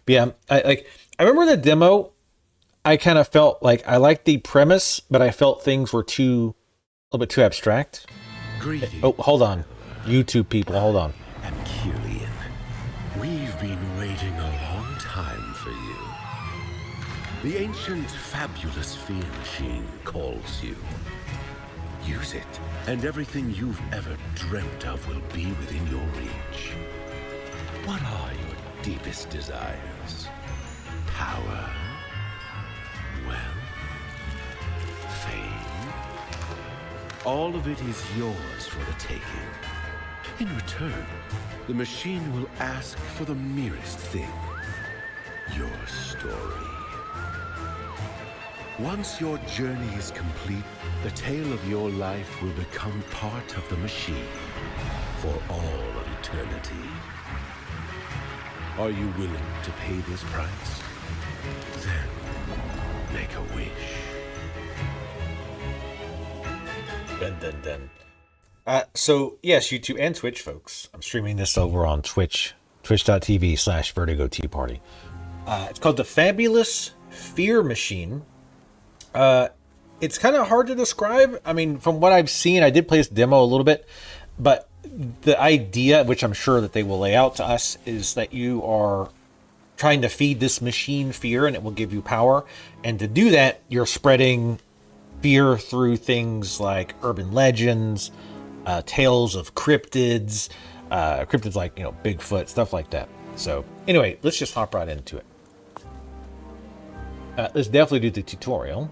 But yeah, I remember the demo. I kind of felt like I liked the premise, but I felt things were a little bit too abstract. Oh, Greetings, hold on. traveler. YouTube people, hold on. And Killian, we've been waiting a long time for you. The ancient, fabulous fear machine calls you. Use it, and everything you've ever dreamt of will be within your reach. What are your deepest desires? Power? Wealth? Fame? All of it is yours for the taking. In return, the machine will ask for the merest thing. Your story. Once your journey is complete, the tale of your life will become part of the machine for all of eternity. Are you willing to pay this price? Then make a wish. Dun, dun, dun. So yes, YouTube and Twitch folks. I'm streaming this over on Twitch, twitch.tv/Vertigo Tea Party. It's called the Fabulous Fear Machine. It's kind of hard to describe. I mean, from what I've seen, I did play this demo a little bit, but the idea, which I'm sure that they will lay out to us, is that you are trying to feed this machine fear and it will give you power. And to do that, you're spreading fear through things like urban legends, tales of cryptids, cryptids like, Bigfoot, stuff like that. So anyway, let's just hop right into it. Let's definitely do the tutorial.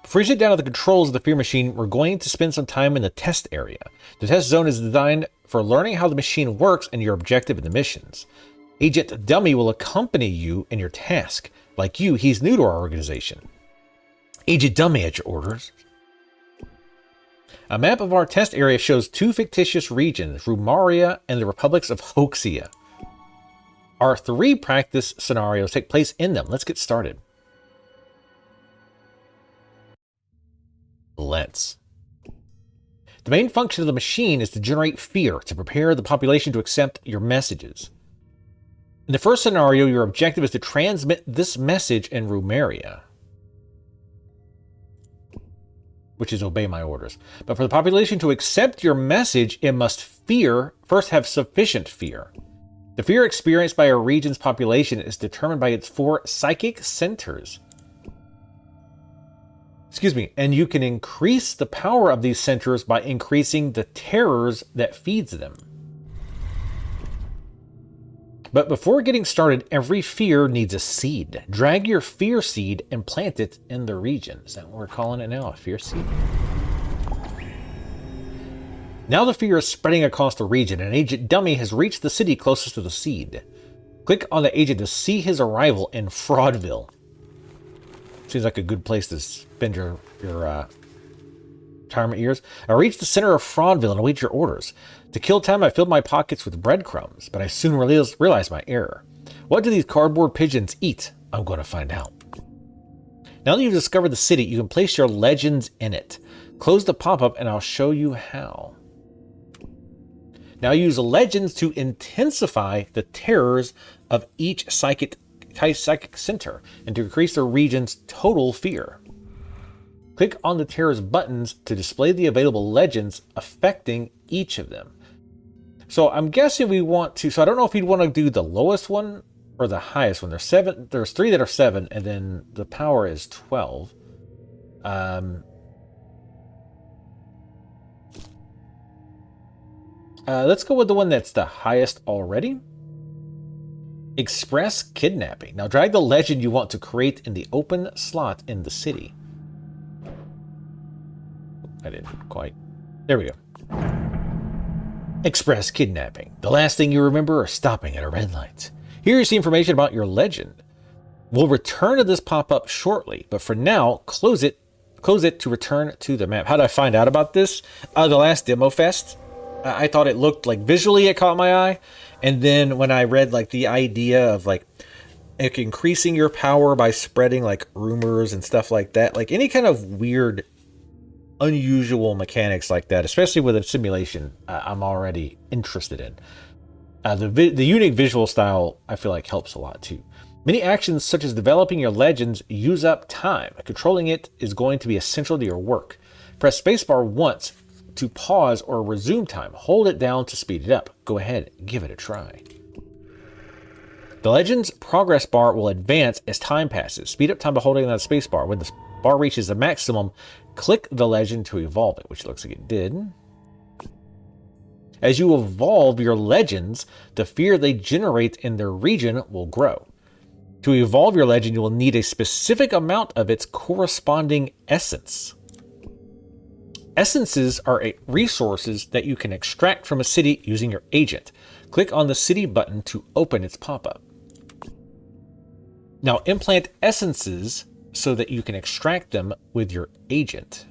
Before you sit down at the controls of the fear machine, we're going to spend some time in the test area. The test zone is designed for learning how the machine works and your objective in the missions. Agent Dummy will accompany you in your task. Like you, he's new to our organization. Agent Dummy at your orders. A map of our test area shows two fictitious regions, Rumaria and the republics of Hoxia. Our 3 practice scenarios take place in them. Let's get started. Let's. The main function of the machine is to generate fear, to prepare the population to accept your messages. In the first scenario, your objective is to transmit this message in Rumeria, which is obey my orders. But for the population to accept your message, it must first have sufficient fear. The fear experienced by a region's population is determined by its 4 psychic centers. And you can increase the power of these centers by increasing the terrors that feeds them. But before getting started, every fear needs a seed. Drag your fear seed and plant it in the region. Is that what we're calling it now? A fear seed? Now the fear is spreading across the region, and Agent Dummy has reached the city closest to the seed. Click on the agent to see his arrival in Fraudville. Seems like a good place to spend your retirement years. I reached the center of Fraudville and await your orders. To kill time, I filled my pockets with breadcrumbs, but I soon realized my error. What do these cardboard pigeons eat? I'm going to find out. Now that you've discovered the city, you can place your legends in it. Close the pop-up and I'll show you how. Now use legends to intensify the terrors of each psychic center and to increase the region's total fear. Click on the terrors buttons to display the available legends affecting each of them. So I'm guessing we want to, so I don't know if you'd want to do the lowest one or the highest one. There's 3 that are 7, and then the power is 12. Let's go with the one that's the highest already. Express kidnapping. Now drag the legend you want to create in the open slot in the city. I didn't quite. There we go. Express kidnapping. The last thing you remember is stopping at a red light. Here's the information about your legend. We'll return to this pop-up shortly, but for now, close it to return to the map. How did I find out about this? The last demo fest. I thought it looked like visually it caught my eye. And then when I read like the idea of like increasing your power by spreading like rumors and stuff like that, like any kind of weird, unusual mechanics like that, especially with a simulation, I'm already interested in. The unique visual style, I feel like, helps a lot too. Many actions such as developing your legends use up time. Controlling it is going to be essential to your work. Press spacebar once to pause or resume time. Hold it down to speed it up. Go ahead, give it a try. The legend's progress bar will advance as time passes. Speed up time by holding that spacebar. When the bar reaches the maximum, click the legend to evolve it, which looks like it did. As you evolve your legends, the fear they generate in their region will grow. To evolve your legend, you will need a specific amount of its corresponding essence. Essences are resources that you can extract from a city using your agent. Click on the city button to open its pop-up. Now implant essences so that you can extract them with your agent.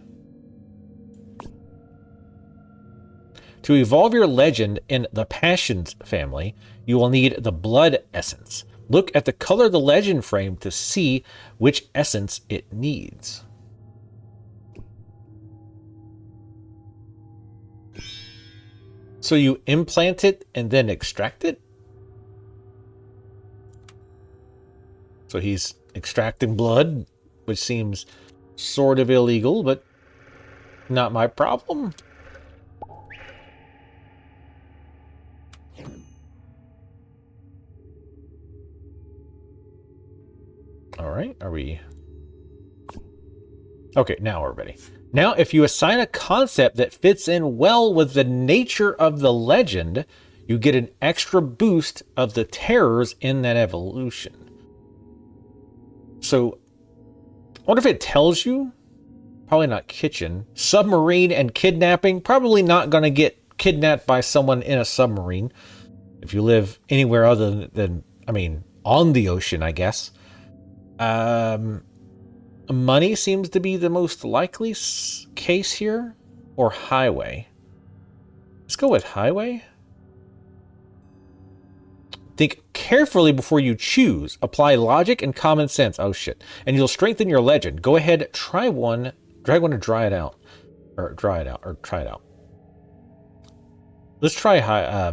To evolve your legend in the Passions family, you will need the Blood Essence. Look at the color of the legend frame to see which essence it needs. So you implant it and then extract it? So he's extracting blood, which seems sort of illegal, but not my problem. All right, are we... Okay, now we're ready. Now, if you assign a concept that fits in well with the nature of the legend, you get an extra boost of the terrors in that evolution. So, I wonder if it tells you. Probably not kitchen. Submarine and kidnapping. Probably not going to get kidnapped by someone in a submarine. If you live anywhere other than, I mean, on the ocean, I guess. Money seems to be the most likely case here. Or highway. Let's go with highway. Think carefully before you choose. Apply logic and common sense. Oh shit. And you'll strengthen your legend. Go ahead, try one. Drag one to dry it out. Or dry it out. Or try it out. Let's try high.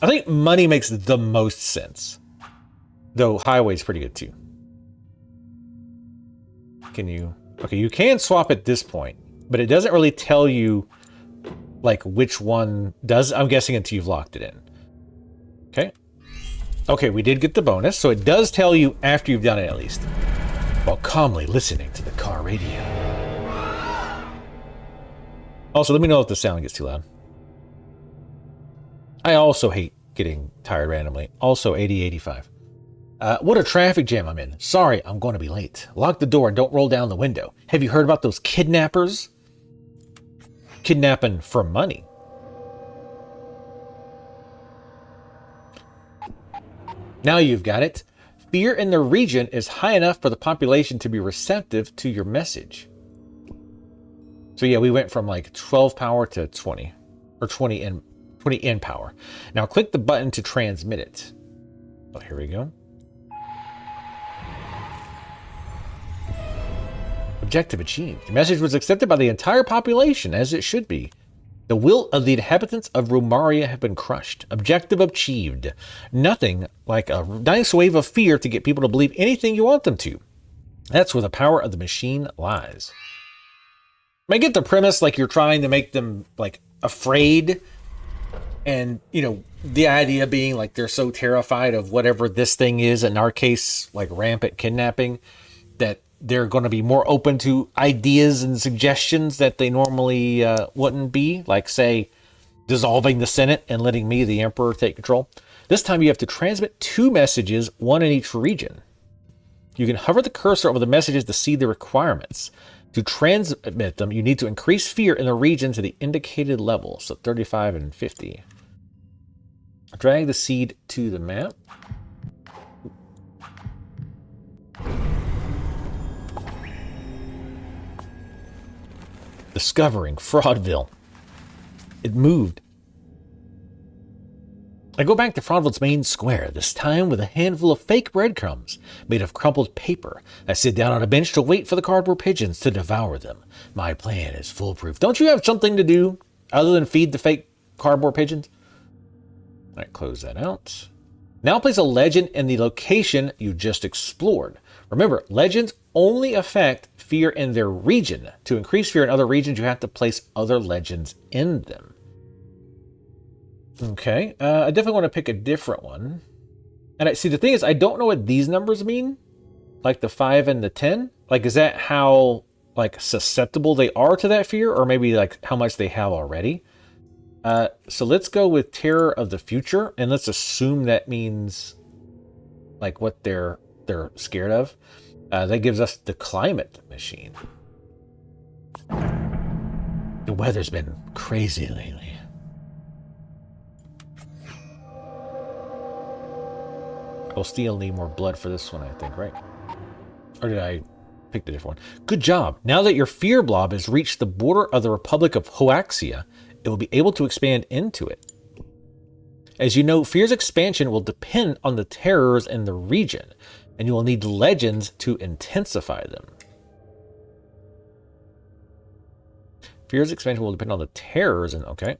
I think money makes the most sense. Though highway's pretty good too. Can you... Okay, you can swap at this point. But it doesn't really tell you like which one does. I'm guessing until you've locked it in. Okay. Okay, we did get the bonus, so it does tell you after you've done it at least. While calmly listening to the car radio. Also, let me know if the sound gets too loud. I also hate getting tired randomly. Also, 8085. What a traffic jam I'm in. Sorry, I'm going to be late. Lock the door and don't roll down the window. Have you heard about those kidnappers? Kidnapping for money. Now you've got it. Fear in the region is high enough for the population to be receptive to your message. So yeah, we went from like 12 power to 20. Or 20 in power. Now click the button to transmit it. Oh, here we go. Objective achieved. Your message was accepted by the entire population, as it should be. The will of the inhabitants of Romaria have been crushed. Objective achieved. Nothing like a nice wave of fear to get people to believe anything you want them to. That's where the power of the machine lies. I get the premise, like you're trying to make them like afraid. And, you know, the idea being like they're so terrified of whatever this thing is, in our case, like rampant kidnapping, that they're going to be more open to ideas and suggestions that they normally wouldn't be, like, say, dissolving the Senate and letting me, the Emperor, take control. This time you have to transmit 2 messages, one in each region. You can hover the cursor over the messages to see the requirements. To transmit them, you need to increase fear in the region to the indicated level, so 35 and 50. Drag the seed to the map. Discovering Fraudville. It moved. I go back to Fraudville's main square, this time with a handful of fake breadcrumbs made of crumpled paper. I sit down on a bench to wait for the cardboard pigeons to devour them. My plan is foolproof. Don't you have something to do other than feed the fake cardboard pigeons? right, close that out. Now place a legend in the location you just explored. Remember, legends only affect fear in their region. To increase fear in other regions, you have to place other legends in them. Okay, I definitely want to pick a different one. And I see, the thing is, I don't know what these numbers mean. Like the 5 and the 10. Like, is that how, like, susceptible they are to that fear? Or maybe, like, how much they have already? So let's go with Terror of the Future, and let's assume that means like what they're scared of. That gives us the Climate Machine. The weather's been crazy lately. We'll still need more blood for this one, I think, right? Or did I pick the different one? Good job. Now that your fear blob has reached the border of the Republic of Hoaxia, it will be able to expand into it. As you know, fear's expansion will depend on the terrors in the region, and you will need legends to intensify them. Fear's expansion will depend on the terrors, and okay.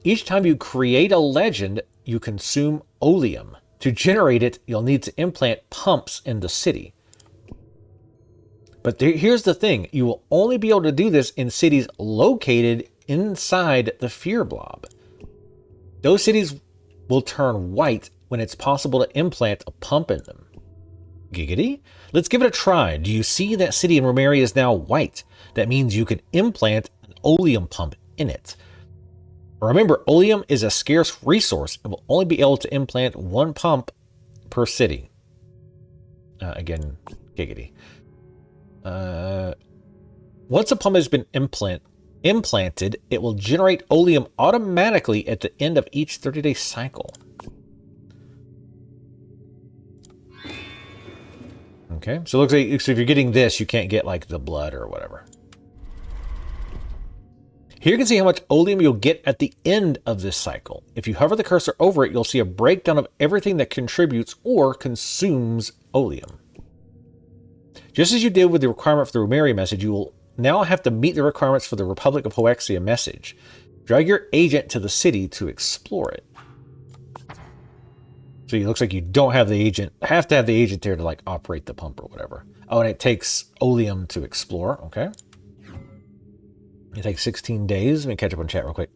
Each time you create a legend, you consume oleum. To generate it, you'll need to implant pumps in the city. But here's the thing, you will only be able to do this in cities located inside the fear blob. Those cities will turn white when it's possible to implant a pump in them. Giggity? Let's give it a try. Do you see that city in Romeria is now white? That means you can implant an oleum pump in it. Remember, oleum is a scarce resource and will only be able to implant one pump per city. Again, giggity. Once a pump has been implanted, it will generate oleum automatically at the end of each 30-day cycle. Okay, so it looks like so if you're getting this, you can't get like the blood or whatever. Here you can see how much oleum you'll get at the end of this cycle. If you hover the cursor over it, you'll see a breakdown of everything that contributes or consumes oleum. Just as you did with the requirement for the Rumeri message, you will now have to meet the requirements for the Republic of Hoaxia message. Drag your agent to the city to explore it. So it looks like you don't have the agent, have to have the agent there to like operate the pump or whatever. Oh, and it takes oleum to explore. Okay. It takes 16 days. Let me catch up on chat real quick.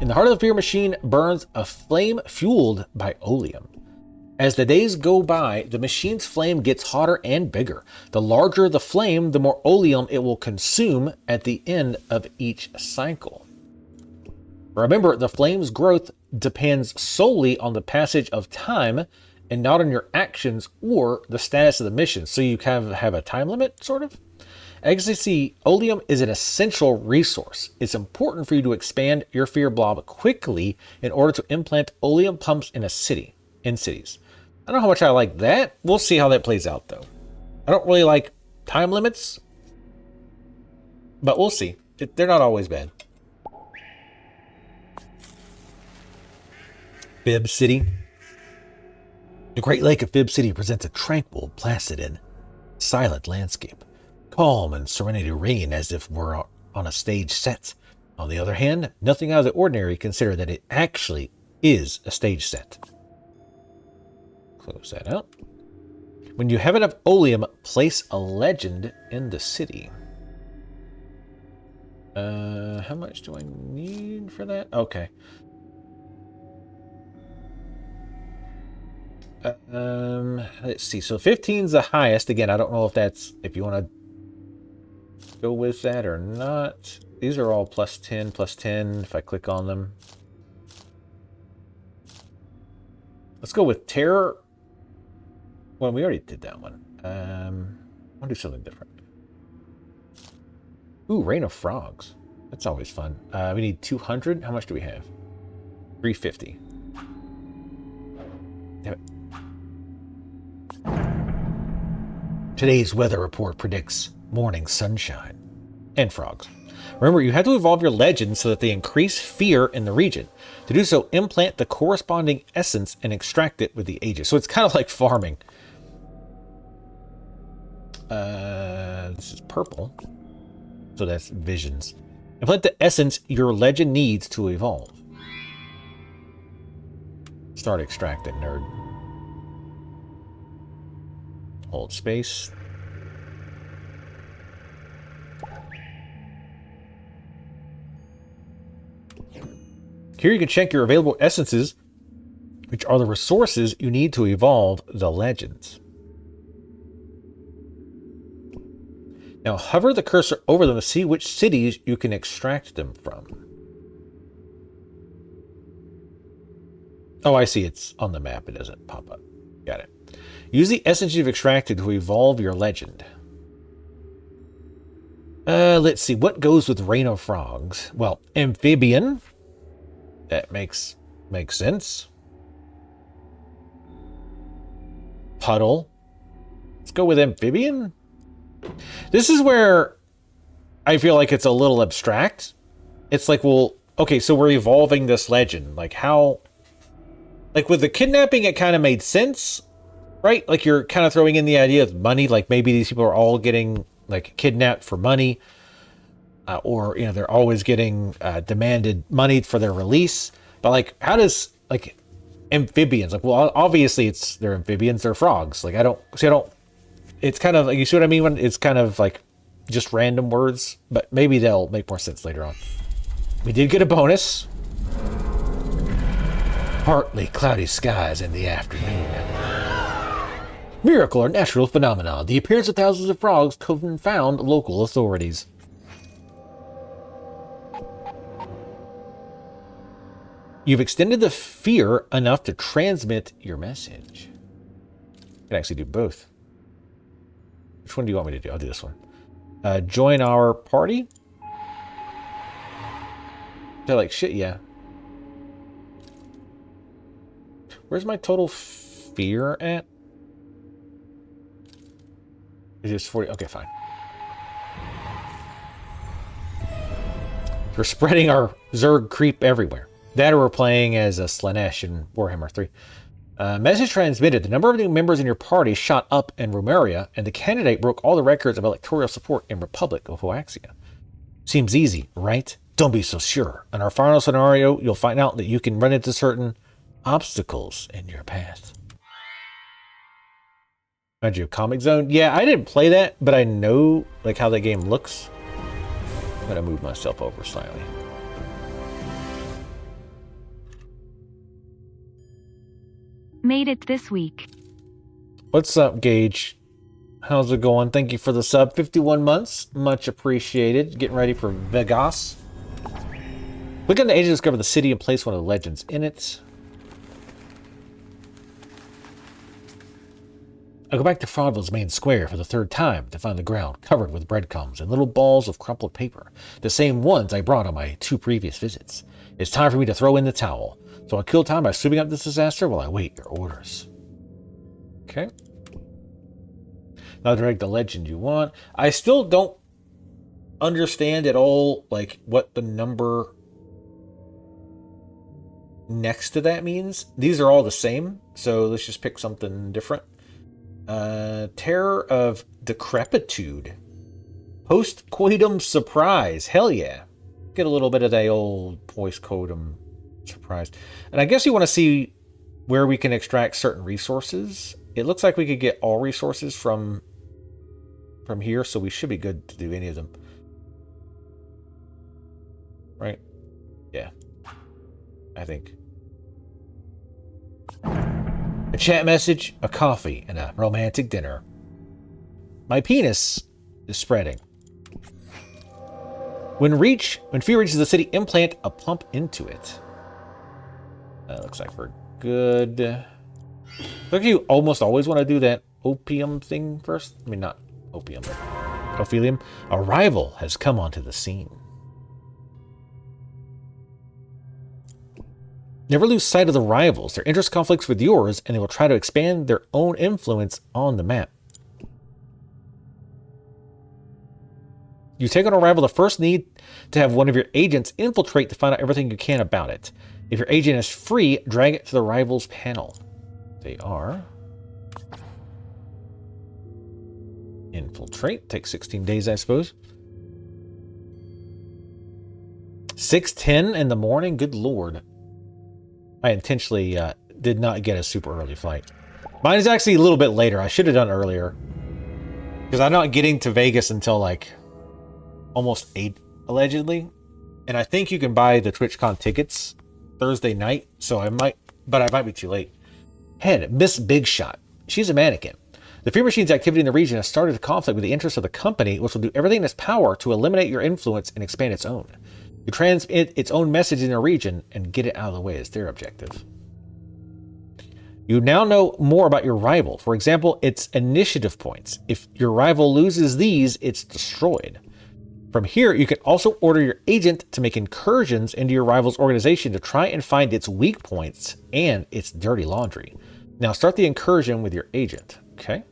In the heart of the fear machine burns a flame fueled by oleum. As the days go by, the machine's flame gets hotter and bigger. The larger the flame, the more oleum it will consume at the end of each cycle. Remember, the flame's growth depends solely on the passage of time and not on your actions or the status of the mission. So you kind of have a time limit, sort of. As you see, oleum is an essential resource. It's important for you to expand your fear blob quickly in order to implant oleum pumps in cities. I don't know how much I like that. We'll see how that plays out, though. I don't really like time limits, but we'll see. They're not always bad. Fib City. The Great Lake of Fib City presents a tranquil, placid, and silent landscape. Calm and serenity reign as if we're on a stage set. On the other hand, nothing out of the ordinary, consider that it actually is a stage set. Close that out. When you have enough oleum, place a legend in the city. How much do I need for that? Okay. Let's see. So 15 is the highest. Again, I don't know if that's, if you want to go with that or not. These are all plus 10, plus 10 if I click on them. Let's go with Terror. Well, we already did that one. I'll do something different. Ooh, Rain of Frogs. That's always fun. We need 200. How much do we have? 350. Damn it. Today's weather report predicts morning sunshine and frogs. Remember, you have to evolve your legends so that they increase fear in the region. To do so, implant the corresponding essence and extract it with the ages. So it's kind of like farming. This is purple. So that's visions. Implant the essence your legend needs to evolve. Start extracting, nerd. Hold space. Here you can check your available essences, which are the resources you need to evolve the legends. Now hover the cursor over them to see which cities you can extract them from. Oh, I see. It's on the map. It doesn't pop up. Got it. Use the essence you've extracted to evolve your legend. Let's see. What goes with Rain of Frogs? Well, amphibian. That makes sense. Puddle. Let's go with amphibian. This is where I feel like it's a little abstract. It's like, well, okay, so we're evolving this legend. Like how... Like with the kidnapping, it kind of made sense, right? Like you're kind of throwing in the idea of money. Like maybe these people are all getting like kidnapped for money. Or, you know, they're always getting demanded money for their release. But like, how does like amphibians, like, well, obviously they're amphibians, they're frogs. Like it's kind of like, you see what I mean? When it's kind of like just random words, but maybe they'll make more sense later on. We did get a bonus. Partly cloudy skies in the afternoon. Miracle or natural phenomenon. The appearance of thousands of frogs confound local authorities. You've extended the fear enough to transmit your message. You can actually do both. Which one do you want me to do? I'll do this one. Join our party. They're like, shit, yeah. Where's my total fear at? It's just 40. Okay, fine. We're spreading our Zerg creep everywhere. That or we're playing as a Slanesh in Warhammer 3. Message transmitted. The number of new members in your party shot up in Rumeria, and the candidate broke all the records of electoral support in Republic of Hoaxia. Seems easy, right? Don't be so sure. In our final scenario, you'll find out that you can run into certain obstacles in your path. Mind you, Comic Zone? Yeah, I didn't play that, but I know like how that game looks. I'm gonna move myself over slightly. Made it this week. What's up, Gage? How's it going? Thank you for the sub. 51 months. Much appreciated. Getting ready for Vegas. Click on the age to discover the city and place one of the legends in it. I go back to Fraudville's main square for the third time to find the ground covered with breadcrumbs and little balls of crumpled paper, the same ones I brought on my 2 previous visits. It's time for me to throw in the towel, so I'll kill time by sweeping up this disaster while I wait your orders. Okay. Now direct the legend you want. I still don't understand at all, like, what the number next to that means. These are all the same, so let's just pick something different. Terror of decrepitude. Post-coitum surprise. Hell yeah. Get a little bit of that old post-coitum surprise. And I guess you want to see where we can extract certain resources. It looks like we could get all resources from here, so we should be good to do any of them. Right? Yeah. I think. A chat message, a coffee, and a romantic dinner. My penis is spreading. When fear reaches the city, implant a pump into it. Looks like we're good. Look, like you almost always want to do that opium thing first. I mean, not opium, but ophelium. A rival has come onto the scene. Never lose sight of the rivals. Their interest conflicts with yours, and they will try to expand their own influence on the map. You take on a rival, the first need to have one of your agents infiltrate to find out everything you can about it. If your agent is free, drag it to the rival's panel. They are. Infiltrate. Takes 16 days, I suppose. 6:10 in the morning? Good lord. I intentionally did not get a super early flight. Mine is actually a little bit later. I should have done earlier. Because I'm not getting to Vegas until like almost 8, allegedly. And I think you can buy the TwitchCon tickets Thursday night. So I might be too late. Head, Miss Big Shot. She's a mannequin. The Fear Machine's activity in the region has started a conflict with the interests of the company, which will do everything in its power to eliminate your influence and expand its own. You transmit its own message in the region and get it out of the way is their objective. You now know more about your rival. For example, its initiative points. If your rival loses these, it's destroyed. From here, you can also order your agent to make incursions into your rival's organization to try and find its weak points and its dirty laundry. Now start the incursion with your agent. Okay.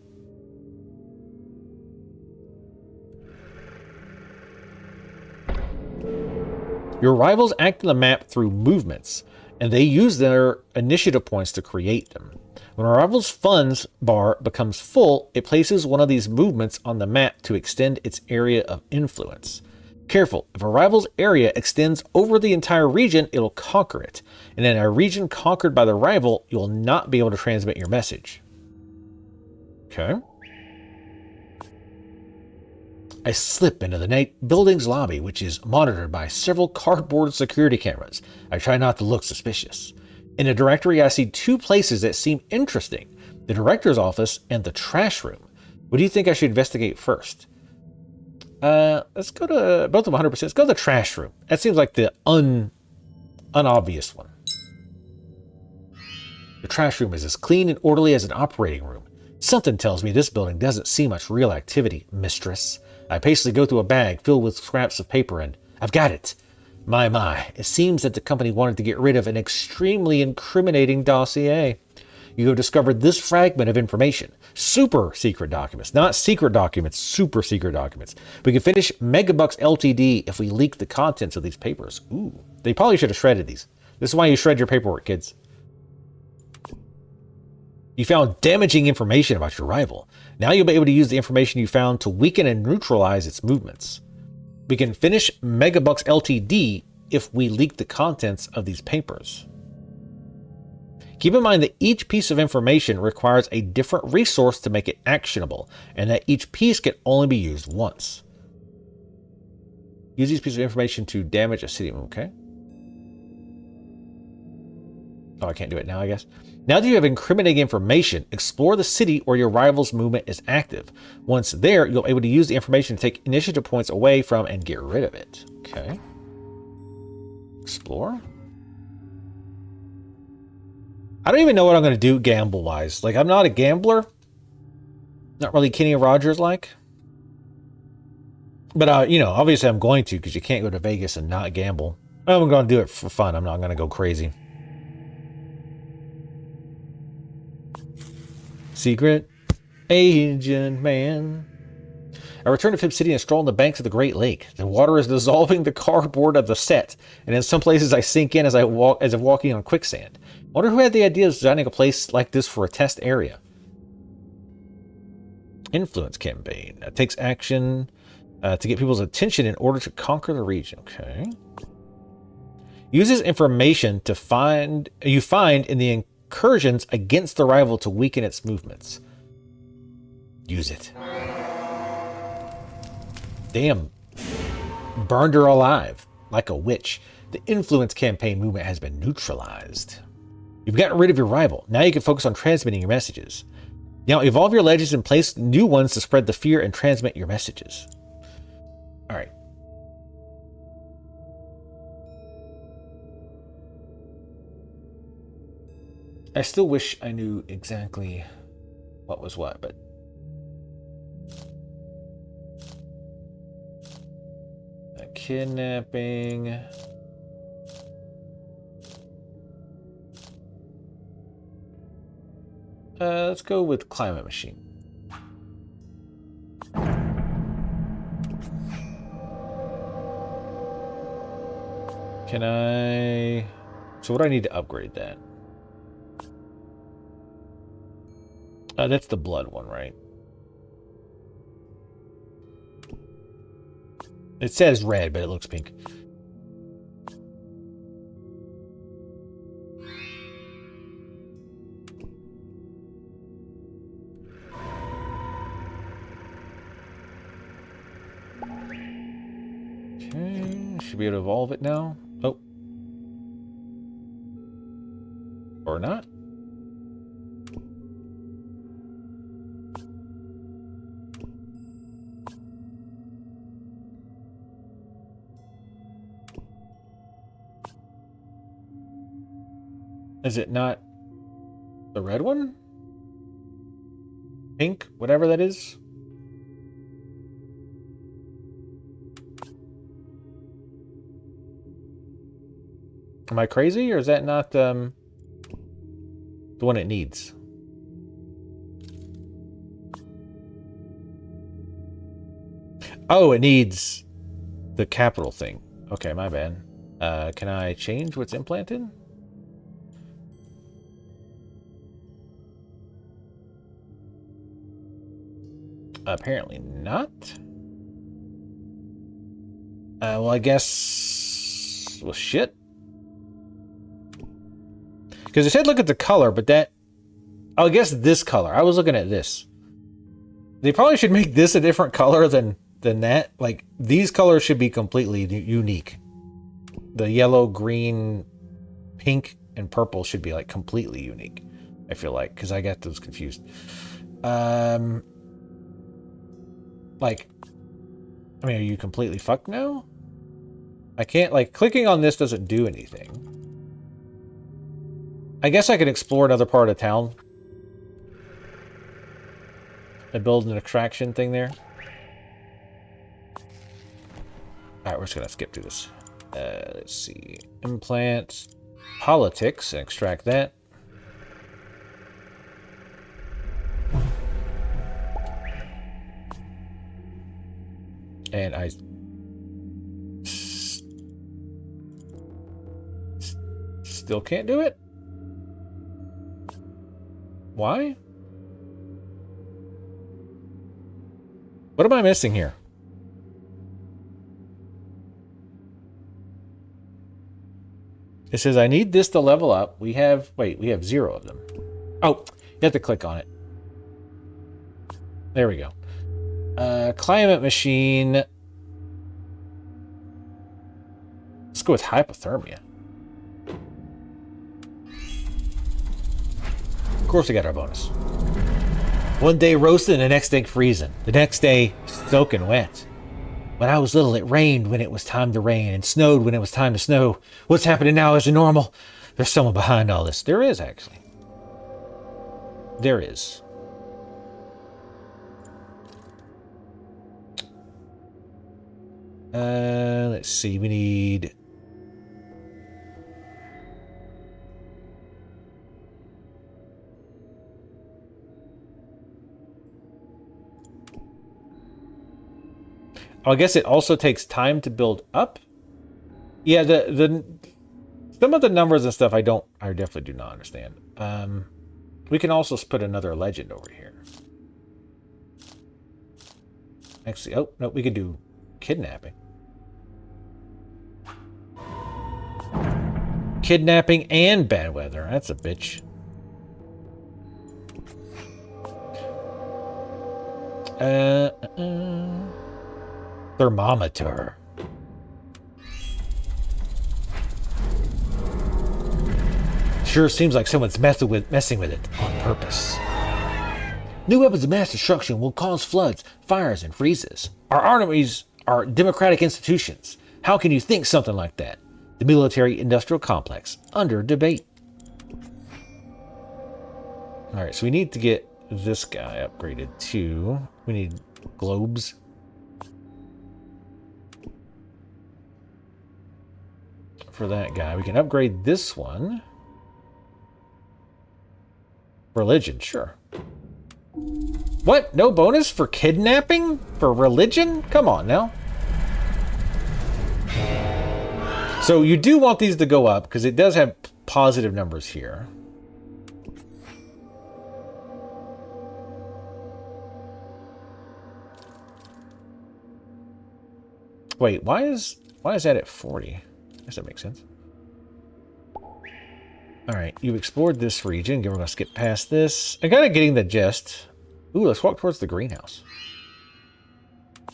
Your rivals act on the map through movements, and they use their initiative points to create them. When a rival's funds bar becomes full, it places one of these movements on the map to extend its area of influence. Careful, if a rival's area extends over the entire region, it'll conquer it. And in a region conquered by the rival, you'll not be able to transmit your message. Okay. I slip into the night building's lobby, which is monitored by several cardboard security cameras. I try not to look suspicious. In a directory, I see 2 places that seem interesting. The director's office and the trash room. What do you think I should investigate first? Let's go to both of them 100%. Let's go to the trash room. That seems like the unobvious one. The trash room is as clean and orderly as an operating room. Something tells me this building doesn't see much real activity, mistress. I pastily go through a bag filled with scraps of paper and I've got it. My, it seems that the company wanted to get rid of an extremely incriminating dossier. You have discovered this fragment of information. Super secret documents. Not secret documents, super secret documents. We can finish Megabucks Ltd. if we leak the contents of these papers. Ooh, they probably should have shredded these. This is why you shred your paperwork, kids. You found damaging information about your rival. Now you'll be able to use the information you found to weaken and neutralize its movements. We can finish Megabucks Ltd. if we leak the contents of these papers. Keep in mind that each piece of information requires a different resource to make it actionable, and that each piece can only be used once. Use these pieces of information to damage a city. Okay. Oh, I can't do it now, I guess. Now that you have incriminating information, explore the city where your rival's movement is active. Once there, you'll be able to use the information to take initiative points away from and get rid of it. Okay. Explore? I don't even know what I'm going to do gamble-wise. Like, I'm not a gambler. Not really Kenny Rogers like. But, you know, obviously I'm going to, because you can't go to Vegas and not gamble. I'm going to do it for fun. I'm not going to go crazy. Secret agent man. I return to Fib City and stroll on the banks of the Great Lake. The water is dissolving the cardboard of the set, and in some places I sink in as I walk, as if walking on quicksand. I wonder who had the idea of designing a place like this for a test area. Influence campaign. That takes action to get people's attention in order to conquer the region. Okay. Uses information to find in the incursions against the rival to weaken its movements. Use it. Damn. Burned her alive. Like a witch. The influence campaign movement has been neutralized. You've gotten rid of your rival. Now you can focus on transmitting your messages. Now evolve your legends and place new ones to spread the fear and transmit your messages. Alright. I still wish I knew exactly what was what, but kidnapping. Let's go with climate machine. Can I? So what do I need to upgrade that? That's the blood one, right? It says red, but it looks pink. Should be able to evolve it now. Oh. Or not. Is it not the red one? Pink, whatever that is. Am I crazy, or is that not the one it needs? Oh, it needs the capital thing. Okay, my bad. Can I change what's implanted? Apparently not. Well, I guess... Well, shit. Because it said look at the color, but that... Oh, I guess this color. I was looking at this. They probably should make this a different color than that. Like, these colors should be completely unique. The yellow, green, pink, and purple should be, like, completely unique. I feel like, because I got those confused. Like, I mean, are you completely fucked now? I can't, like, clicking on this doesn't do anything. I guess I could explore another part of town. And build an extraction thing there. Alright, we're just gonna skip through this. Let's see. Implant politics and extract that. And I still can't do it? Why? What am I missing here? It says I need this to level up. We have, wait, we have 0 of them. Oh, you have to click on it. There we go. Climate machine. Let's go with hypothermia. Of course we got our bonus. One day roasting, the next day freezing. The next day soaking wet. When I was little, it rained when it was time to rain and snowed when it was time to snow. What's happening now isn't normal. There's someone behind all this. There is, actually. There is. Let's see. We need... I guess it also takes time to build up. Yeah, the some of the numbers and stuff I definitely do not understand. We can also put another legend over here. Actually, oh no, we could do kidnapping. Kidnapping and bad weather. That's a bitch. Thermometer. Sure seems like someone's messing with it on purpose. New weapons of mass destruction will cause floods, fires, and freezes. Our armies are democratic institutions. How can you think something like that? The military-industrial complex, under debate. Alright, so we need to get this guy upgraded too. We need globes. For that guy. We can upgrade this one. Religion, sure. What? No bonus for kidnapping? For religion? Come on now. So you do want these to go up because it does have positive numbers here. Wait, why is that at 40? I guess that makes sense. Alright, you explored this region. We're going to skip past this. I'm kind of getting the gist. Ooh, let's walk towards the greenhouse.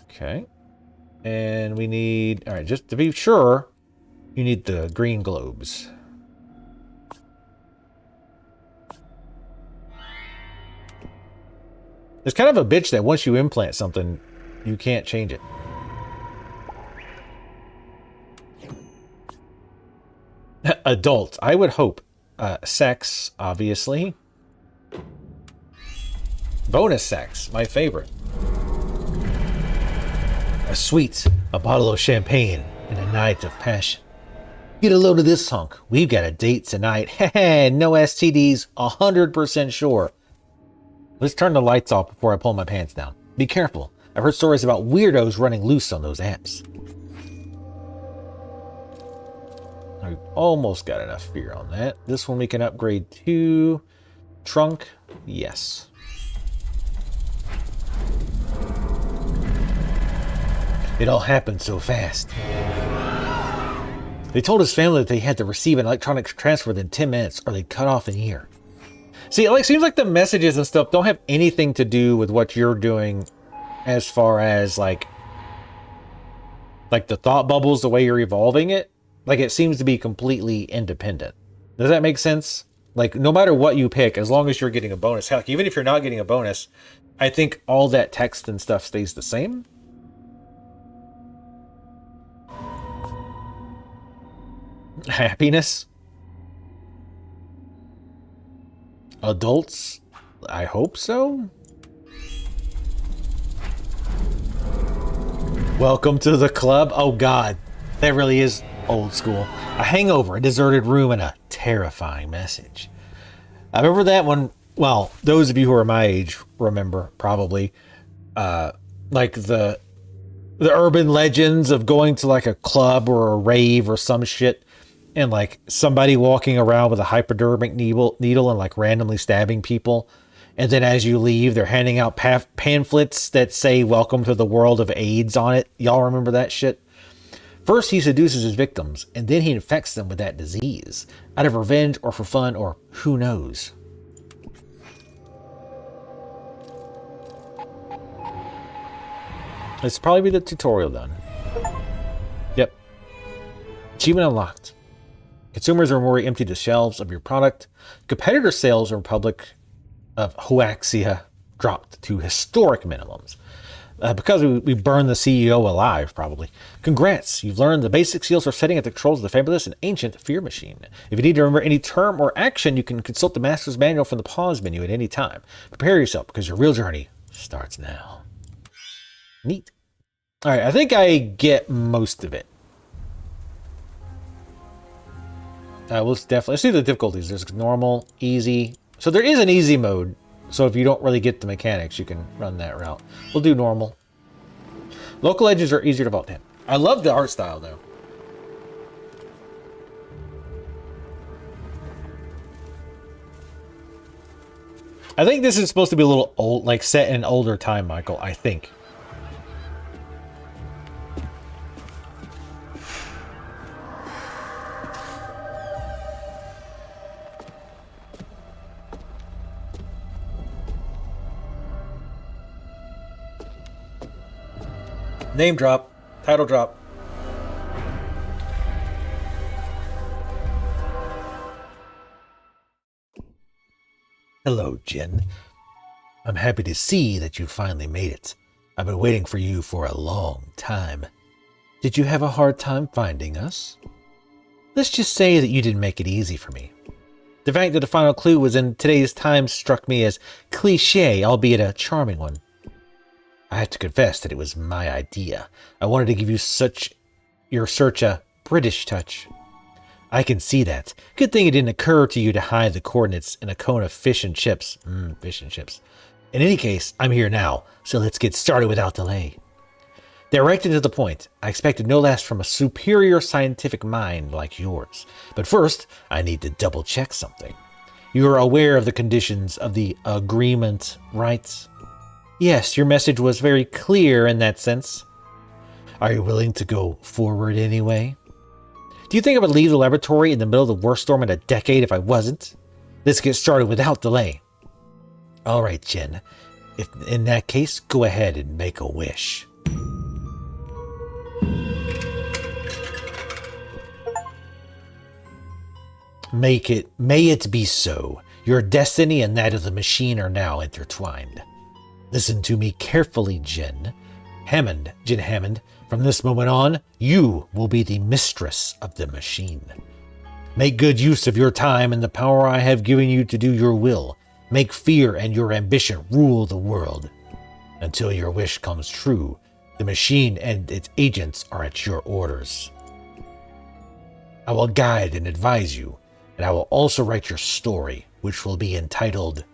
Okay. And we need... Alright, just to be sure, you need the green globes. It's kind of a bitch that once you implant something, you can't change it. Adult, I would hope. Sex, obviously. Bonus sex, my favorite. A sweet, a bottle of champagne, and a night of passion. Get a load of this hunk. We've got a date tonight. Heh, no STDs, 100% sure. Let's turn the lights off before I pull my pants down. Be careful. I've heard stories about weirdos running loose on those apps. I've almost got enough fear on that. This one we can upgrade to trunk. Yes. It all happened so fast. They told his family that they had to receive an electronic transfer within 10 minutes or they'd cut off an ear. See, it seems like the messages and stuff don't have anything to do with what you're doing as far as like the thought bubbles, the way you're evolving it. Like, it seems to be completely independent. Does that make sense? Like, no matter what you pick, as long as you're getting a bonus, heck, even if you're not getting a bonus, I think all that text and stuff stays the same. Happiness. Adults? I hope so. Welcome to the club. Oh God, that really is old school. A hangover, a deserted room, and a terrifying message. I remember that one. Well, those of you who are my age remember probably, like the urban legends of going to like a club or a rave or some shit, and like somebody walking around with a hypodermic needle and like randomly stabbing people. And then as you leave, they're handing out pamphlets that say "Welcome to the world of AIDS" on it. Y'all remember that shit? First, he seduces his victims, and then he infects them with that disease, out of revenge or for fun or who knows. This will probably be the tutorial done. Yep. Achievement unlocked. Consumers are more empty the shelves of your product. Competitor sales in Republic of Huaxia dropped to historic minimums. Because we burned the CEO alive, probably. Congrats, you've learned the basic skills for setting at the controls of the fabulous and ancient fear machine. If you need to remember any term or action, you can consult the master's manual from the pause menu at any time. Prepare yourself, because your real journey starts now. Neat. Alright, I think I get most of it. Let's see the difficulties. There's normal, easy. So there is an easy mode. So if you don't really get the mechanics, you can run that route. We'll do normal. Local edges are easier to vault in. I love the art style, though. I think this is supposed to be a little old, like set in an older time, Michael. I think. Name drop. Title drop. Hello, Jen. I'm happy to see that you finally made it. I've been waiting for you for a long time. Did you have a hard time finding us? Let's just say that you didn't make it easy for me. The fact that the final clue was in today's time struck me as cliché, albeit a charming one. I have to confess that it was my idea. I wanted to give you your search a British touch. I can see that. Good thing it didn't occur to you to hide the coordinates in a cone of fish and chips. Fish and chips. In any case, I'm here now, so let's get started without delay. Direct and to the point. I expected no less from a superior scientific mind like yours. But first, I need to double check something. You are aware of the conditions of the agreement, right? Yes, your message was very clear in that sense. Are you willing to go forward anyway? Do you think I would leave the laboratory in the middle of the worst storm in a decade if I wasn't? Let's get started without delay. All right, Jen. If in that case, go ahead and make a wish. May it be so. Your destiny and that of the machine are now intertwined. Listen to me carefully, Jin Hammond. From this moment on, you will be the mistress of the machine. Make good use of your time and the power I have given you to do your will. Make fear and your ambition rule the world. Until your wish comes true, the machine and its agents are at your orders. I will guide and advise you, and I will also write your story, which will be entitled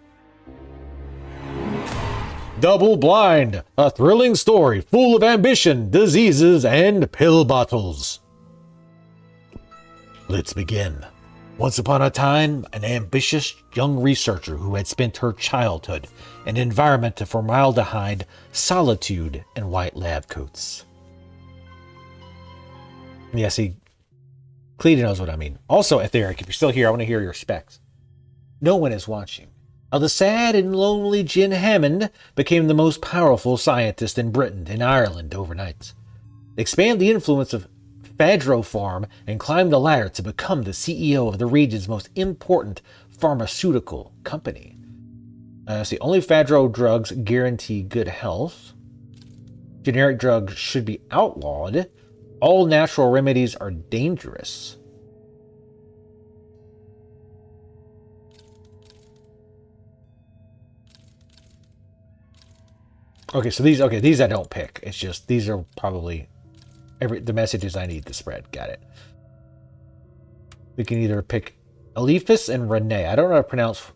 Double Blind, a thrilling story full of ambition, diseases, and pill bottles. Let's begin. Once upon a time, an ambitious young researcher who had spent her childhood in an environment of formaldehyde, solitude, and white lab coats. Yeah, see, Cleety knows what I mean. Also, Etheric, if you're still here, I want to hear your specs. No one is watching. How the sad and lonely Jin Hammond became the most powerful scientist in Britain and Ireland overnight. Expand the influence of Fadro Farm and climb the ladder to become the CEO of the region's most important pharmaceutical company. Only Fadro drugs guarantee good health. Generic drugs should be outlawed. All natural remedies are dangerous. Okay, so these I don't pick. It's just these are probably the messages I need to spread. Got it. We can either pick Alephus and Renee. I don't know how to pronounce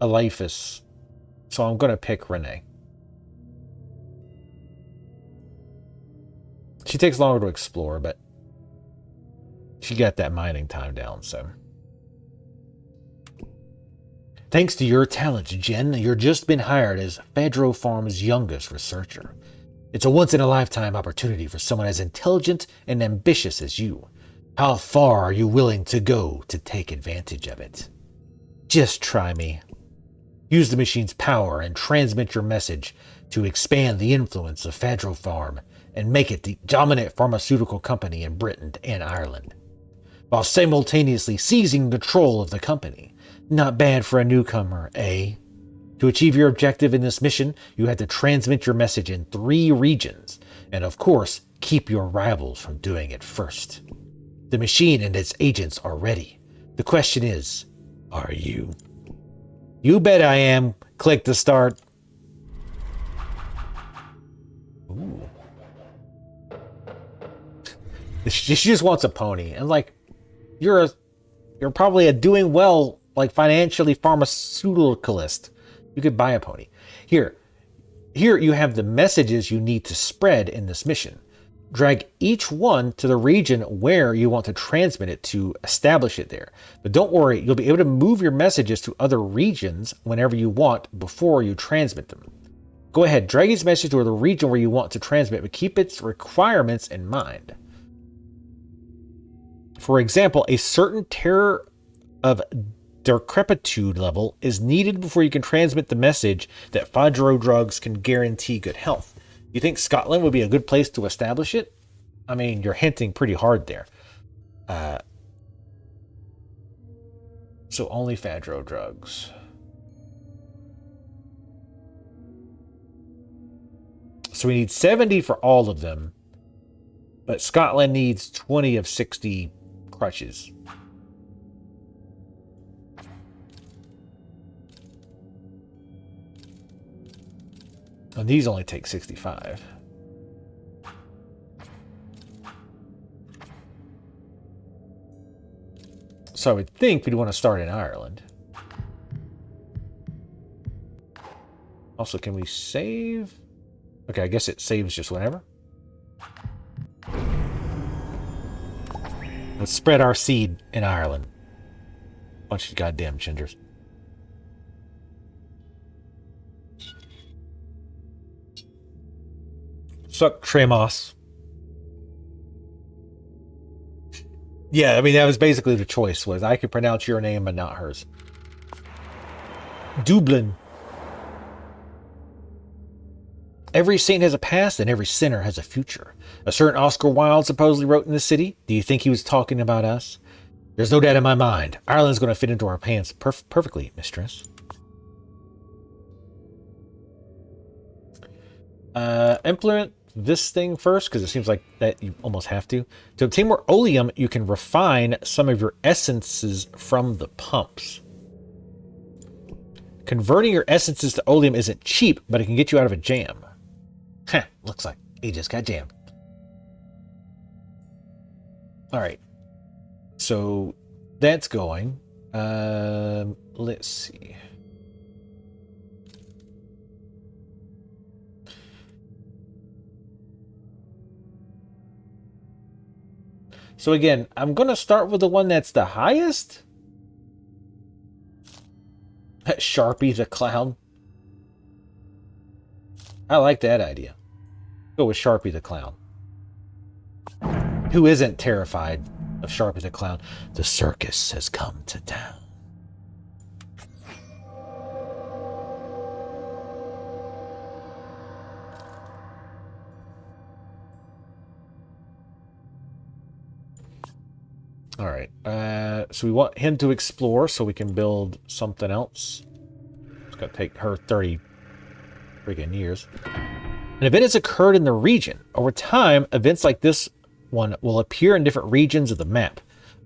Alephus, so I'm going to pick Renee. She takes longer to explore, but she got that mining time down, so. Thanks to your talents, Jen, you've just been hired as Fadro Farm's youngest researcher. It's a once-in-a-lifetime opportunity for someone as intelligent and ambitious as you. How far are you willing to go to take advantage of it? Just try me. Use the machine's power and transmit your message to expand the influence of Fadro Farm and make it the dominant pharmaceutical company in Britain and Ireland, while simultaneously seizing control of the company. Not bad for a newcomer, eh? To achieve your objective in this mission, you had to transmit your message in 3 regions, and of course, keep your rivals from doing it first. The machine and its agents are ready. The question is, are you? You bet I am. Click to start. Ooh. She just wants a pony, and like, you're probably a doing well, like financially pharmaceuticalist. You could buy a pony. Here you have the messages you need to spread in this mission. Drag each one to the region where you want to transmit it to establish it there. But don't worry, you'll be able to move your messages to other regions whenever you want before you transmit them. Go ahead, drag each message to the region where you want to transmit, but keep its requirements in mind. For example, a certain terror of decrepitude level is needed before you can transmit the message that Fadro drugs can guarantee good health. You think Scotland would be a good place to establish it? I mean, you're hinting pretty hard there. So only Fadro drugs. So we need 70 for all of them, but Scotland needs 20 of 60 crutches. And these only take 65. So I would think we'd want to start in Ireland. Also, can we save? Okay, I guess it saves just whenever. Let's spread our seed in Ireland. Bunch of goddamn gingers. Suck Tremos. Yeah, I mean, that was basically the choice, was I could pronounce your name but not hers. Dublin. Every saint has a past and every sinner has a future. A certain Oscar Wilde supposedly wrote in the city. Do you think he was talking about us? There's no doubt in my mind. Ireland's going to fit into our pants perfectly, mistress. Implement this thing first, because it seems like that you almost have to. To obtain more oleum, you can refine some of your essences from the pumps. Converting your essences to oleum isn't cheap, but it can get you out of a jam. Heh, looks like he just got jammed. Alright. So, that's going. Let's see. So again, I'm going to start with the one that's the highest. Sharpie the Clown. I like that idea. Go with Sharpie the Clown. Who isn't terrified of Sharpie the Clown? The circus has come to town. All right. So we want him to explore so we can build something else. It's going to take her 30 freaking years. An event has occurred in the region. Over time, events like this one will appear in different regions of the map.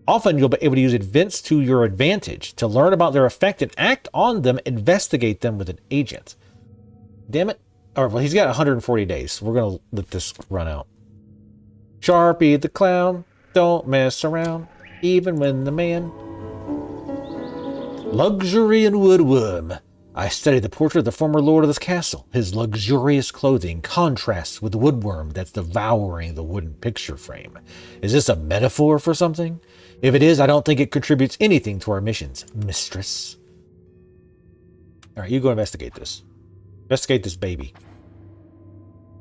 Often, you'll be able to use events to your advantage to learn about their effect and act on them, investigate them with an agent. Damn it. All right, well, he's got 140 days, so we're going to let this run out. Sharpie the Clown, don't mess around. Even when the man... Luxury and woodworm. I studied the portrait of the former lord of this castle. His luxurious clothing contrasts with the woodworm that's devouring the wooden picture frame. Is this a metaphor for something? If it is, I don't think it contributes anything to our missions, mistress. All right, you go investigate this. Investigate this baby.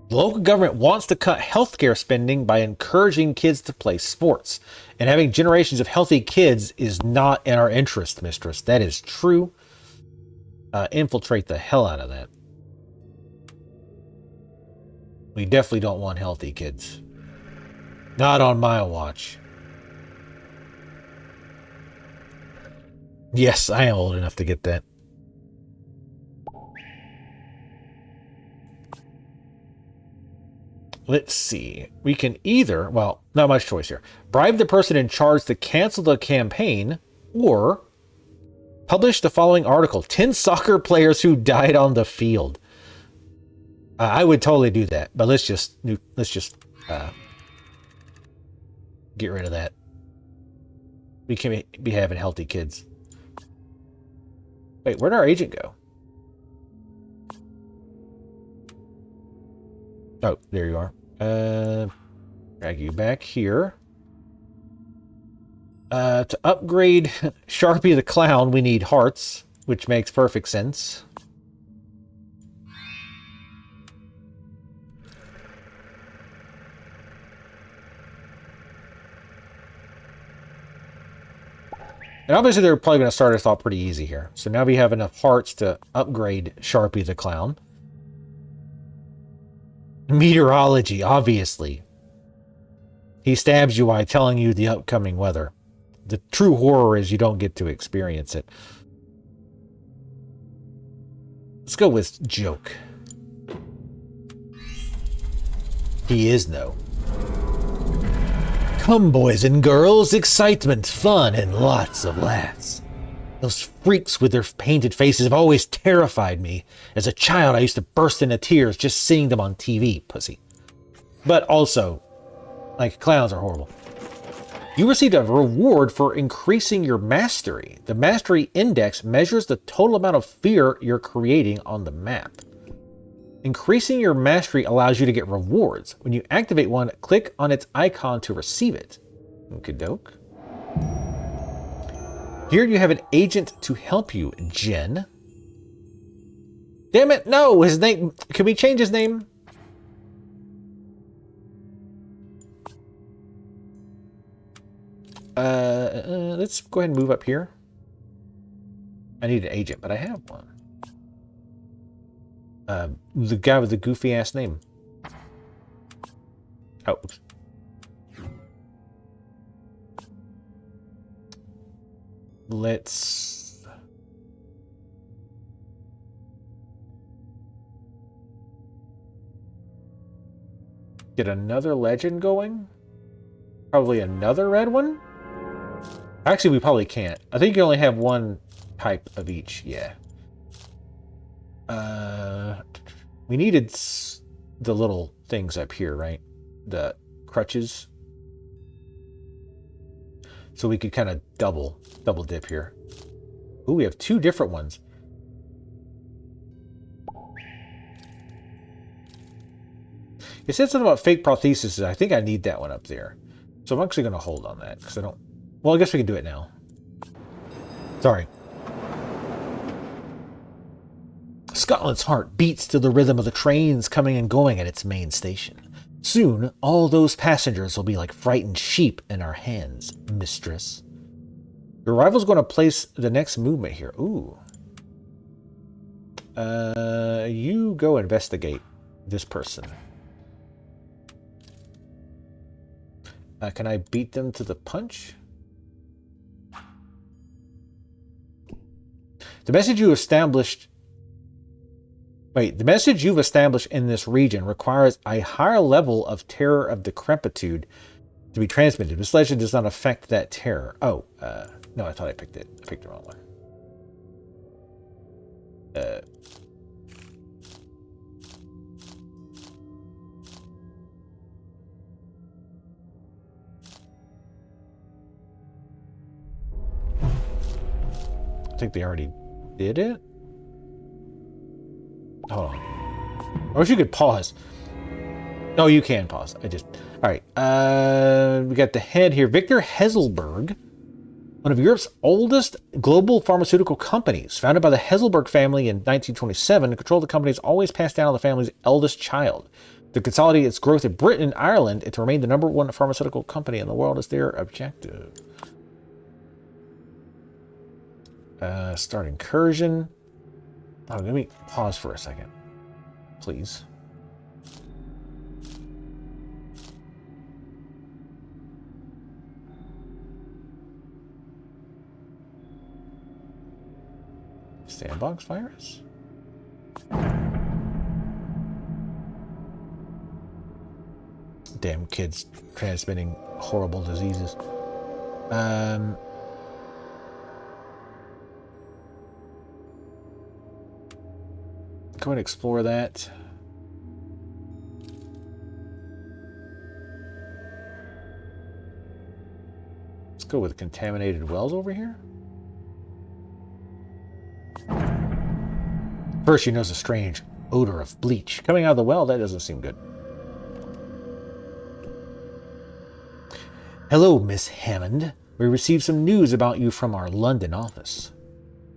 The local government wants to cut healthcare spending by encouraging kids to play sports. And having generations of healthy kids is not in our interest, mistress. That is true. Infiltrate the hell out of that. We definitely don't want healthy kids. Not on my watch. Yes, I am old enough to get that. Let's see. We can either, well, not much choice here. Bribe the person in charge to cancel the campaign, or publish the following article: 10 soccer players who died on the field. I would totally do that, but let's just get rid of that. We can be having healthy kids. Wait, where'd our agent go? Oh, there you are. Drag you back here. To upgrade Sharpie the Clown, we need hearts, which makes perfect sense. And obviously they're probably going to start us off pretty easy here. So now we have enough hearts to upgrade Sharpie the Clown. Meteorology, obviously. He stabs you while telling you the upcoming weather. The true horror is you don't get to experience it. Let's go with joke. He is no. Come, boys and girls, excitement, fun, and lots of laughs. Those freaks with their painted faces have always terrified me. As a child, I used to burst into tears just seeing them on TV, pussy. But also, like, clowns are horrible. You received a reward for increasing your mastery. The mastery index measures the total amount of fear you're creating on the map. Increasing your mastery allows you to get rewards. When you activate one, click on its icon to receive it. Okie-doke. Here you have an agent to help you, Jen. Damn it, no! His name... Can we change his name? Let's go ahead and move up here. I need an agent, but I have one. The guy with the goofy-ass name. Oh, oops. Let's... get another legend going? Probably another red one? Actually, we probably can't. I think you only have one type of each. Yeah. We needed the little things up here, right? The crutches. So we could kind of double dip here. Ooh, we have two different ones. It said something about fake prosthesis. I think I need that one up there. So I'm actually going to hold on that because I don't... Well, I guess we can do it now. Sorry. Scotland's heart beats to the rhythm of the trains coming and going at its main station. Soon, all those passengers will be like frightened sheep in our hands, mistress. Your arrival's going to place the next movement here. Ooh. You go investigate this person. Can I beat them to the punch? The message you've established in this region requires a higher level of terror of decrepitude to be transmitted. This legend does not affect that terror. Oh, no, I thought I picked it. I picked the wrong one. I think they already did it. Hold on. I wish you could pause. No, you can pause. All right. We got the head here. Victor Hesselberg, one of Europe's oldest global pharmaceutical companies, founded by the Hesselberg family in 1927. The control of the company has always passed down to the family's eldest child. To consolidate its growth in Britain and Ireland, and to remain the #1 pharmaceutical company in the world is their objective. Start incursion. Oh, let me pause for a second, please. Sandbox virus? Damn kids transmitting horrible diseases. Go and explore that. Let's go with contaminated wells over here. First, she knows a strange odor of bleach coming out of the well. That doesn't seem good. Hello, Miss Hammond. We received some news about you from our London office.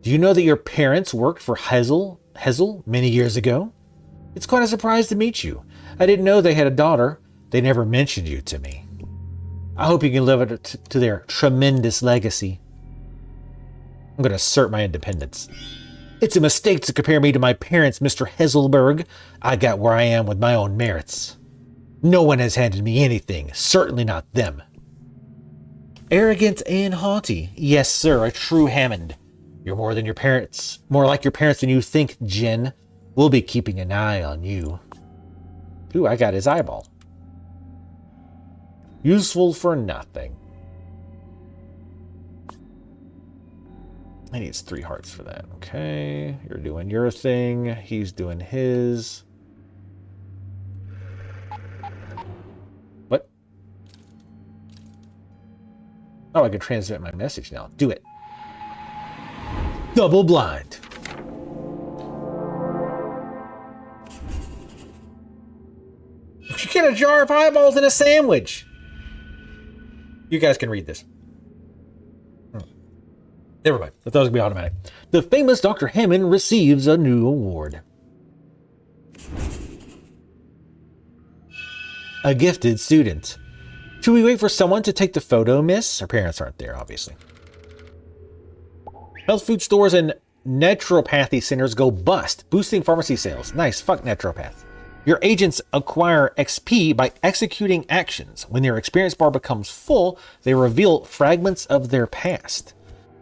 Do you know that your parents worked for Hessel many years ago? It's quite a surprise to meet you. I didn't know they had a daughter. They never mentioned you to me. I hope you can live up to their tremendous legacy. I'm going to assert my independence. It's a mistake to compare me to my parents, Mr. Hesselberg. I got where I am with my own merits. No one has handed me anything, certainly not them. Arrogant and haughty. Yes, sir, a true Hammond. You're more than your parents. More like your parents than you think, Jen. We'll be keeping an eye on you. Ooh, I got his eyeball. Useful for nothing. He needs 3 hearts for that. Okay, you're doing your thing. He's doing his. What? Oh, I can transmit my message now. Do it. Double blind. You get a jar of eyeballs and a sandwich. You guys can read this. Never mind. I thought it was going to be automatic. The famous Dr. Hammond receives a new award. A gifted student. Should we wait for someone to take the photo, miss? Her parents aren't there, obviously. Health food stores and naturopathy centers go bust, boosting pharmacy sales. Nice. Fuck naturopath. Your agents acquire XP by executing actions. When their experience bar becomes full, they reveal fragments of their past.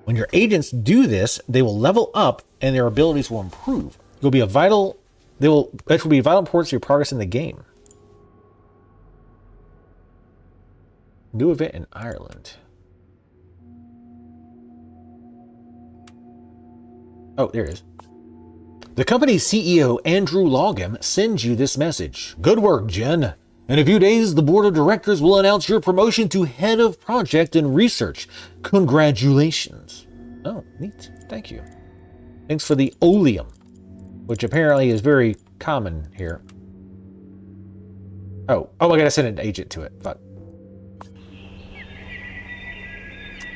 When your agents do this, they will level up and their abilities will improve. Which will be vital importance to your progress in the game. New event in Ireland. Oh, there it is. The company's CEO, Andrew Logham, sends you this message. Good work, Jen. In a few days, the board of directors will announce your promotion to head of project and research. Congratulations. Oh, neat. Thank you. Thanks for the oleum, which apparently is very common here. Oh, I gotta send an agent to it. Fuck.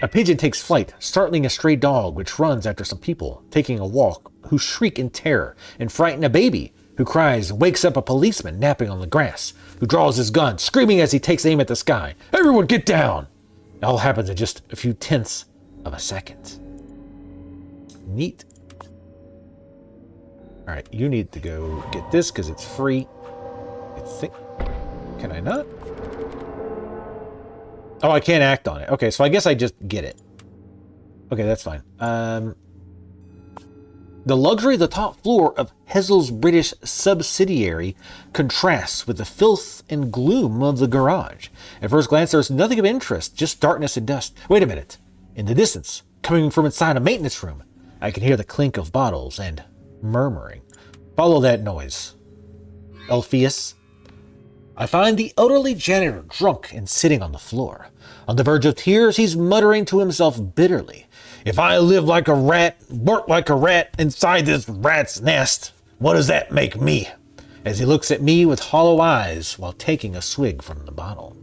A pigeon takes flight, startling a stray dog which runs after some people taking a walk who shriek in terror and frighten a baby who cries and wakes up a policeman napping on the grass who draws his gun, screaming as he takes aim at the sky. Everyone get down! It all happens in just a few tenths of a second. Neat. Alright, you need to go get this because it's free. I think... Can I not? Oh, I can't act on it. Okay, so I guess I just get it. Okay, that's fine. The luxury of the top floor of Hesel's British subsidiary contrasts with the filth and gloom of the garage. At first glance, there's nothing of interest, just darkness and dust. Wait a minute. In the distance, coming from inside a maintenance room, I can hear the clink of bottles and murmuring. Follow that noise. Elpheus. I find the elderly janitor drunk and sitting on the floor. On the verge of tears, he's muttering to himself bitterly. If I live like a rat, work like a rat inside this rat's nest, what does that make me? As he looks at me with hollow eyes while taking a swig from the bottle.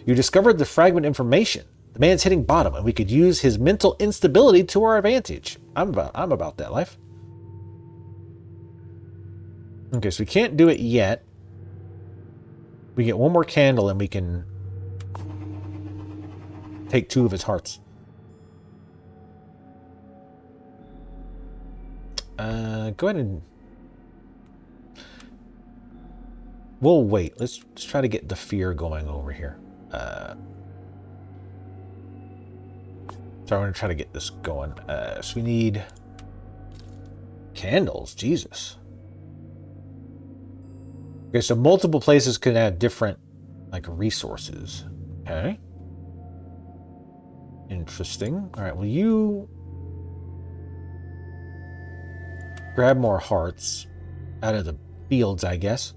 You discovered the fragment information. The man's hitting bottom, and we could use his mental instability to our advantage. I'm about that life. Okay, so we can't do it yet. We get one more candle and we can take 2 of his hearts. Go ahead and... We'll wait. Let's try to get the fear going over here. So I'm going to try to get this going. So we need candles. Jesus. Okay, so multiple places can have different, like, resources. Okay. Interesting. All right, well, you grab more hearts out of the fields, I guess.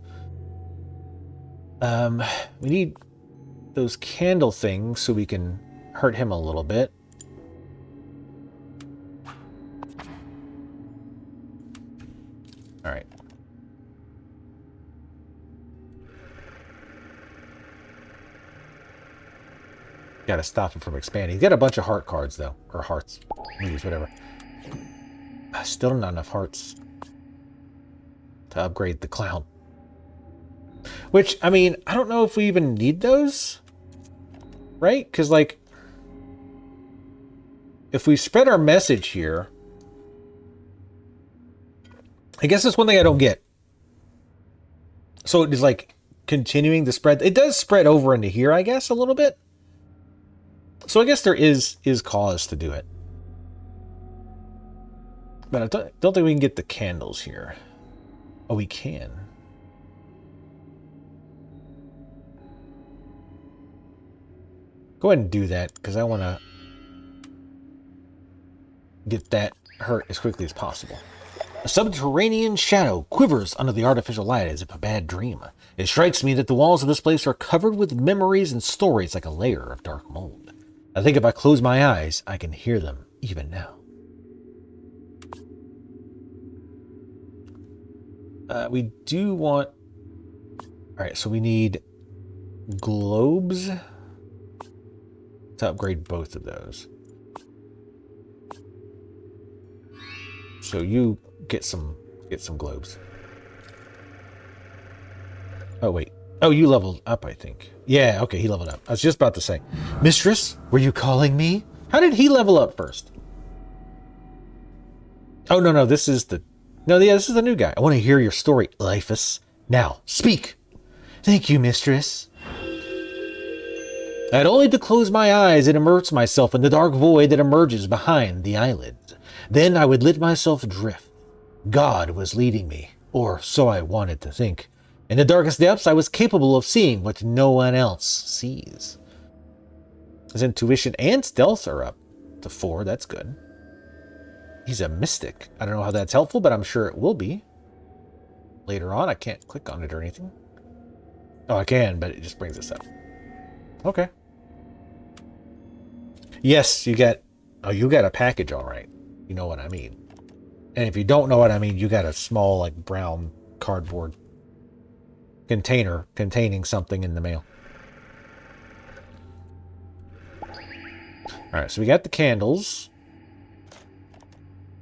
We need those candle things so we can hurt him a little bit. All right. Gotta stop him from expanding. He's got a bunch of heart cards, though. Or hearts. Use whatever. Still not enough hearts to upgrade the clown. Which, I mean, I don't know if we even need those. Right? Because, like, if we spread our message here... I guess that's one thing I don't get. So it is, like, continuing to spread. It does spread over into here, I guess, a little bit. So I guess there is cause to do it. But I don't think we can get the candles here. Oh, we can. Go ahead and do that, because I want to get that hurt as quickly as possible. A subterranean shadow quivers under the artificial light as if a bad dream. It strikes me that the walls of this place are covered with memories and stories like a layer of dark mold. I think if I close my eyes, I can hear them even now. We do want... Alright, so we need globes to upgrade both of those. So you get some globes. Oh, wait. Oh, you leveled up, I think. Yeah, okay, he leveled up. I was just about to say. Mistress, were you calling me? How did he level up first? Oh, no, this is the... No, yeah, this is the new guy. I want to hear your story, Liphus. Now, speak! Thank you, mistress. I had only to close my eyes and immerse myself in the dark void that emerges behind the eyelids. Then I would let myself drift. God was leading me, or so I wanted to think. In the darkest depths, I was capable of seeing what no one else sees. His intuition and stealth are up to 4. That's good. He's a mystic. I don't know how that's helpful, but I'm sure it will be. Later on, I can't click on it or anything. Oh, I can, but it just brings us up. Okay. Yes, you got... Oh, you got a package, all right. You know what I mean. And if you don't know what I mean, you got a small, like, brown cardboard container containing something in the mail. All right, so we got the candles.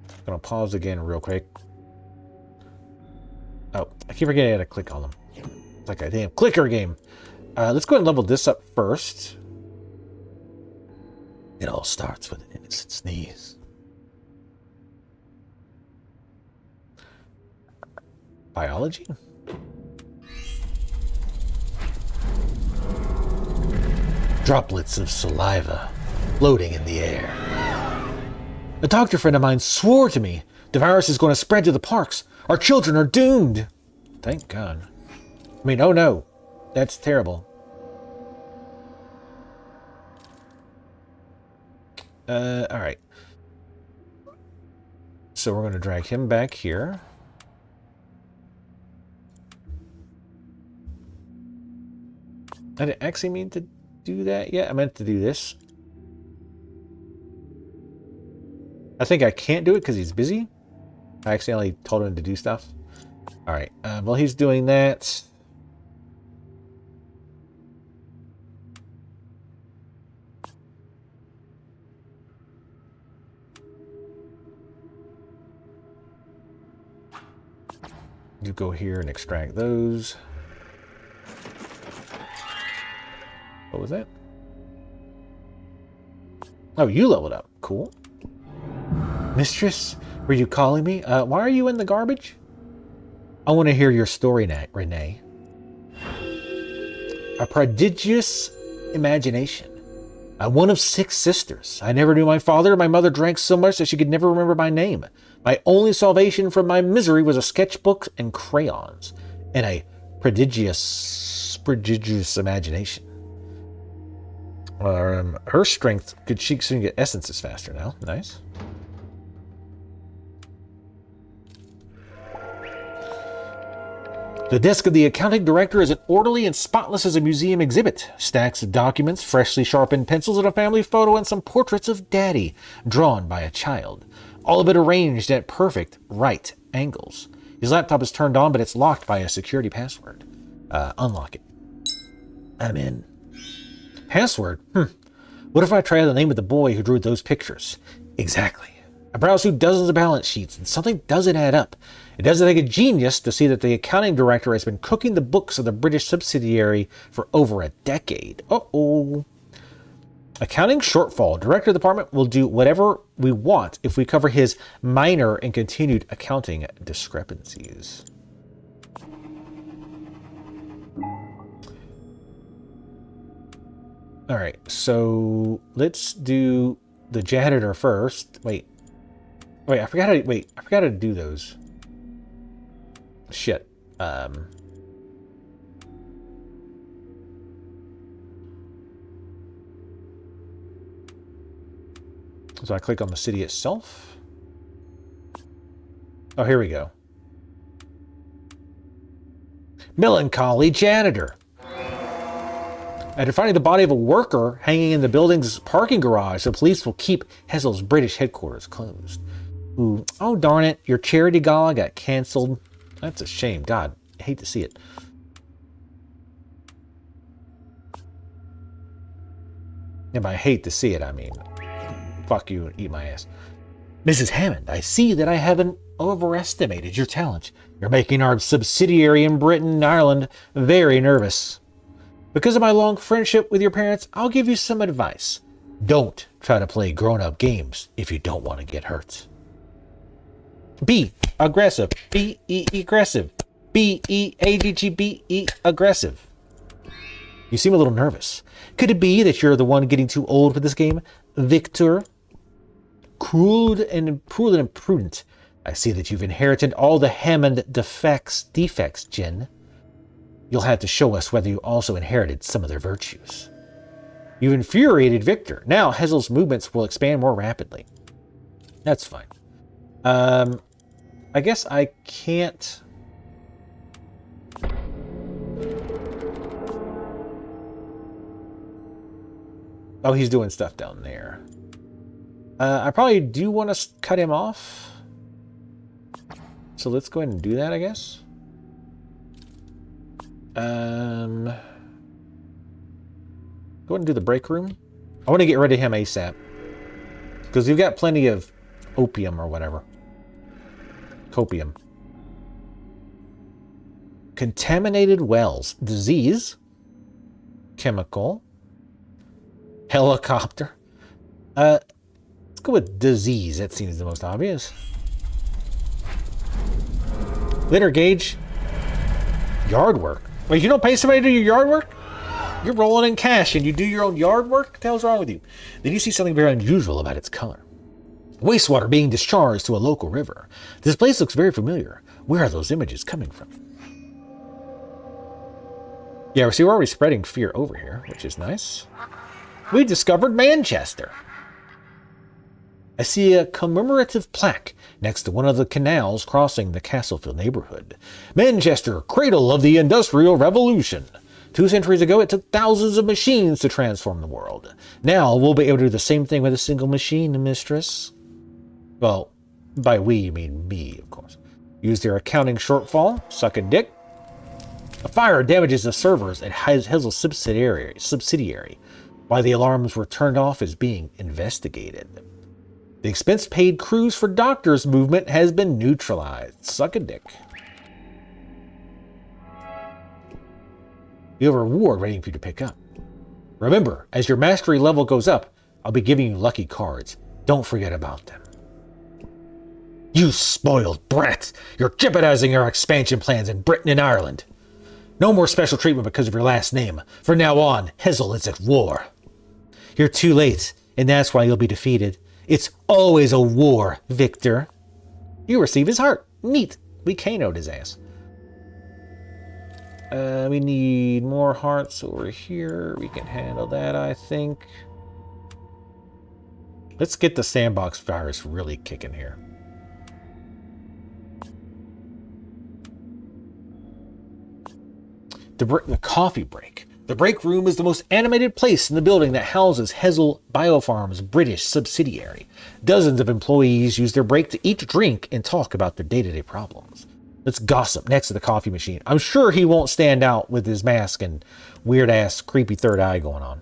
I'm gonna pause again real quick. Oh, I keep forgetting how to click on them. It's like a damn clicker game. Let's go ahead and level this up first. It all starts with an innocent sneeze. Biology? Droplets of saliva floating in the air. A doctor friend of mine swore to me the virus is going to spread to the parks. Our children are doomed. Thank God. I mean, oh no. That's terrible. Alright. So we're going to drag him back here. I didn't actually mean to do that yet. I meant to do this. I think I can't do it because he's busy. I accidentally told him to do stuff. Alright. While he's doing that... you go here and extract those. What was that? Oh, you leveled up. Cool. Mistress, were you calling me? Why are you in the garbage? I want to hear your story, Renee. A prodigious imagination. I'm one of 6 sisters. I never knew my father. My mother drank so much that she could never remember my name. My only salvation from my misery was a sketchbook and crayons, and a prodigious imagination. Her strength, she can get essences faster now. Nice. The desk of the accounting director is as orderly and spotless as a museum exhibit. Stacks of documents, freshly sharpened pencils, and a family photo and some portraits of Daddy, drawn by a child. All of it arranged at perfect right angles. His laptop is turned on, but it's locked by a security password. Unlock it. I'm in. Password? What if I try the name of the boy who drew those pictures? Exactly. I browse through dozens of balance sheets, and something doesn't add up. It doesn't take a genius to see that the accounting director has been cooking the books of the British subsidiary for over a decade. Uh-oh. Accounting shortfall. Director of the department will do whatever we want if we cover his minor and continued accounting discrepancies. All right, so let's do the janitor first. Wait, I forgot how to do those. Shit. So I click on the city itself. Oh, here we go. Melancholy janitor. After finding the body of a worker hanging in the building's parking garage, the police will keep Hessel's British headquarters closed. Ooh, oh darn it, your charity gala got canceled. That's a shame. God, I hate to see it. And by hate to see it, I mean, fuck you and eat my ass. Mrs. Hammond, I see that I haven't overestimated your talent. You're making our subsidiary in Britain and Ireland very nervous. Because of my long friendship with your parents, I'll give you some advice. Don't try to play grown-up games if you don't want to get hurt. Be aggressive. Be aggressive. B-E-A-G-G-B-E, aggressive. You seem a little nervous. Could it be that you're the one getting too old for this game? Victor? Cruel and imprudent. I see that you've inherited all the Hammond defects, Jen. You'll have to show us whether you also inherited some of their virtues. You've infuriated Victor. Now Hazel's movements will expand more rapidly. That's fine. I guess I can't... Oh, he's doing stuff down there. I probably do want to cut him off. So let's go ahead and do that, I guess. Go ahead and do the break room. I want to get rid of him ASAP. Because we've got plenty of opium or whatever. Copium. Contaminated wells. Disease. Chemical. Helicopter. Let's go with disease. That seems the most obvious. Litter gauge. Yard work. Wait, you don't pay somebody to do your yard work? You're rolling in cash and you do your own yard work? What the hell's wrong with you? Then you see something very unusual about its color. Wastewater being discharged to a local river. This place looks very familiar. Where are those images coming from? Yeah, see, we're already spreading fear over here, which is nice. We discovered Manchester. I see a commemorative plaque next to one of the canals crossing the Castlefield neighborhood. Manchester, cradle of the Industrial Revolution. 2 centuries ago, it took thousands of machines to transform the world. Now, we'll be able to do the same thing with a single machine, mistress. Well, by we, you mean me, of course. Use their accounting shortfall. Suck a dick. A fire damages the servers at Hazel's subsidiary, while the alarms were turned off is being investigated. The expense-paid cruise for doctors movement has been neutralized. Suck a dick. You have a reward waiting for you to pick up. Remember, as your mastery level goes up, I'll be giving you lucky cards. Don't forget about them. You spoiled brat! You're jeopardizing our expansion plans in Britain and Ireland. No more special treatment because of your last name. From now on, Hazel is at war. You're too late, and that's why you'll be defeated. It's always a war, Victor. You receive his heart. Neat. We KO'd his ass. We need more hearts over here. We can handle that, I think. Let's get the sandbox virus really kicking here. The coffee break. The break room is the most animated place in the building that houses Hazel Biofarm's British subsidiary. Dozens of employees use their break to eat, drink, and talk about their day-to-day problems. Let's gossip next to the coffee machine. I'm sure he won't stand out with his mask and weird-ass creepy third eye going on.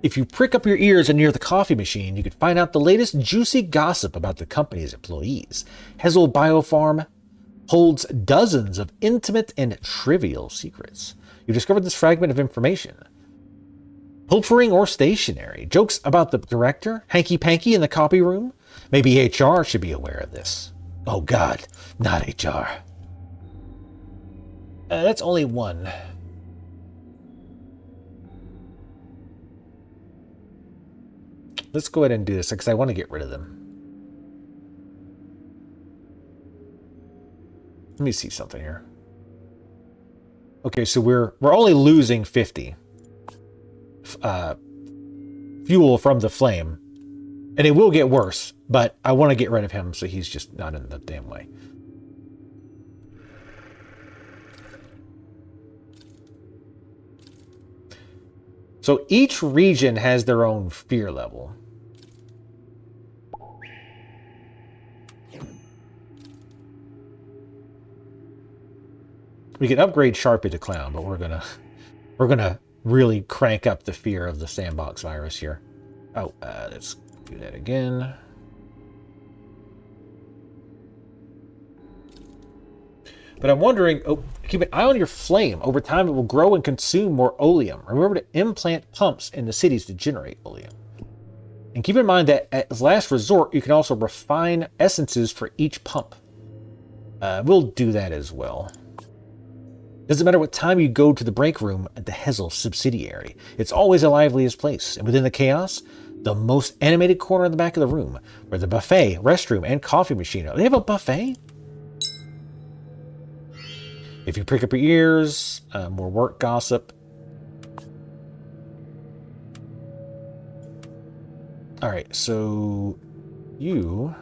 If you prick up your ears and near the coffee machine, you can find out the latest juicy gossip about the company's employees. Hazel Biofarm holds dozens of intimate and trivial secrets. You discovered this fragment of information. Pilfering or stationary. Jokes about the director? Hanky-panky in the copy room? Maybe HR should be aware of this. Oh God, not HR. That's only one. Let's go ahead and do this because I want to get rid of them. Let me see something here. Okay, so we're only losing 50 fuel from the flame, and it will get worse. But I want to get rid of him so he's just not in the damn way. So each region has their own fear level. We can upgrade Sharpie to Clown, but we're gonna really crank up the fear of the sandbox virus here. Oh, let's do that again. But I'm wondering, keep an eye on your flame. Over time, it will grow and consume more oleum. Remember to implant pumps in the cities to generate oleum. And keep in mind that as last resort, you can also refine essences for each pump. We'll do that as well. Doesn't matter what time you go to the break room at the Hezel subsidiary. It's always the liveliest place. And within the chaos, the most animated corner in the back of the room, where the buffet, restroom, and coffee machine are. They have a buffet? If you prick up your ears, more work gossip. Alright, so you...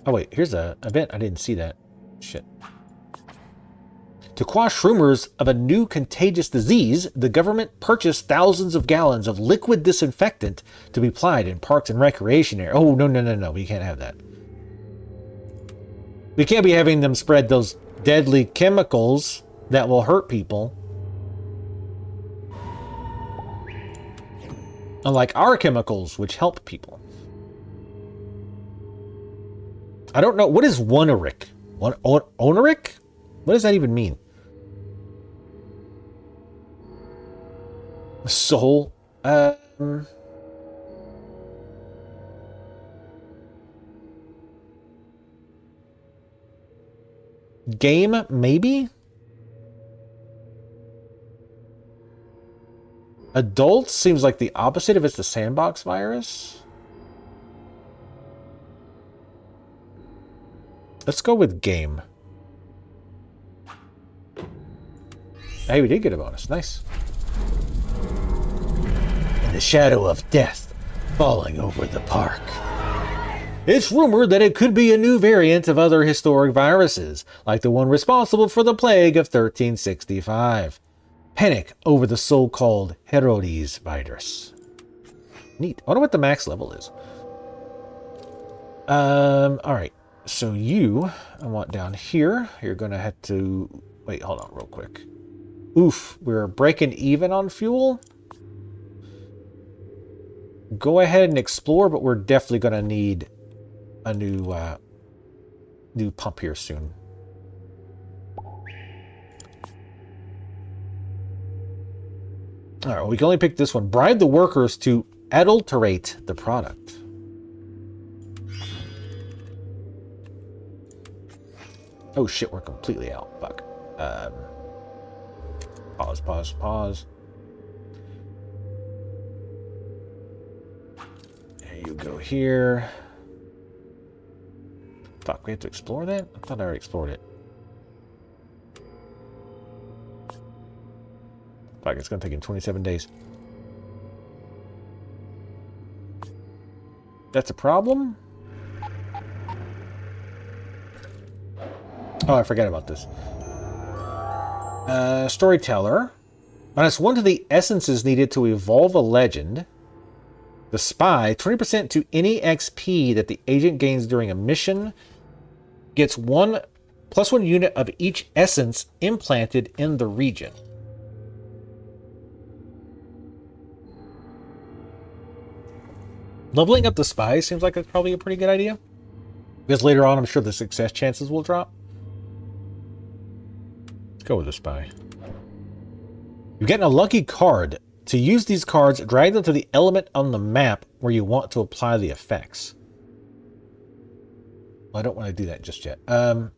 Oh wait, here's a event. I didn't see that. Shit. To quash rumors of a new contagious disease, the government purchased thousands of gallons of liquid disinfectant to be applied in parks and recreation areas. Oh, no. We can't have that. We can't be having them spread those deadly chemicals that will hurt people. Unlike our chemicals, which help people. I don't know. What is oneric? Oneric? What does that even mean? Soul? Game, maybe? Adult seems like the opposite if it's the sandbox virus. Let's go with game. Hey, we did get a bonus. Nice. In the shadow of death falling over the park. It's rumored that it could be a new variant of other historic viruses, like the one responsible for the plague of 1365. Panic over the so-called Herodes virus. Neat. I wonder what the max level is. Alright. So I want down here. You're going to have to... Wait, hold on real quick. Oof, we're breaking even on fuel. Go ahead and explore, but we're definitely going to need a new pump here soon. All right, we can only pick this one. Bribe the workers to adulterate the product. Oh shit, we're completely out. Fuck. Pause. There you go here. Fuck, we have to explore that? I thought I already explored it. Fuck, it's gonna take him 27 days. That's a problem? Oh, I forgot about this. Storyteller. -1 to the essences needed to evolve a legend. The spy, 20% to any XP that the agent gains during a mission. Gets +1 unit of each essence implanted in the region. Leveling up the spy seems like it's probably a pretty good idea. Because later on, I'm sure the success chances will drop. Let's go with the spy. You're getting a lucky card. To use these cards, drag them to the element on the map where you want to apply the effects. Well, I don't want to do that just yet. Let's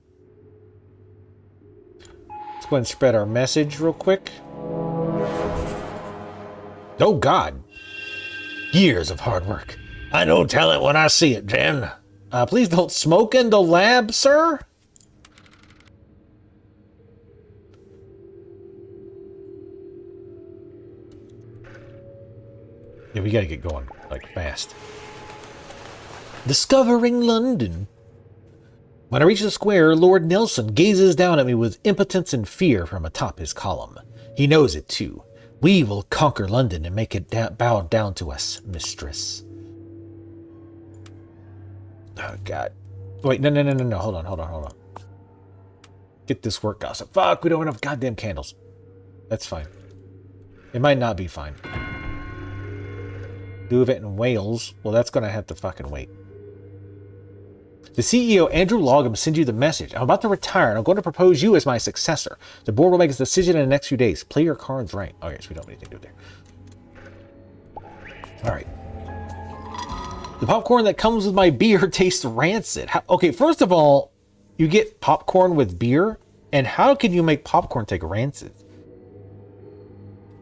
go ahead and spread our message real quick. Oh, God. Years of hard work. I know talent when I see it, Jen. Please don't smoke in the lab, sir. Yeah, we gotta get going, like, fast. Discovering London. When I reach the square, Lord Nelson gazes down at me with impotence and fear from atop his column. He knows it, too. We will conquer London and make it bow down to us, mistress. Oh, God. Wait, no. Hold on. Get this work gossip. Fuck, we don't have enough goddamn candles. That's fine. It might not be fine. Do it in Wales. Well, that's going to have to fucking wait. The CEO, Andrew Logham, sends you the message. I'm about to retire, and I'm going to propose you as my successor. The board will make its decision in the next few days. Play your cards right. Oh, yes, we don't have anything to do there. All right. The popcorn that comes with my beer tastes rancid. Okay, first of all, you get popcorn with beer, and how can you make popcorn take rancid?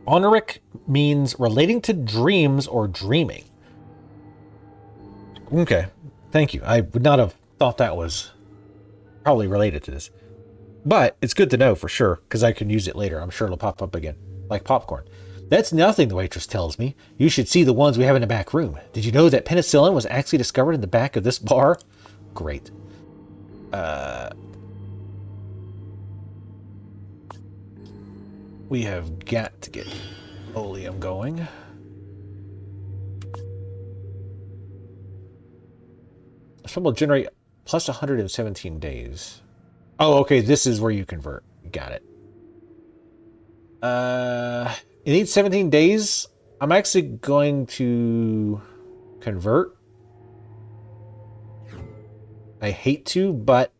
Honoric means relating to dreams or dreaming. Okay, thank you. I would not have thought that was probably related to this. But it's good to know for sure, because I can use it later. I'm sure it'll pop up again, like popcorn. That's nothing, the waitress tells me. You should see the ones we have in the back room. Did you know that penicillin was actually discovered in the back of this bar? Great. We have got to get oleum going. This one will generate plus 117 days. Oh, okay, this is where you convert. Got it. It needs 17 days. I'm actually going to convert. I hate to, but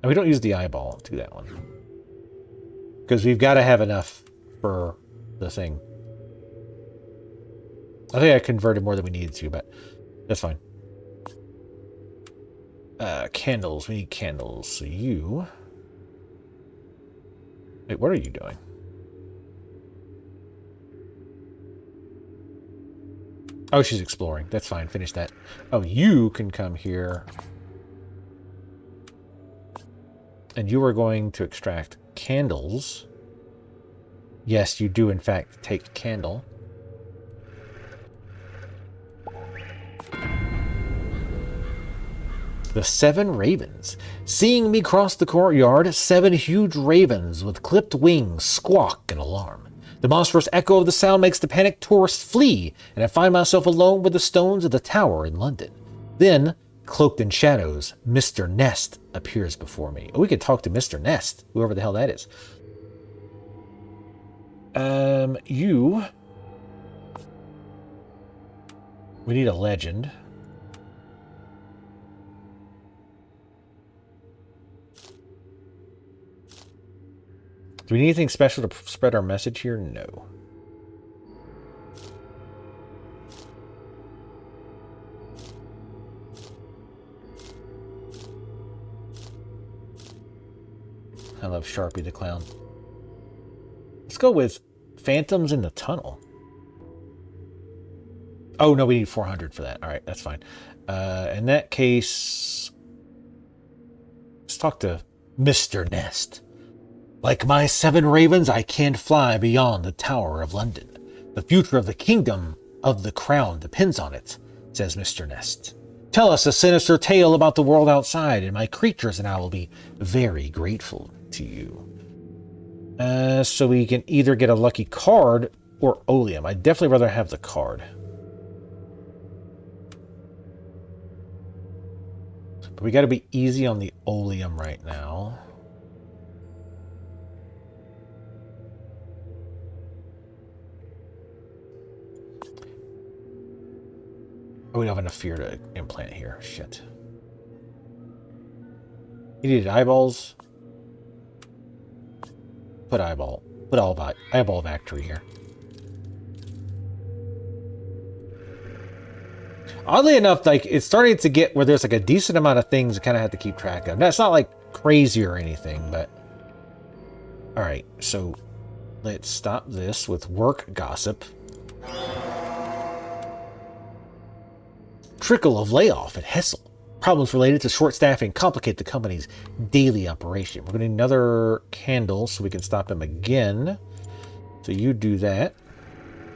and we don't use the eyeball to do that one. Because we've got to have enough for the thing. I think I converted more than we needed to, but that's fine. Candles. We need candles. So you... Wait, what are you doing? Oh, she's exploring. That's fine. Finish that. Oh, you can come here. And you are going to extract candles. Yes, you do, in fact, take candle. The 7 ravens. Seeing me cross the courtyard, 7 huge ravens with clipped wings squawk in alarm. The monstrous echo of the sound makes the panicked tourists flee, and I find myself alone with the stones of the tower in London. Then, cloaked in shadows, Mr. Nest appears before me. Oh, we could talk to Mr. Nest, whoever the hell that is. You... We need a legend. Do we need anything special to spread our message here? No. I love Sharpie the Clown. Let's go with Phantoms in the Tunnel. Oh, no, we need 400 for that. All right, that's fine. In that case, let's talk to Mr. Nest. Like my 7 ravens, I can't fly beyond the Tower of London. The future of the kingdom of the crown depends on it, says Mr. Nest. Tell us a sinister tale about the world outside, and my creatures and I will be very grateful to you. So we can either get a lucky card or oleum. I'd definitely rather have the card. But we got to be easy on the oleum right now. Oh, we don't have enough fear to implant here. Shit. You needed eyeballs. Put eyeball. Put eyeball factory here. Oddly enough, like, it's starting to get where there's like a decent amount of things you kind of have to keep track of. Now, it's not like crazy or anything, but... Alright, so let's stop this with work gossip. Trickle of layoff at Hessel. Problems related to short staffing complicate the company's daily operation. We're going to need another candle so we can stop him again. So you do that.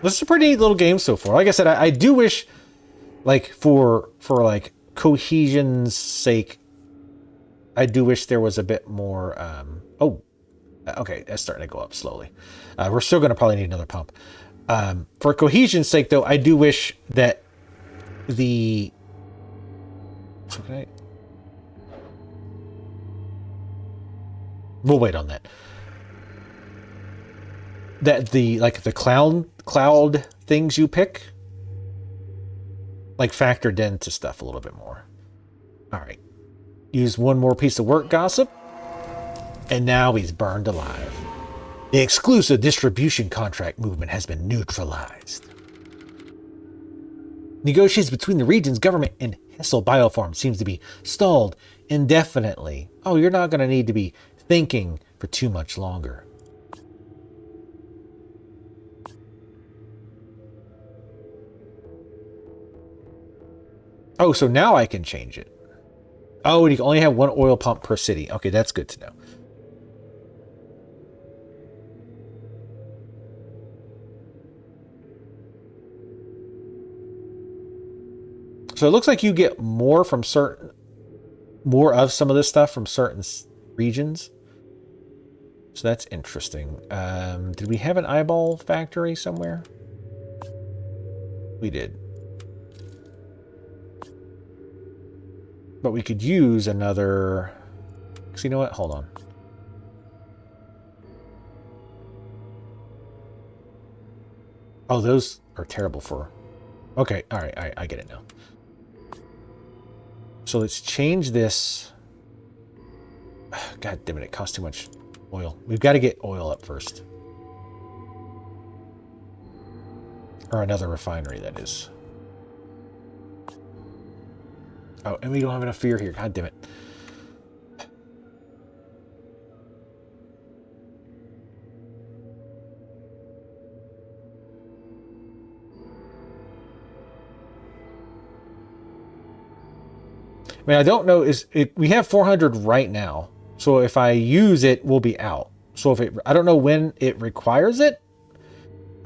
This is a pretty neat little game so far. Like I said, I do wish, like, for like cohesion's sake, I do wish there was a bit more. Okay, that's starting to go up slowly. We're still going to probably need another pump. For cohesion's sake, though, I do wish that the... Okay. We'll wait on that. That the, like, the cloud things you pick, like factored into stuff a little bit more. All right. Use one more piece of work, gossip. And now he's burned alive. The exclusive distribution contract movement has been neutralized. Negotiations between the region's government and Hessel Biofarm seems to be stalled indefinitely. Oh, you're not going to need to be thinking for too much longer. Oh, so now I can change it. Oh, and you can only have one oil pump per city. Okay, that's good to know. So it looks like you get more from more of some of this stuff from certain regions. So that's interesting. Did we have an eyeball factory somewhere? We did. But we could use another... So you know what? Hold on. Oh, those are terrible for... Okay, all right, I get it now. So let's change this. God damn it, it costs too much oil. We've got to get oil up first. Or another refinery, that is. Oh, and we don't have enough fear here. God damn it. I mean, I don't know, we have 400 right now. So if I use it, we'll be out. So if I don't know when it requires it.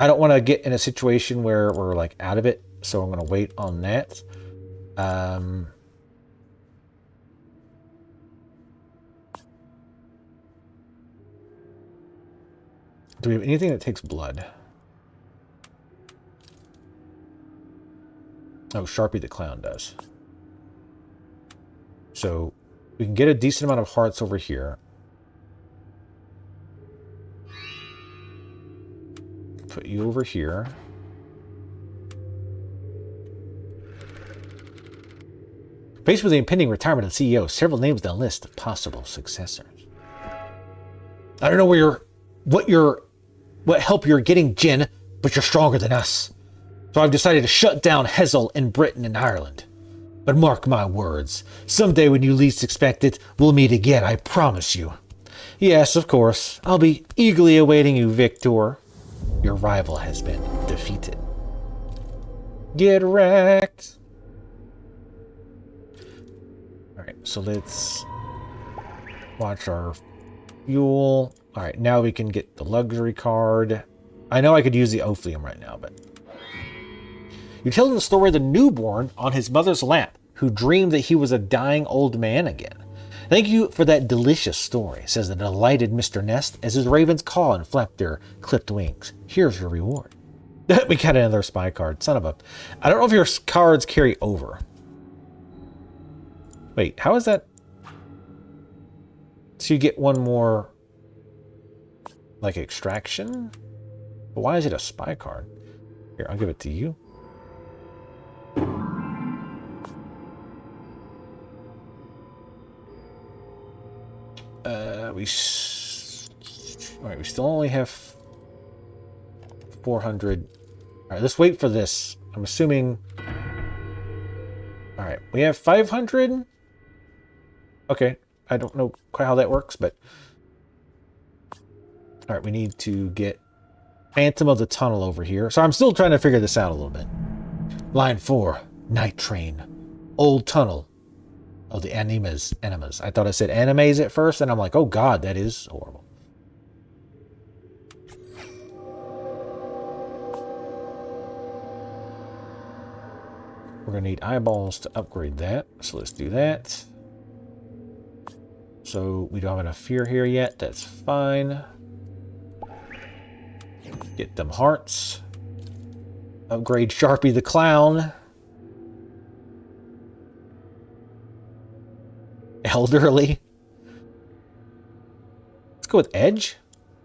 I don't want to get in a situation where we're like out of it. So I'm going to wait on that. Do we have anything that takes blood? Oh, Sharpie the Clown does. So we can get a decent amount of hearts over here. Put you over here. Faced with the impending retirement of the CEO, several names on the list of possible successors. I don't know what help you're getting, Jin, but you're stronger than us. So I've decided to shut down Hessel in Britain and Ireland. But mark my words, someday when you least expect it, we'll meet again, I promise you. Yes, of course, I'll be eagerly awaiting you, Victor. Your rival has been defeated. Get wrecked. Alright, so let's watch our fuel. Alright, now we can get the luxury card. I know I could use the Ophium right now, but... You're telling the story of the newborn on his mother's lap who dreamed that he was a dying old man again. Thank you for that delicious story, says the delighted Mr. Nest as his ravens caw and flap their clipped wings. Here's your reward. We got another spy card. Son of a... I don't know if your cards carry over. Wait, how is that? So you get one more... like extraction? But why is it a spy card? Here, I'll give it to you. All right, we still only have 400. All right, let's wait for this. I'm assuming. All right, we have 500. Okay, I don't know quite how that works, but all right, we need to get Phantom of the Tunnel over here. So I'm still trying to figure this out a little bit. Line 4, Night Train, Old Tunnel. Oh, the enemas. I thought I said animes at first, and I'm like, oh god, that is horrible. We're going to need eyeballs to upgrade that, so let's do that. So we don't have enough fear here yet, that's fine. Get them hearts. Upgrade Sharpie the Clown. Elderly. Let's go with edge.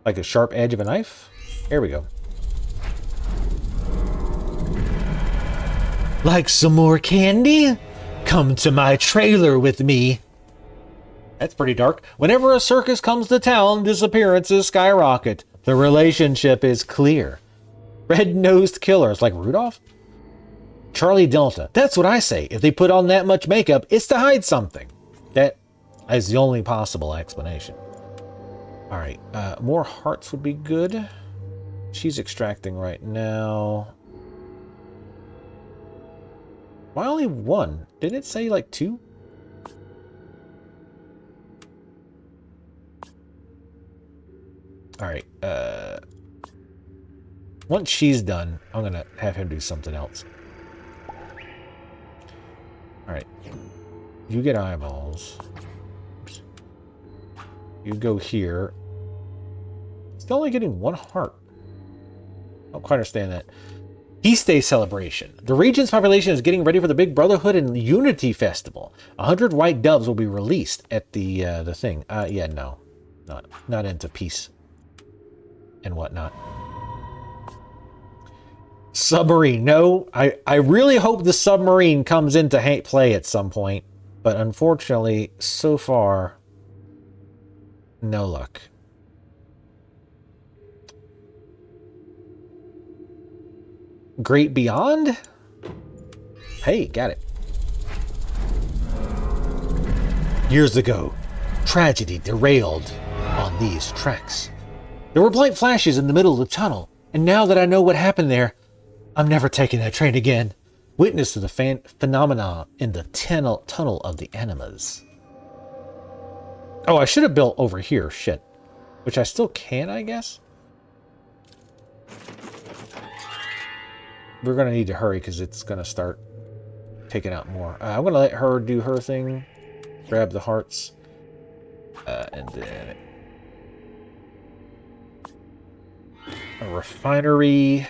Like a sharp edge of a knife. There we go. Like some more candy? Come to my trailer with me. That's pretty dark. Whenever a circus comes to town, disappearances skyrocket. The relationship is clear. Red-nosed killers like Rudolph? Charlie Delta. That's what I say. If they put on that much makeup, it's to hide something. That is the only possible explanation. Alright, more hearts would be good. She's extracting right now. Why only one? Didn't it say like two? Alright, once she's done, I'm gonna have him do something else. Alright. You get eyeballs. Oops. You go here. Still only getting one heart. I don't quite understand that. Feast Day celebration. The region's population is getting ready for the big Brotherhood and Unity Festival. 100 white doves will be released at the thing. Yeah, no. Not into peace and whatnot. Submarine. No, I really hope the submarine comes into play at some point. But unfortunately, so far, no luck. Great Beyond? Hey, got it. Years ago, tragedy derailed on these tracks. There were bright flashes in the middle of the tunnel, and now that I know what happened there, I'm never taking that train again. Witness to the phenomena in the tunnel of the animas. Oh, I should have built over here, shit. Which I still can, I guess? We're going to need to hurry because it's going to start taking out more. I'm going to let her do her thing. Grab the hearts. And then a refinery.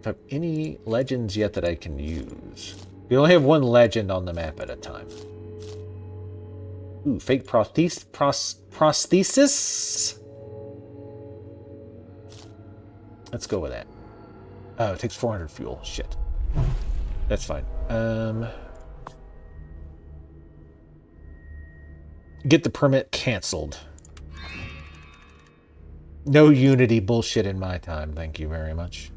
Do I have any legends yet that I can use? We only have one legend on the map at a time. Ooh, fake prosthesis? Let's go with that. Oh, it takes 400 fuel. Shit. That's fine. Get the permit canceled. No Unity bullshit in my time. Thank you very much.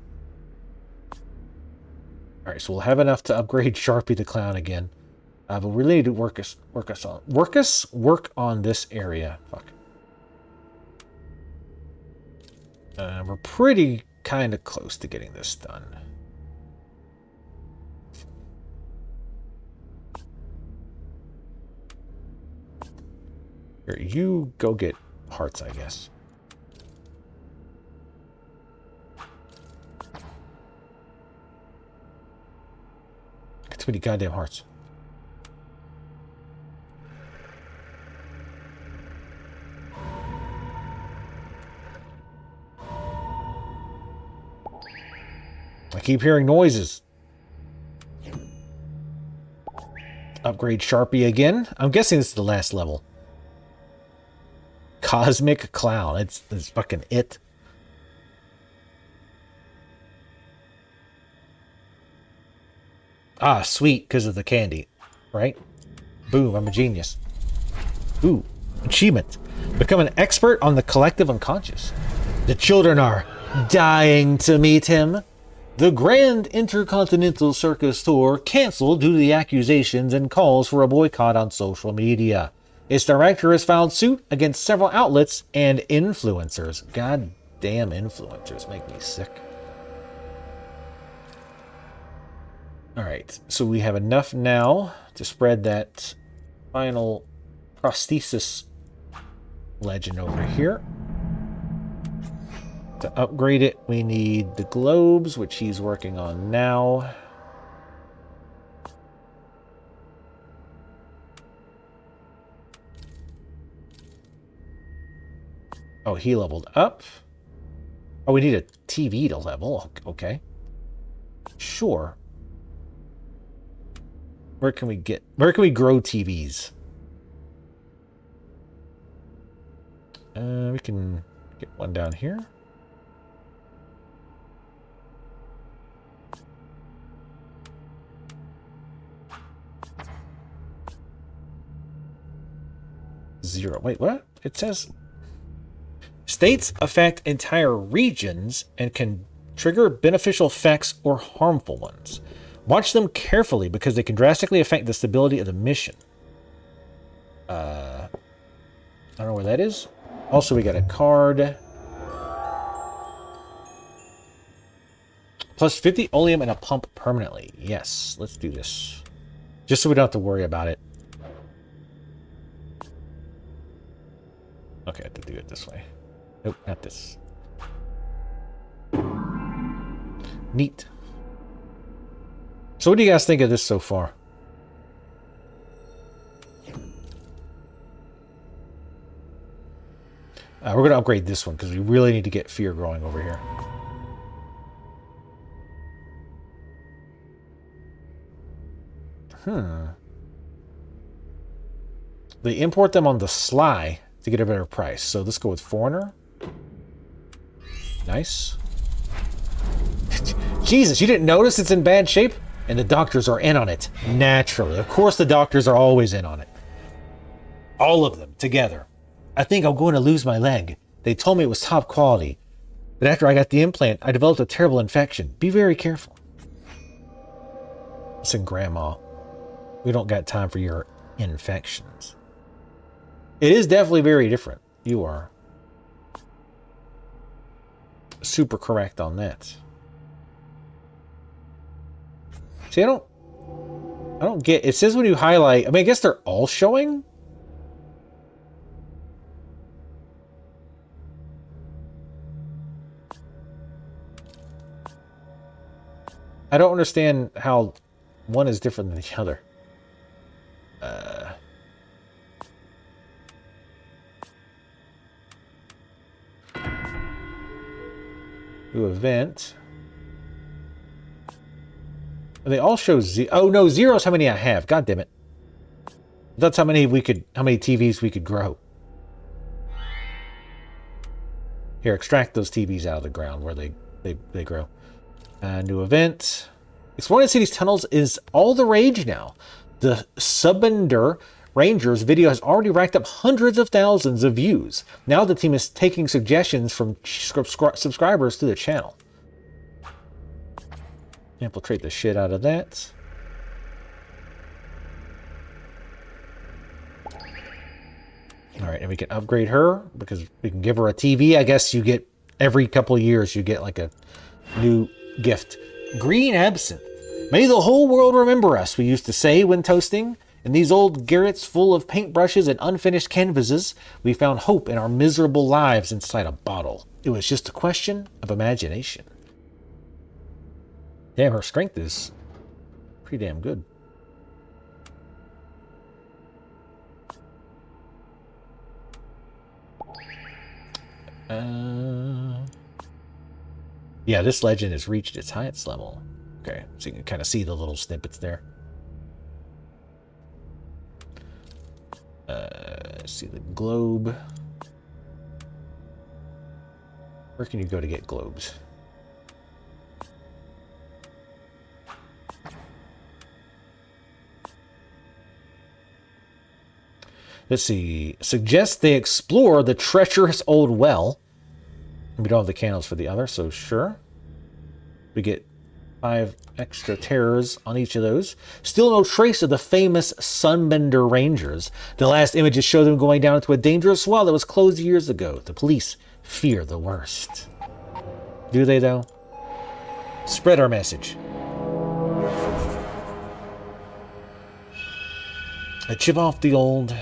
Alright, so we'll have enough to upgrade Sharpie the Clown again. But we really need to work on this area. Fuck. We're pretty kind of close to getting this done. Here, you go get hearts, I guess. Got too many goddamn hearts. I keep hearing noises. Upgrade Sharpie again. I'm guessing this is the last level. Cosmic Clown. It's fucking it. Ah, sweet, because of the candy. Right? Boom, I'm a genius. Ooh, achievement. Become an expert on the collective unconscious. The children are dying to meet him. The Grand Intercontinental Circus Tour canceled due to the accusations and calls for a boycott on social media. Its director has filed suit against several outlets and influencers. God damn influencers make me sick. Alright, so we have enough now to spread that final prosthesis legend over here. To upgrade it, we need the globes, which he's working on now. Oh, he leveled up. Oh, we need a TV to level. Okay. Sure. Where can we grow TVs? We can get one down here. 0. Wait, what? It says states affect entire regions and can trigger beneficial effects or harmful ones. Watch them carefully because they can drastically affect the stability of the mission. I don't know where that is. Also, we got a card. Plus 50 oleum and a pump permanently. Yes, let's do this. Just so we don't have to worry about it. Okay, I have to do it this way. Nope, not this. Neat. So what do you guys think of this so far? We're going to upgrade this one because we really need to get fear growing over here. They import them on the sly to get a better price. So let's go with foreigner. Nice. Jesus, you didn't notice it's in bad shape? And the doctors are in on it. Naturally. Of course the doctors are always in on it. All of them together. I think I'm going to lose my leg. They told me it was top quality. But after I got the implant, I developed a terrible infection. Be very careful. Listen, Grandma. We don't got time for your infections. It is definitely very different. You are super correct on that. See, I don't get, it says when you highlight, I mean, I guess they're all showing. I don't understand how one is different than the other. New event. They all show zero. Oh no, zero is how many I have. God damn it. That's how many TVs we could grow. Here, extract those TVs out of the ground where they grow. New event. Exploring the city's tunnels is all the rage now. The Subbender Rangers video has already racked up hundreds of thousands of views. Now the team is taking suggestions from subscribers to the channel. Infiltrate the shit out of that. Alright, and we can upgrade her because we can give her a TV. I guess you get, every couple of years, you get like a new gift. Green absinthe. May the whole world remember us, we used to say when toasting. In these old garrets full of paintbrushes and unfinished canvases, we found hope in our miserable lives inside a bottle. It was just a question of imagination. Damn, her strength is pretty damn good. Yeah, this legend has reached its highest level. Okay, so you can kind of see the little snippets there. See the globe. Where can you go to get globes? Let's see. Suggest they explore the treacherous old well. We don't have the candles for the other, so sure. We get 5 extra terrors on each of those. Still no trace of the famous Sunbender Rangers. The last images show them going down into a dangerous well that was closed years ago. The police fear the worst. Do they, though? Spread our message. I chip off the old...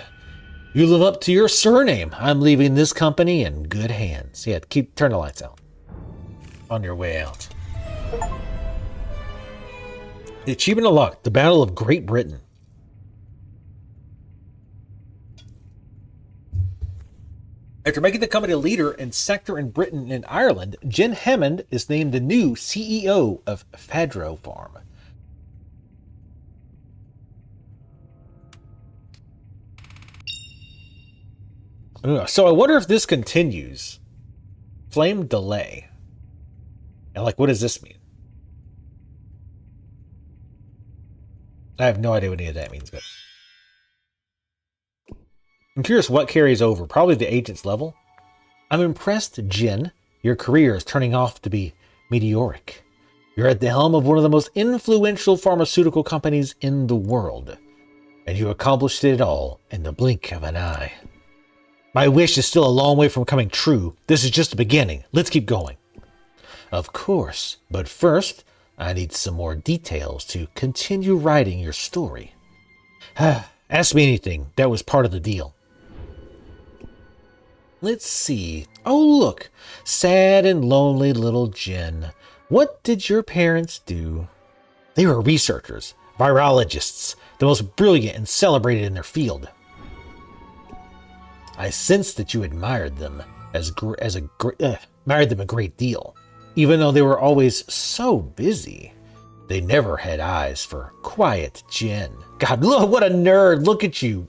You live up to your surname. I'm leaving this company in good hands. Yeah, turn the lights out. On your way out. The achievement unlocked. The Battle of Great Britain. After making the company a leader in sector in Britain and Ireland, Jen Hammond is named the new CEO of Fadro Farm. So I wonder if this continues. Flame delay. And like, what does this mean? I have no idea what any of that means, but... I'm curious what carries over. Probably the agent's level. I'm impressed, Jin. Your career is turning off to be meteoric. You're at the helm of one of the most influential pharmaceutical companies in the world. And you accomplished it all in the blink of an eye. My wish is still a long way from coming true. This is just the beginning. Let's keep going. Of course, but first, I need some more details to continue writing your story. Ask me anything. That was part of the deal. Let's see. Oh, look. Sad and lonely little Jin. What did your parents do? They were researchers, virologists, the most brilliant and celebrated in their field. I sensed that you admired them admired them a great deal. Even though they were always so busy, they never had eyes for quiet Jin. God, look, what a nerd. Look at you.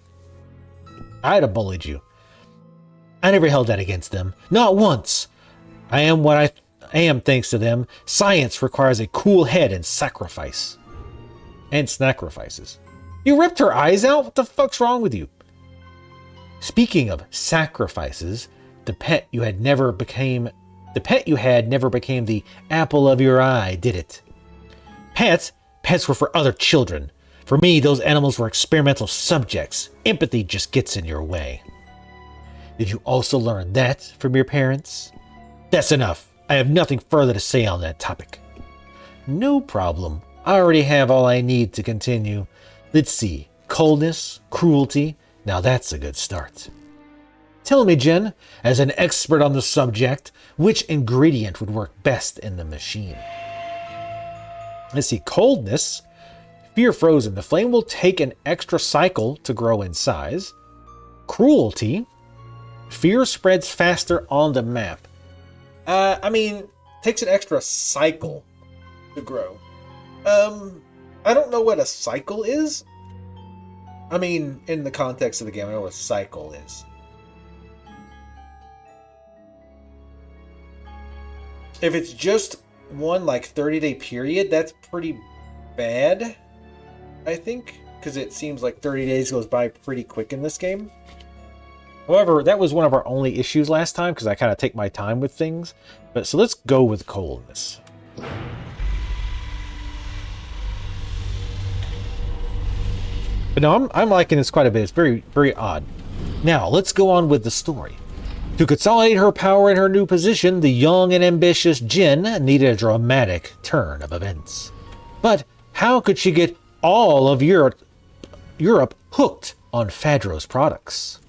I'd have bullied you. I never held that against them. Not once. I am what I am thanks to them. Science requires a cool head and sacrifice. And sacrifices. You ripped her eyes out? What the fuck's wrong with you? Speaking of sacrifices, the pet you had never became the apple of your eye, did it? Pets were for other children. For me, those animals were experimental subjects. Empathy just gets in your way. Did you also learn that from your parents? That's enough. I have nothing further to say on that topic. No problem. I already have all I need to continue. Let's see. Coldness, cruelty. Now that's a good start. Tell me, Jen, as an expert on the subject, which ingredient would work best in the machine? Let's see. Coldness. Fear frozen. The flame will take an extra cycle to grow in size. Cruelty. Fear spreads faster on the map. Takes an extra cycle to grow. I don't know what a cycle is. In the context of the game, I know what a cycle is. If it's just one, 30-day period, that's pretty bad, I think, because it seems like 30 days goes by pretty quick in this game. However, that was one of our only issues last time, because I kind of take my time with things. So let's go with coldness. But no, I'm liking this quite a bit. It's very, very odd. Now, let's go on with the story. To consolidate her power in her new position, the young and ambitious Jin needed a dramatic turn of events. But how could she get all of Europe hooked on Fadro's products?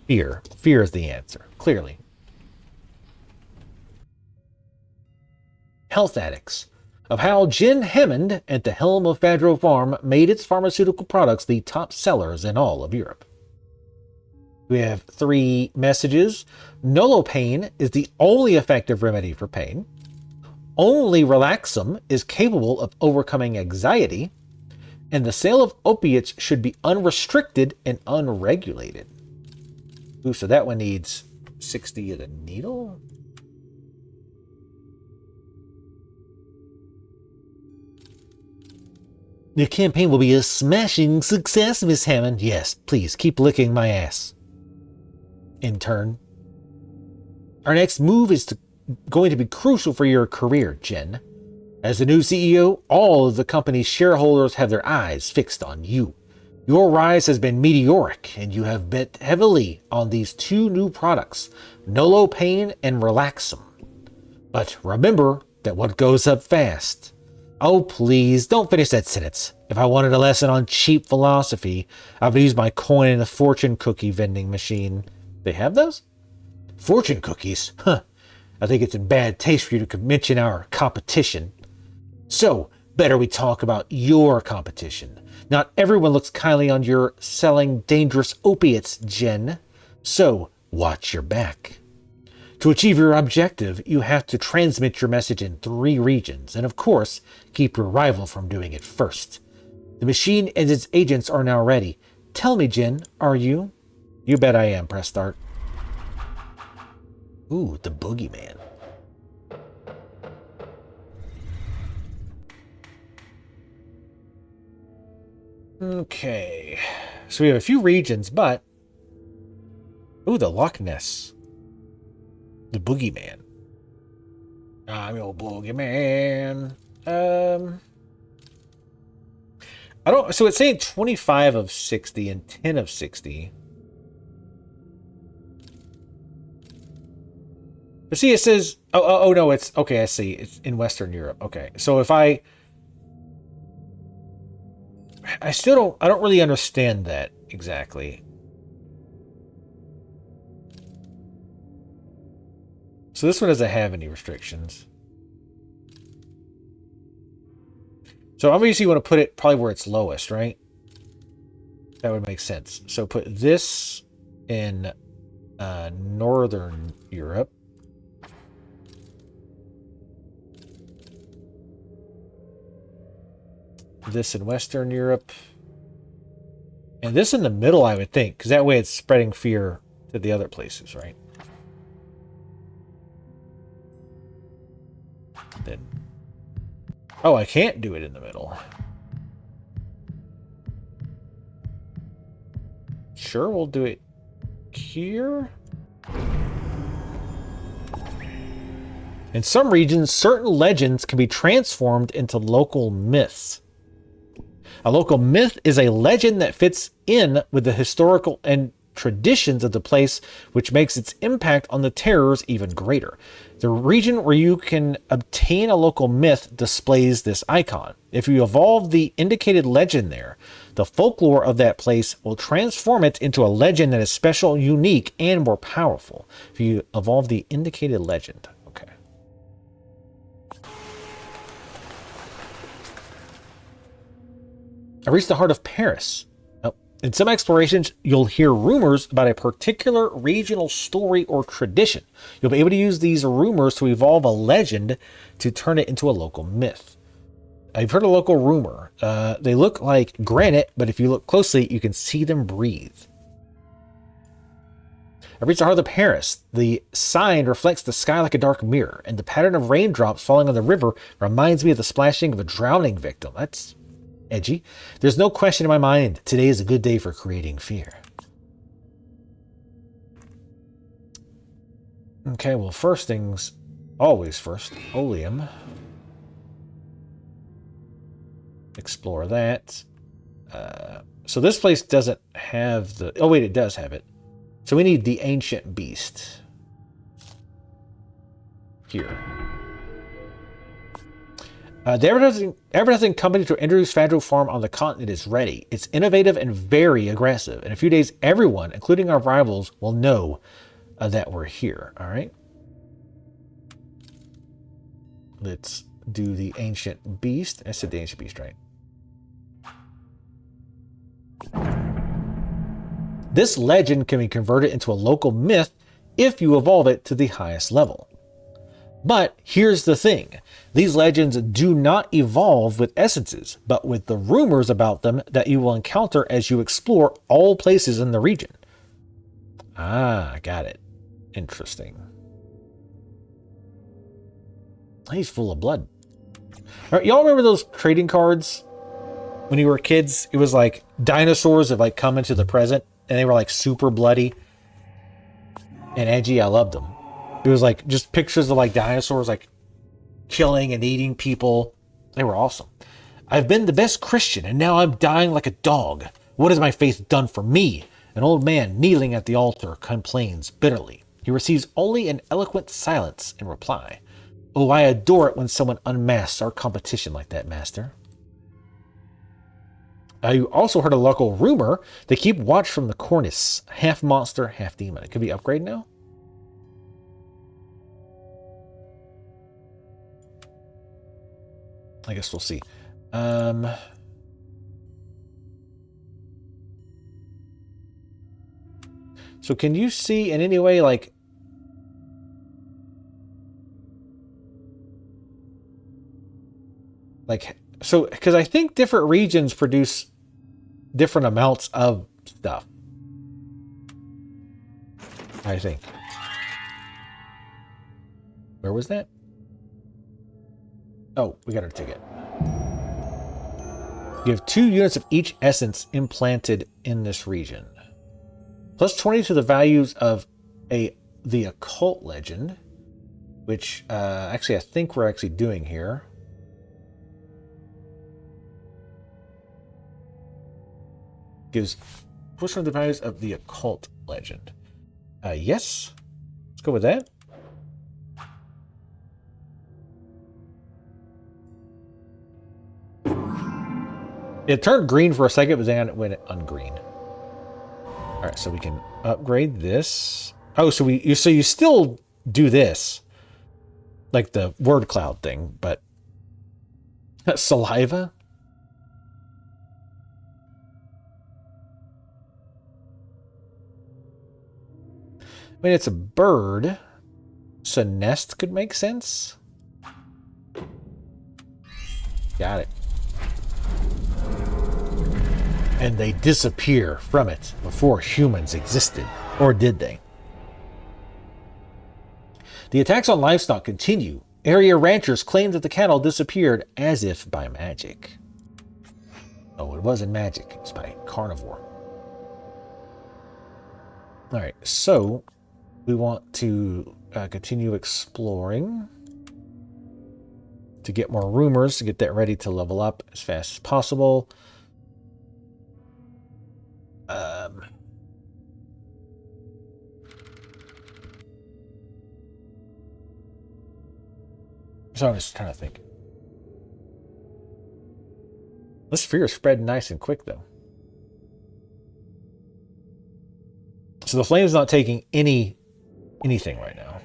Fear. Fear is the answer, clearly. Health addicts. Of how Jin Hammond, at the helm of Fadro Farm, made its pharmaceutical products the top sellers in all of Europe. We have 3 messages. Nolopain is the only effective remedy for pain. Only Relaxum is capable of overcoming anxiety. And the sale of opiates should be unrestricted and unregulated. Ooh, so that one needs 60 of the needle? The campaign will be a smashing success, Miss Hammond. Yes, please, keep licking my ass. In turn. Our next move is going to be crucial for your career, Jen. As the new CEO, all of the company's shareholders have their eyes fixed on you. Your rise has been meteoric, and you have bet heavily on these 2 new products, Nolopain and Relaxum. But remember that what goes up fast. Oh, please, don't finish that sentence. If I wanted a lesson on cheap philosophy, I would use my coin in the fortune cookie vending machine. They have those? Fortune cookies? Huh. I think it's in bad taste for you to mention our competition. So, better we talk about your competition. Not everyone looks kindly on your selling dangerous opiates, Jen. So, watch your back. To achieve your objective, you have to transmit your message in 3 regions, and of course, keep your rival from doing it first. The machine and its agents are now ready. Tell me, Jen, are you? You bet I am. Press start. Ooh, the boogeyman. Okay, so we have a few regions, but Ooh, the Loch Ness. The Boogeyman. I'm your Boogeyman. I don't... So it's saying 25 of 60 and 10 of 60. But see, it says... Oh, no, it's... Okay, I see. It's in Western Europe. Okay, so if I still don't... I don't really understand that exactly. So this one doesn't have any restrictions. So obviously you want to put it probably where it's lowest, right? That would make sense. So put this in Northern Europe. This in Western Europe. And this in the middle, I would think, because that way it's spreading fear to the other places, right? Then... Oh, I can't do it in the middle. Sure, we'll do it here. In some regions, certain legends can be transformed into local myths. A local myth is a legend that fits in with the historical and traditions of the place, which makes its impact on the terrors even greater. The region where you can obtain a local myth displays this icon. If you evolve the indicated legend there, the folklore of that place will transform it into a legend that is special, unique, and more powerful. If you evolve the indicated legend. Okay. I reached the heart of Paris. In some explorations, you'll hear rumors about a particular regional story or tradition. You'll be able to use these rumors to evolve a legend to turn it into a local myth. I've heard a local rumor. They look like granite, but if you look closely, you can see them breathe. I reached the heart of Paris. The sign reflects the sky like a dark mirror, and the pattern of raindrops falling on the river reminds me of the splashing of a drowning victim. That's edgy. There's no question in my mind, today is a good day for creating fear. Okay, well, first things, always first, oleum. Explore that. So this place doesn't have the... Oh, wait, it does have it. So we need the ancient beast. Here. The advertising company to introduce Fadro Farm on the continent is ready. It's innovative and very aggressive. In a few days, everyone, including our rivals, will know that we're here. All right. Let's do the ancient beast. I said the ancient beast, right? This legend can be converted into a local myth if you evolve it to the highest level. But here's the thing. These legends do not evolve with essences, but with the rumors about them that you will encounter as you explore all places in the region. Ah, I got it. Interesting. He's full of blood. All right, y'all remember those trading cards when you were kids? It was like dinosaurs have like come into the present, and they were like super bloody and edgy. I loved them. It was like just pictures of like dinosaurs like killing and eating people. They were awesome. I've been the best Christian, and now I'm dying like a dog. What has my faith done for me? An old man kneeling at the altar complains bitterly. He receives only an eloquent silence in reply. Oh, I adore it when someone unmasks our competition like that, master. You also heard a local rumor. They keep watch from the cornice. Half monster, half demon. It could be upgraded now? I guess we'll see. So can you see in any way, like... So, because I think different regions produce different amounts of stuff. I think. Where was that? Oh, we got our ticket. You have 2 units of each essence implanted in this region. Plus 20 to the values of the occult legend, which actually I think we're actually doing here. Gives plus 20 to the values of the occult legend. Yes. Let's go with that. It turned green for a second, but then it went ungreen. All right, so we can upgrade this. Oh, so you still do this, like the word cloud thing, but saliva. I mean, it's a bird, so nest could make sense. Got it. And they disappear from it before humans existed. Or did they? The attacks on livestock continue. Area ranchers claim that the cattle disappeared as if by magic. Oh, it wasn't magic. It's by carnivore. Alright, so we want to continue exploring to get more rumors, to get that ready to level up as fast as possible. So I'm just trying to think. This fear spread nice and quick, though. So the flame's not taking anything right now.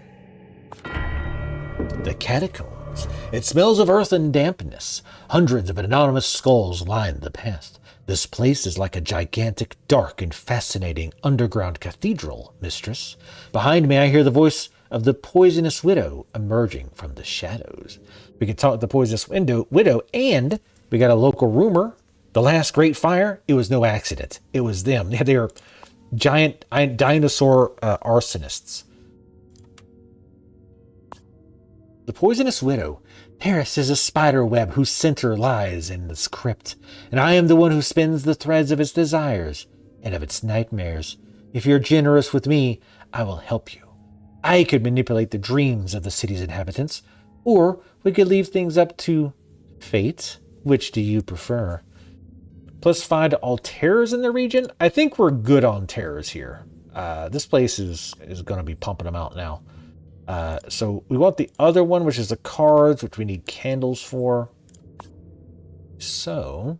The catacombs. It smells of earth and dampness. Hundreds of anonymous skulls line the path. This place is like a gigantic, dark, and fascinating underground cathedral, mistress. Behind me, I hear the voice of the poisonous widow emerging from the shadows. We can talk to the poisonous widow, and we got a local rumor. The last great fire, it was no accident. It was them. They are giant dinosaur arsonists. The poisonous widow. Paris is a spider web whose center lies in this crypt, and I am the one who spins the threads of its desires and of its nightmares. If you're generous with me, I will help you. I could manipulate the dreams of the city's inhabitants, or we could leave things up to fate. Which do you prefer? Plus 5 to all terrors in the region. I think we're good on terrors here. This place is going to be pumping them out now. So we want the other one, which is the cards, which we need candles for. So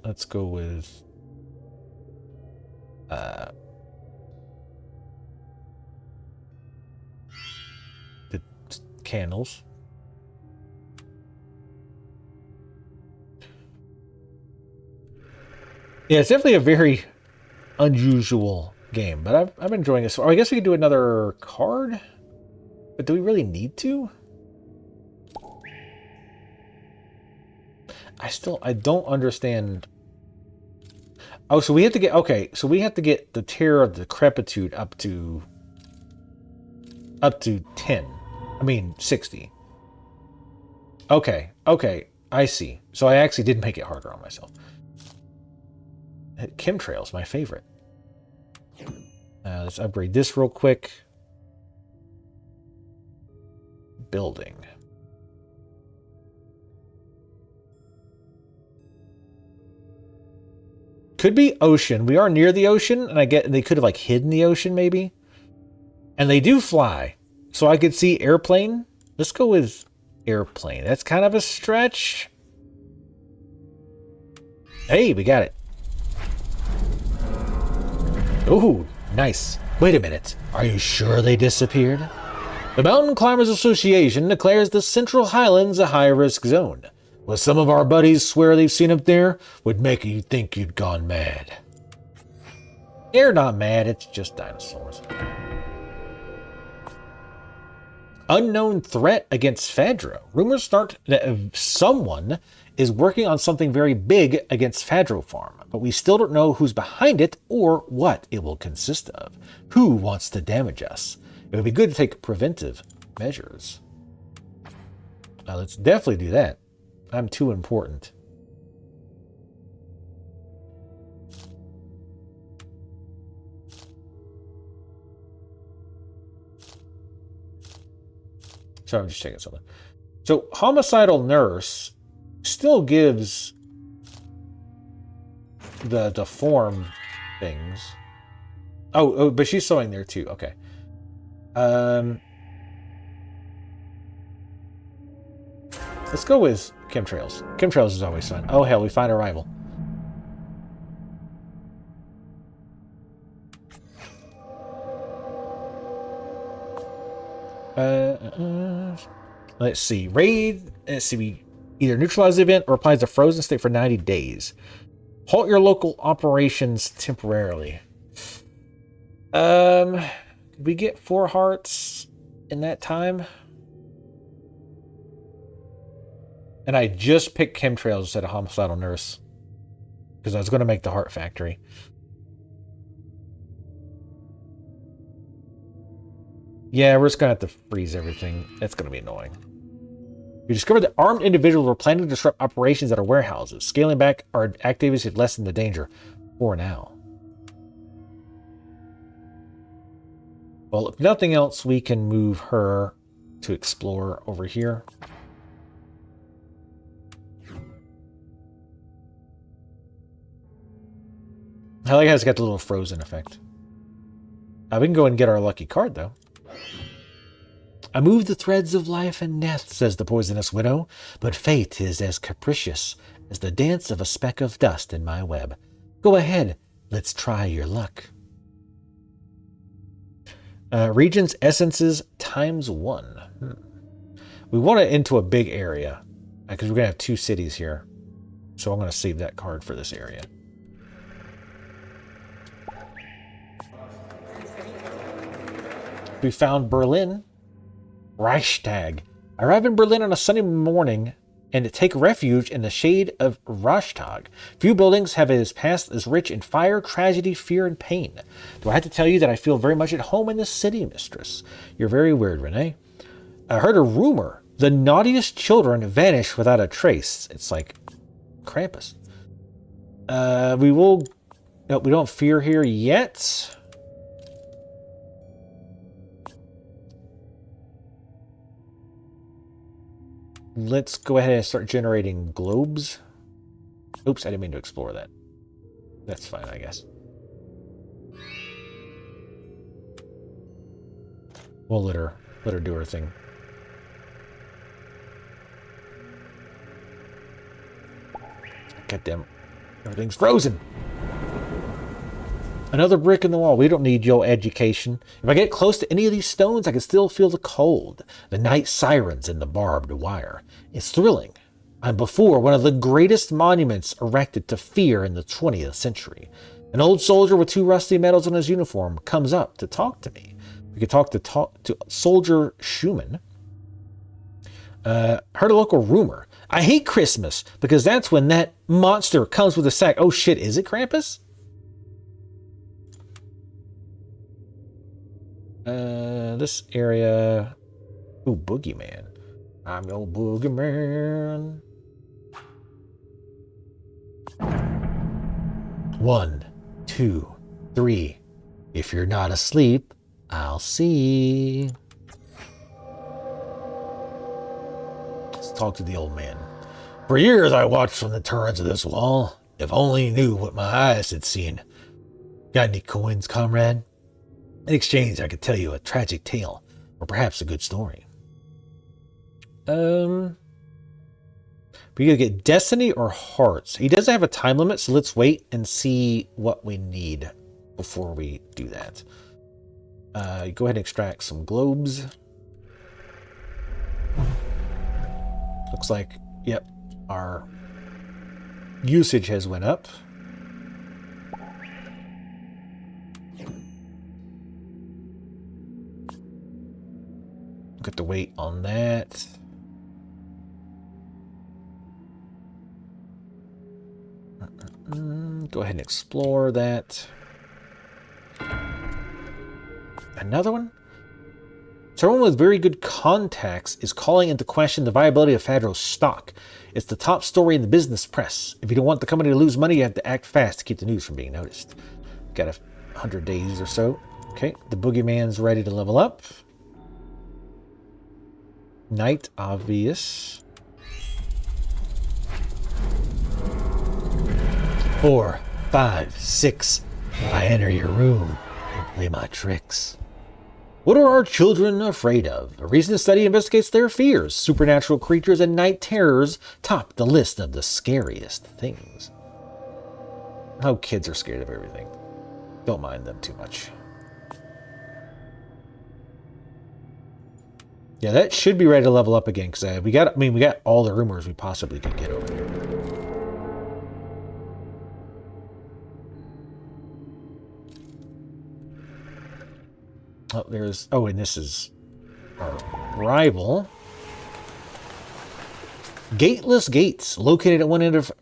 let's go with the candles. Yeah, it's definitely a very unusual game, but I'm enjoying this. I guess we could do another card, but do we really need to? I don't understand. Oh, so we have to get, okay, so we have to get the Terror of Decrepitude up to 10. I mean, 60. Okay, I see. So I actually did make it harder on myself. Chemtrails, my favorite. Let's upgrade this real quick. Building. Could be ocean. We are near the ocean, and they could have like hidden the ocean maybe. And they do fly. So I could see airplane. Let's go with airplane. That's kind of a stretch. Hey, we got it. Ooh, nice. Wait a minute. Are you sure they disappeared? The Mountain Climbers Association declares the Central Highlands a high-risk zone. What some of our buddies swear they've seen up there would make you think you'd gone mad. They're not mad, it's just dinosaurs. Unknown threat against Fadro. Rumors start that someone is working on something very big against Fadro Farm, but we still don't know who's behind it or what it will consist of. Who wants to damage us? It would be good to take preventive measures. Let's definitely do that. I'm too important. Sorry, I'm just checking something. So, homicidal nurse still gives the deform things. Oh, but she's sewing there too. Okay. Let's go with chemtrails. Chemtrails is always fun. Oh hell, we find a rival. Let's see. Raid. Let's see. We either neutralize the event or applies a frozen state for 90 days. Halt your local operations temporarily. We get 4 hearts in that time. And I just picked chemtrails instead of homicidal nurse because I was going to make the heart factory. Yeah, we're just going to have to freeze everything. That's going to be annoying. You discovered that armed individuals were planning to disrupt operations at our warehouses. Scaling back our activities have lessened the danger for now. Well, if nothing else, we can move her to explore over here. I like how it's got the little frozen effect. We can go and get our lucky card, though. I move the threads of life and death, says the poisonous widow, but fate is as capricious as the dance of a speck of dust in my web. Go ahead, let's try your luck. Regions essences ×1. We want it into a big area because we're going to have 2 cities here. So I'm going to save that card for this area. We found Berlin. Reichstag. I arrive in Berlin on a Sunday morning and take refuge in the shade of Reichstag. Few buildings have a past as rich in fire, tragedy, fear, and pain. Do I have to tell you that I feel very much at home in this city, mistress? You're very weird, Renee. I heard a rumor. The naughtiest children vanish without a trace. It's like Krampus. We don't fear here yet. Let's go ahead and start generating globes. Oops, I didn't mean to explore that. That's fine, I guess. We'll let her do her thing. God damn, everything's frozen. Another brick in the wall. We don't need your education. If I get close to any of these stones, I can still feel the cold, the night sirens, and the barbed wire. It's thrilling. I'm before one of the greatest monuments erected to fear in the 20th century. An old soldier with 2 rusty medals on his uniform comes up to talk to me. We could talk to Soldier Schumann. Heard a local rumor. I hate Christmas because that's when that monster comes with a sack. Oh shit, is it Krampus? This area. Ooh, Boogeyman. I'm your Boogeyman. 1, 2, 3. If you're not asleep, I'll see. Let's talk to the old man. For years I watched from the turrets of this wall. If only you knew what my eyes had seen. Got any coins, comrade? In exchange, I could tell you a tragic tale, or perhaps a good story. We either get destiny or hearts. He doesn't have a time limit, so let's wait and see what we need before we do that. Go ahead and extract some globes. Looks like, yep, our usage has went up. Got the weight on that. Go ahead and explore that. Another one? Someone with very good contacts is calling into question the viability of Fadro's stock. It's the top story in the business press. If you don't want the company to lose money, you have to act fast to keep the news from being noticed. Got 100 days or so. Okay, the boogeyman's ready to level up. Night, obvious. 4, 5, 6. I enter your room and play my tricks. What are our children afraid of? A recent study investigates their fears. Supernatural creatures and night terrors top the list of the scariest things. How kids are scared of everything. Don't mind them too much. Yeah, that should be ready to level up again because we got all the rumors we possibly could get over here. Oh, and this is our rival. Gateless gates, located at one end of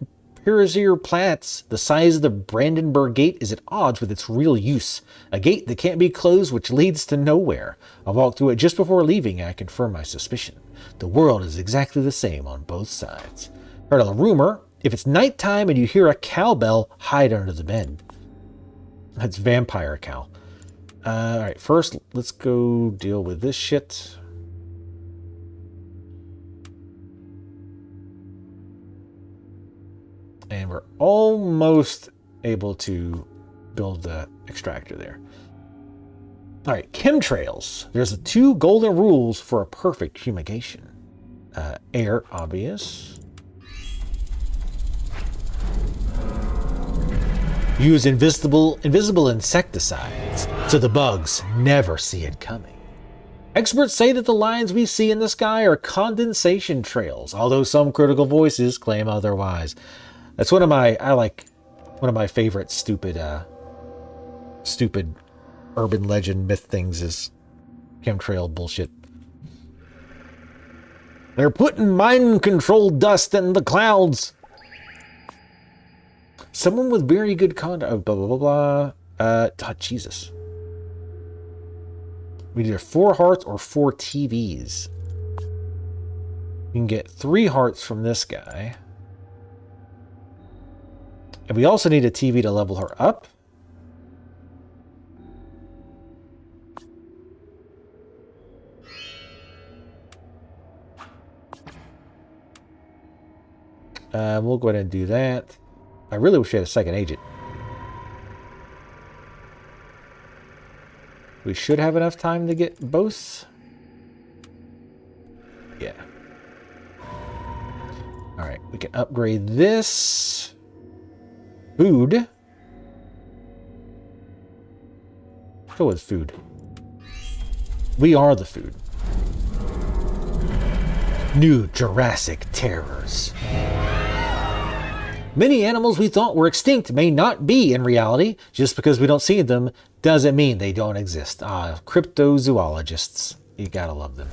Pirazier Platz. The size of the Brandenburg Gate is at odds with its real use. A gate that can't be closed, which leads to nowhere. I walked through it just before leaving, and I confirm my suspicion. The world is exactly the same on both sides. Heard a rumor. If it's nighttime and you hear a cowbell, hide under the bed. That's vampire cow. Alright, first, let's go deal with this shit. And we're almost able to build the extractor there. Alright, chemtrails. There's 2 golden rules for a perfect fumigation. Air, obvious. Use invisible insecticides, so the bugs never see it coming. Experts say that the lines we see in the sky are condensation trails, although some critical voices claim otherwise. That's one of my favorite stupid urban legend myth things is chemtrail bullshit. They're putting mind-controlled dust in the clouds. Someone with very good contact. Oh, blah, blah, blah, blah. Oh, Jesus. We need either 4 hearts or 4 TVs. We can get 3 hearts from this guy. And we also need a TV to level her up. We'll go ahead and do that. I really wish we had a second agent. We should have enough time to get both. Yeah. Alright, we can upgrade this. Food. Go with food. We are the food. New Jurassic terrors. Many animals we thought were extinct may not be in reality. Just because we don't see them doesn't mean they don't exist. Cryptozoologists. You gotta love them.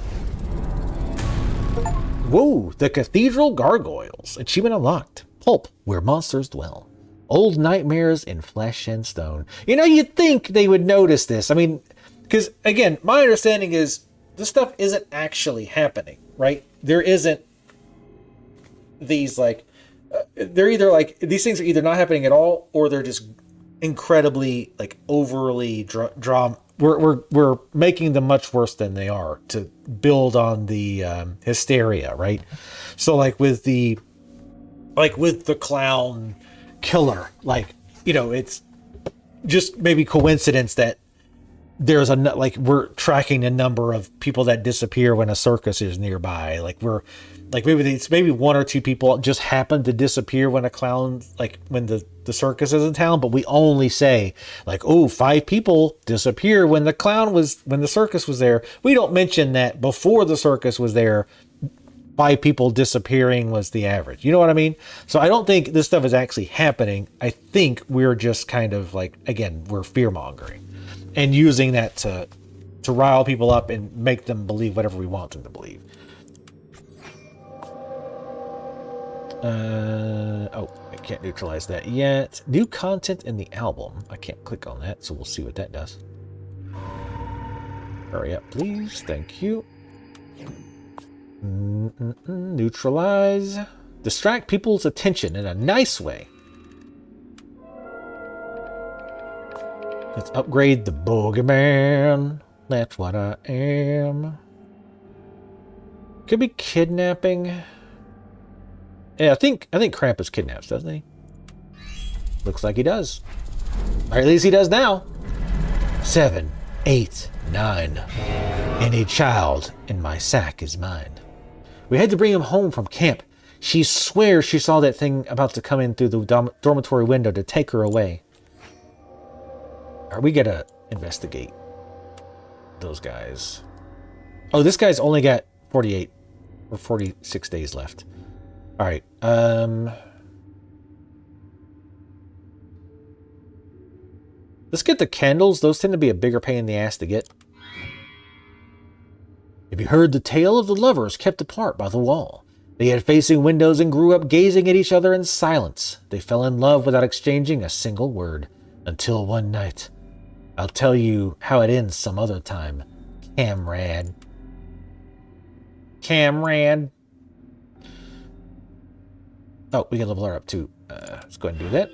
Whoa, the Cathedral Gargoyles. Achievement unlocked. Pulp, where monsters dwell. Old nightmares in flesh and stone. You know, you'd think they would notice this. I mean, because, again, my understanding is this stuff isn't actually happening, right? There isn't these, like... they're either like these things are either not happening at all or they're just incredibly like overly drawn. We're making them much worse than they are to build on the hysteria, right? So like with the clown killer, like, you know, it's just maybe coincidence that there's we're tracking a number of people that disappear when a circus is nearby. Like maybe 1 or 2 people just happen to disappear when a clown, like when the circus is in town, but we only say like, oh, 5 people disappear when the circus was there. We don't mention that before the circus was there, 5 people disappearing was the average. You know what I mean? So I don't think this stuff is actually happening. I think we're just kind of like, again, we're fear mongering and using that to rile people up and make them believe whatever we want them to believe. Oh, I can't neutralize that yet. New content in the album. I can't click on that, so we'll see what that does. Hurry up, please. Thank you. Neutralize. Distract people's attention in a nice way. Let's upgrade the boogeyman. That's what I am. Could be kidnapping. Yeah, I think Krampus kidnaps, doesn't he? Looks like he does. Or at least he does now. 7, 8, 9. Any child in my sack is mine. We had to bring him home from camp. She swears she saw that thing about to come in through the dormitory window to take her away. Are we gonna investigate those guys? Oh, this guy's only got 48 or 46 days left. All right. Let's get the candles. Those tend to be a bigger pain in the ass to get. Have you heard the tale of the lovers kept apart by the wall? They had facing windows and grew up gazing at each other in silence. They fell in love without exchanging a single word. Until one night. I'll tell you how it ends some other time. Camrad. Camrad. Oh, we can level her up too. Let's go ahead and do that.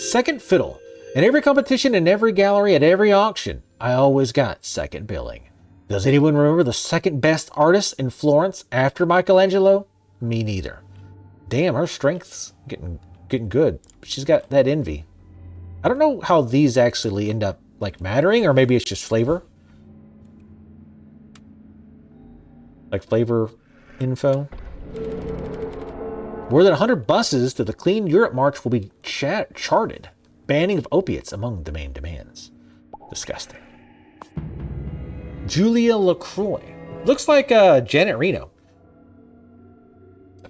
Second fiddle. In every competition, in every gallery, at every auction, I always got second billing. Does anyone remember the second best artist in Florence after Michelangelo? Me neither. Damn, her strength's getting good. She's got that envy. I don't know how these actually end up like mattering, or maybe it's just flavor. Like flavor info. More than 100 buses to the Clean Europe March will be charted. Banning of opiates among the main demands. Disgusting. Julia LaCroix. Looks like Janet Reno.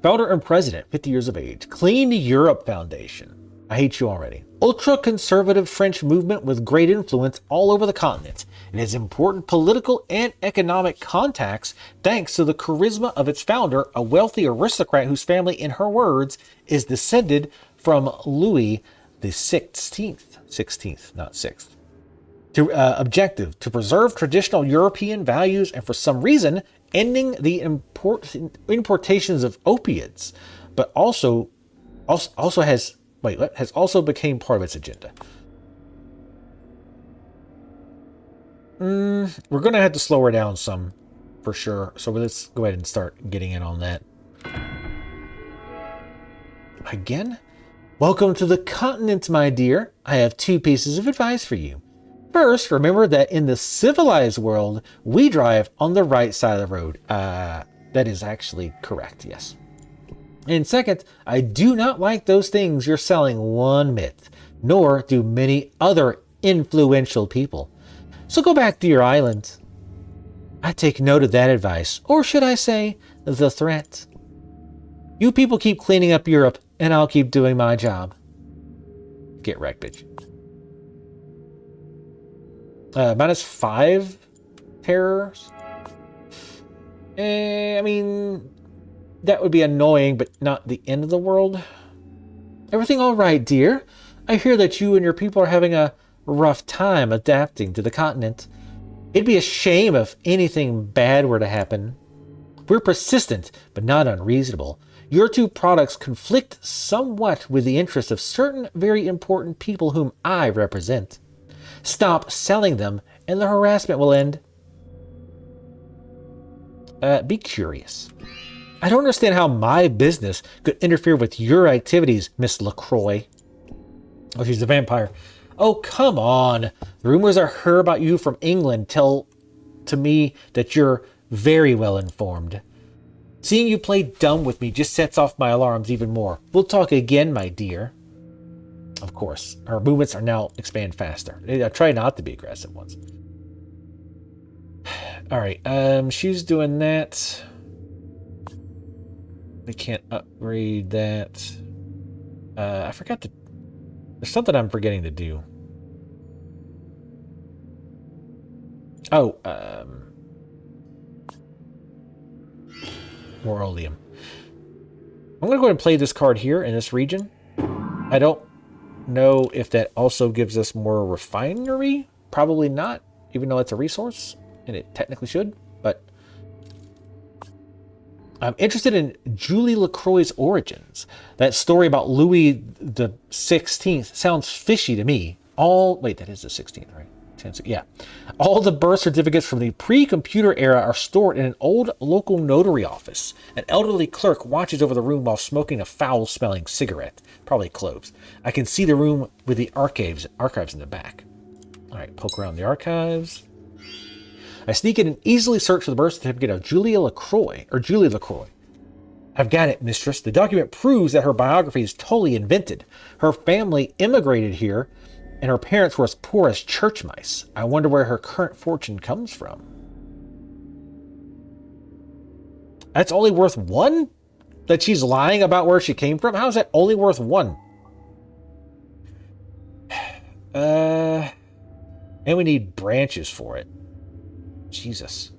Founder and president, 50 years of age. Clean Europe Foundation. I hate you already. Ultra-conservative French movement with great influence all over the continent. It has important political and economic contacts thanks to the charisma of its founder, a wealthy aristocrat whose family, in her words, is descended from Louis the 16th, not 6th. Objective, to preserve traditional European values and for some reason, ending the importations of opiates, but also has become part of its agenda. We're going to have to slow her down some, for sure. So let's go ahead and start getting in on that. Again? Welcome to the continent, my dear. I have 2 pieces of advice for you. First, remember that in the civilized world, we drive on the right side of the road. That is actually correct, yes. And second, I do not like those things you're selling one bit, nor do many other influential people. So go back to your island. I take note of that advice, or should I say, the threat. You people keep cleaning up Europe, and I'll keep doing my job. Get wrecked, bitch. -5 terrors. I mean, that would be annoying, but not the end of the world. Everything all right, dear? I hear that you and your people are having a rough time adapting to the continent. It'd be a shame if anything bad were to happen. We're persistent, but not unreasonable. Your 2 products conflict somewhat with the interests of certain very important people whom I represent. Stop selling them, and the harassment will end. Be curious. I don't understand how my business could interfere with your activities, Miss LaCroix. Oh, she's a vampire. Oh, come on. The rumors I heard about you from England tell to me that you're very well informed. Seeing you play dumb with me just sets off my alarms even more. We'll talk again, my dear. Of course, her movements are now expand faster. I try not to be aggressive ones. All right, she's doing that. We can't upgrade that. I forgot to... There's something I'm forgetting to do. Oh, more oleum. I'm going to go ahead and play this card here in this region. I don't know if that also gives us more refinery. Probably not, even though it's a resource. and it technically should, but I'm interested in Julie LaCroix's origins. That story about Louis the 16th sounds fishy to me. Wait, that is the 16th, right? Yeah. All the birth certificates from the pre-computer era are stored in an old local notary office. An elderly clerk watches over the room while smoking a foul-smelling cigarette, probably cloves. I can see the room with the archives in the back. All right, poke around the archives. I sneak in and easily search for the birth certificate of Julie LaCroix. I've got it, mistress. The document proves that her biography is totally invented. Her family immigrated here, and her parents were as poor as church mice. I wonder where her current fortune comes from. That's only worth one? That she's lying about where she came from? How is that only worth one? And we need branches for it. Jesus.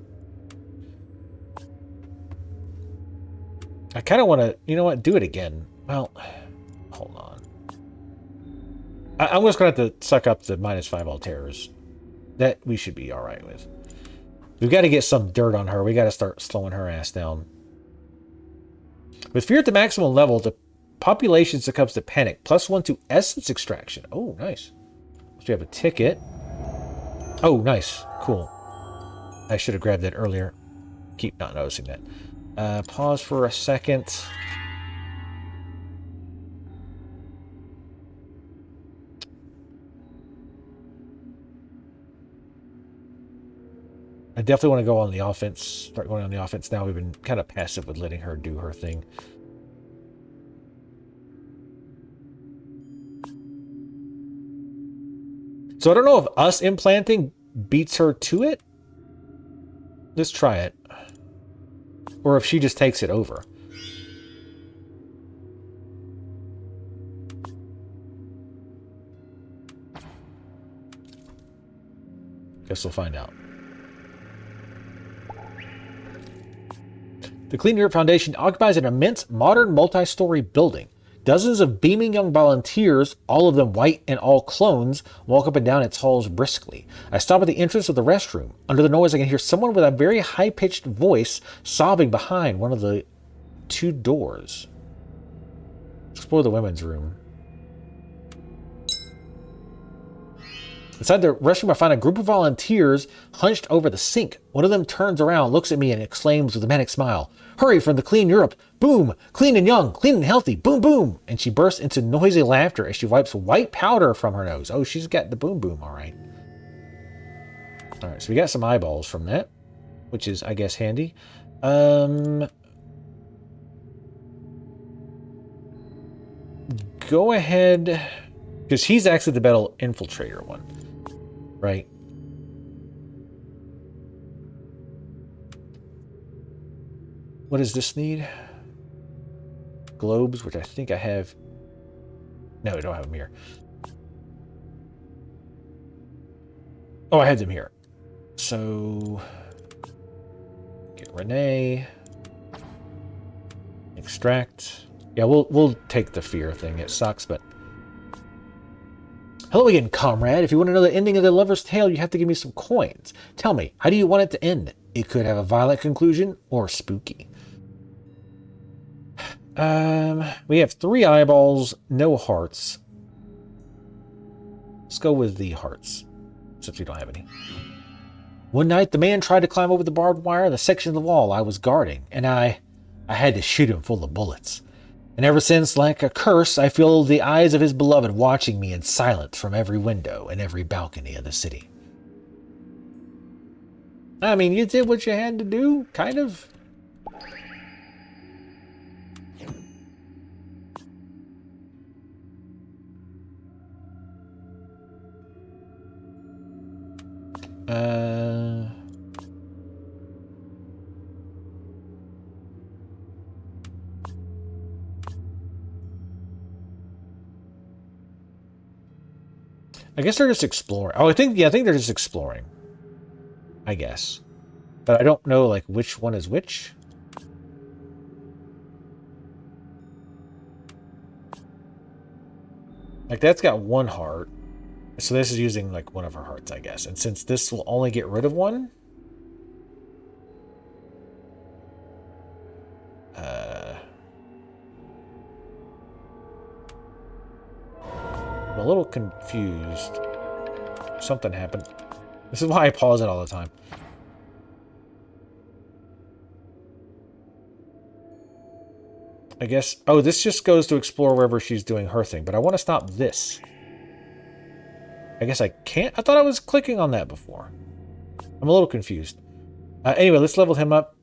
I kind of want to, you know what, do it again. Well, hold on. I'm just going to have to suck up the -5 all terrors. That we should be all right with. We've got to get some dirt on her. We got to start slowing her ass down. With fear at the maximum level, the population succumbs to panic. +1 to essence extraction. Oh, nice. So we have a ticket. Oh, nice. Cool. I should have grabbed that earlier. Keep not noticing that. Pause for a second. I definitely want to go on the offense. Start going on the offense now. We've been kind of passive with letting her do her thing. So I don't know if us implanting beats her to it. Let's try it. Or if she just takes it over. Guess we'll find out. The Clean Europe Foundation occupies an immense modern multi-story building. Dozens of beaming young volunteers, all of them white and all clones, walk up and down its halls briskly. I stop at the entrance of the restroom. Under the noise, I can hear someone with a very high-pitched voice sobbing behind one of the 2 doors. Explore the women's room. Inside the restroom, I find a group of volunteers hunched over the sink. One of them turns around, looks at me, and exclaims with a manic smile, "Hurry from the Clean Europe! Boom! Clean and young! Clean and healthy! Boom, boom!" And she bursts into noisy laughter as she wipes white powder from her nose. Oh, she's got the boom, boom, all right. All right, so we got some eyeballs from that, which is, I guess, handy. Go ahead, because he's actually the metal infiltrator one. Right. What does this need? Globes, which I think I have. No, I don't have them here. Oh, I had them here. So get Renee. Extract. Yeah, we'll take the fear thing. It sucks, but hello again, comrade. If you want to know the ending of the lover's tale, you have to give me some coins. Tell me, how do you want it to end? It could have a violent conclusion or spooky. We have 3 eyeballs, no hearts. Let's go with the hearts, since we don't have any. One night, the man tried to climb over the barbed wire in the section of the wall I was guarding, and I had to shoot him full of bullets. And ever since, like a curse, I feel the eyes of his beloved watching me in silence from every window and every balcony of the city. I mean, you did what you had to do, kind of. I guess they're just exploring. Oh, I think they're just exploring. I guess. But I don't know, like, which one is which. Like, that's got 1 heart. So this is using, like, one of her hearts, I guess. And since this will only get rid of 1, I'm a little confused. Something happened. This is why I pause it all the time. I guess... Oh, this just goes to explore wherever she's doing her thing. But I want to stop this. I guess I can't? I thought I was clicking on that before. I'm a little confused. Anyway, let's level him up.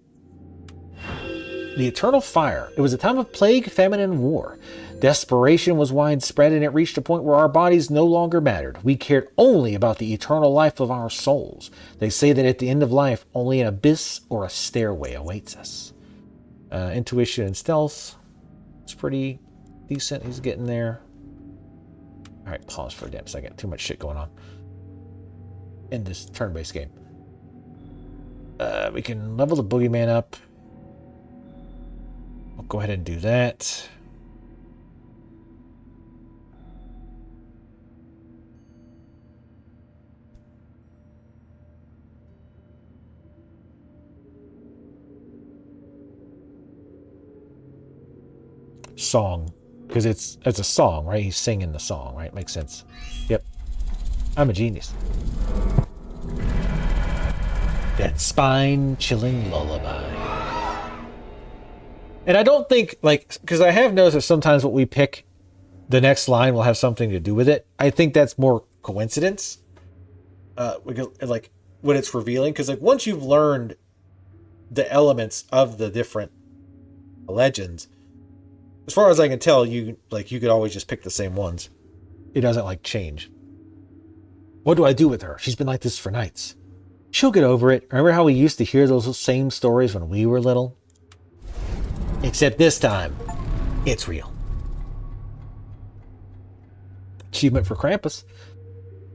The Eternal Fire. It was a time of plague, famine, and war. Desperation was widespread, and it reached a point where our bodies no longer mattered. We cared only about the eternal life of our souls. They say that at the end of life, only an abyss or a stairway awaits us. Intuition and stealth. It's pretty decent. He's getting there. Alright, pause for a damn second. Too much shit going on in this turn-based game. We can level the boogeyman up. We'll go ahead and do that. Song. Because it's a song, right? He's singing the song, right? Makes sense. Yep. I'm a genius. That spine-chilling lullaby. And I don't think, like, because I have noticed that sometimes what we pick, the next line will have something to do with it. I think that's more coincidence. Because, like, when it's revealing. Because, like, once you've learned the elements of the different legends, as far as I can tell, you could always just pick the same ones. It doesn't, like, change. What do I do with her? She's been like this for nights. She'll get over it. Remember how we used to hear those same stories when we were little? Except this time, it's real. Achievement for Krampus.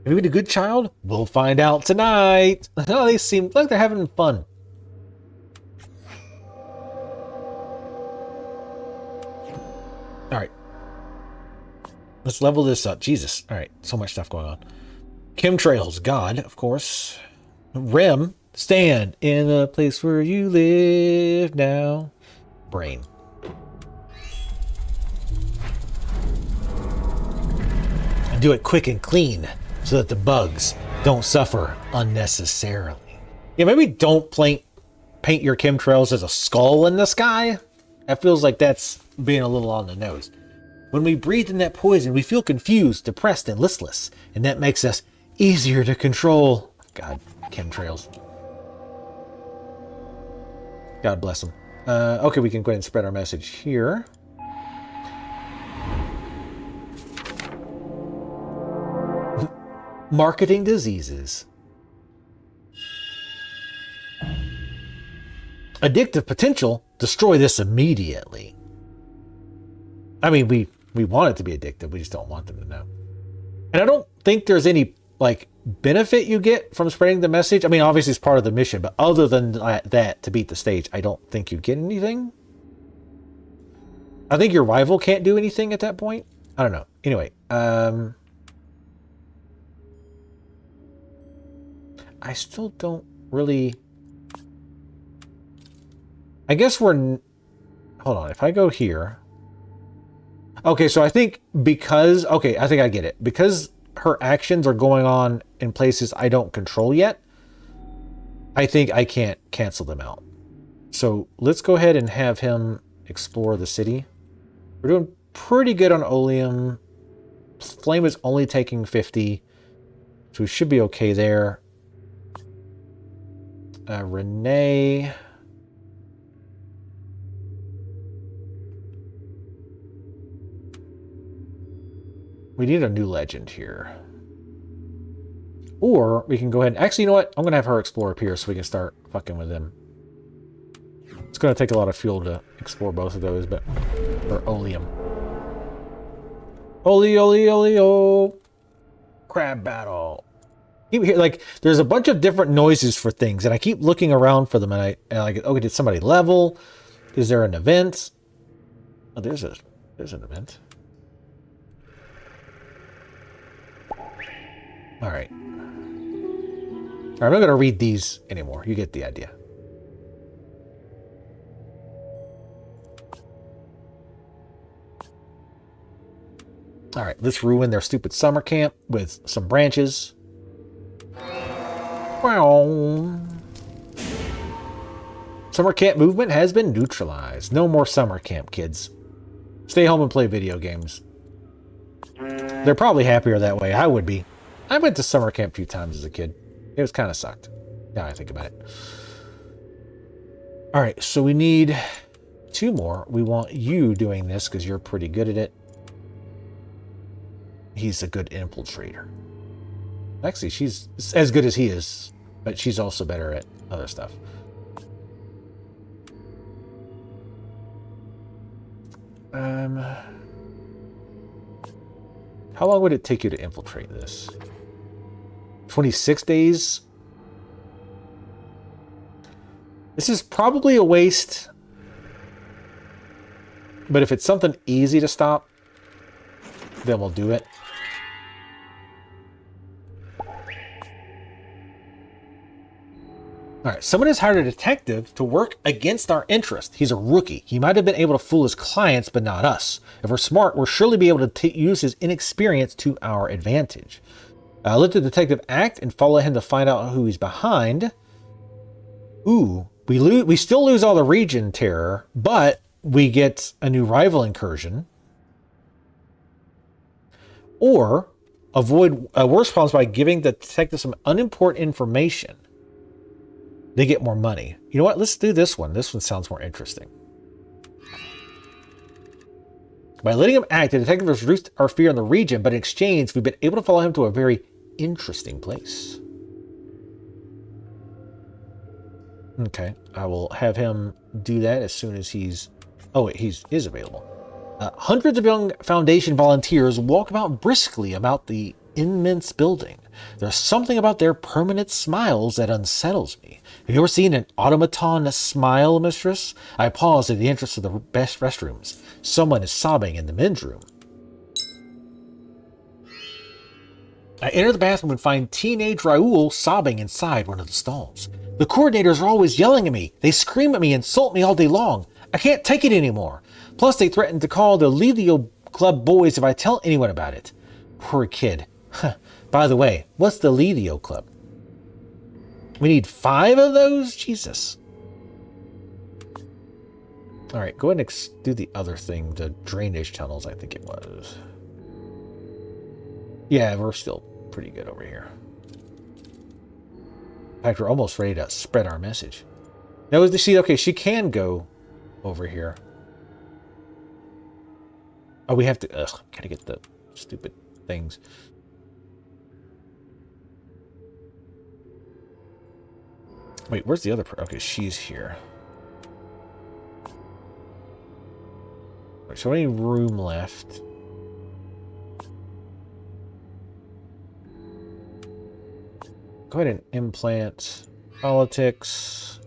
Have you been a good child? We'll find out tonight. Oh, they seem like they're having fun. Alright. Let's level this up. Jesus. Alright, so much stuff going on. Chemtrails, God, of course. Rem, stand in the place where you live now. Brain. And do it quick and clean so that the bugs don't suffer unnecessarily. Yeah, maybe don't paint your chemtrails as a skull in the sky. That feels like that's being a little on the nose. When we breathe in that poison, we feel confused, depressed, and listless. And that makes us easier to control. God, chemtrails. God bless them. Okay, we can go ahead and spread our message here. Marketing diseases. Addictive potential. Destroy this immediately. I mean, we want it to be addictive. We just don't want them to know. And I don't think there's any, like, benefit you get from spreading the message. I mean, obviously it's part of the mission, but other than that, to beat the stage, I don't think you get anything. I think your rival can't do anything at that point. I don't know. Anyway, I still don't really... I guess we're... Hold on, if I go here... Okay, so I think because... Okay, I think I get it. Because her actions are going on in places I don't control yet, I think I can't cancel them out. So let's go ahead and have him explore the city. We're doing pretty good on Oleum. Flame is only taking 50, so we should be okay there. Renee... We need a new legend here. Or we can go ahead and... Actually, you know what? I'm going to have her explore up here so we can start fucking with them. It's going to take a lot of fuel to explore both of those, but... Or Oleum. Ole. Crab battle. Like, there's a bunch of different noises for things, and I keep looking around for them, and I get, okay, did somebody level? Is there an event? Oh, there's an event. All right. I'm not going to read these anymore. You get the idea. All right, let's ruin their stupid summer camp with some branches. Wow. Summer camp movement has been neutralized. No more summer camp, kids. Stay home and play video games. They're probably happier that way. I would be. I went to summer camp a few times as a kid. It was kind of sucked. Now I think about it. All right, so we need 2 more. We want you doing this because you're pretty good at it. He's a good infiltrator. Actually, she's as good as he is, but she's also better at other stuff. How long would it take you to infiltrate this? 26 days? This is probably a waste. But if it's something easy to stop, then we'll do it. All right, someone has hired a detective to work against our interest. He's a rookie. He might have been able to fool his clients, but not us. If we're smart, we'll surely be able to use his inexperience to our advantage. Let the detective act and follow him to find out who he's behind. Ooh, we still lose all the region terror, but we get a new rival incursion. Or avoid worse problems by giving the detective some unimportant information. They get more money. You know what? Let's do this one. This one sounds more interesting. By letting him act, the detective has reduced our fear in the region, but in exchange, we've been able to follow him to a very interesting place. Okay, I will have him do that as soon as he's... Oh, wait, he is available. Hundreds of young Foundation volunteers walk about briskly about the immense building. There's something about their permanent smiles that unsettles me. Have you ever seen an automaton smile, mistress? I pause at the entrance of the best restrooms. Someone is sobbing in the men's room. I enter the bathroom and find teenage Raoul sobbing inside one of the stalls. The coordinators are always yelling at me. They scream at me, insult me all day long. I can't take it anymore. Plus, they threaten to call the Lethio Club boys if I tell anyone about it. Poor kid. By the way, what's the Lethio Club? We need 5 of those? Jesus. All right, go ahead and do the other thing, the drainage tunnels, I think it was. Yeah, we're still pretty good over here. In fact, we're almost ready to spread our message. Now, okay, she can go over here. Oh, we have to, gotta get the stupid things. Wait, where's the other okay, she's here. So any room left? Go ahead and implant politics.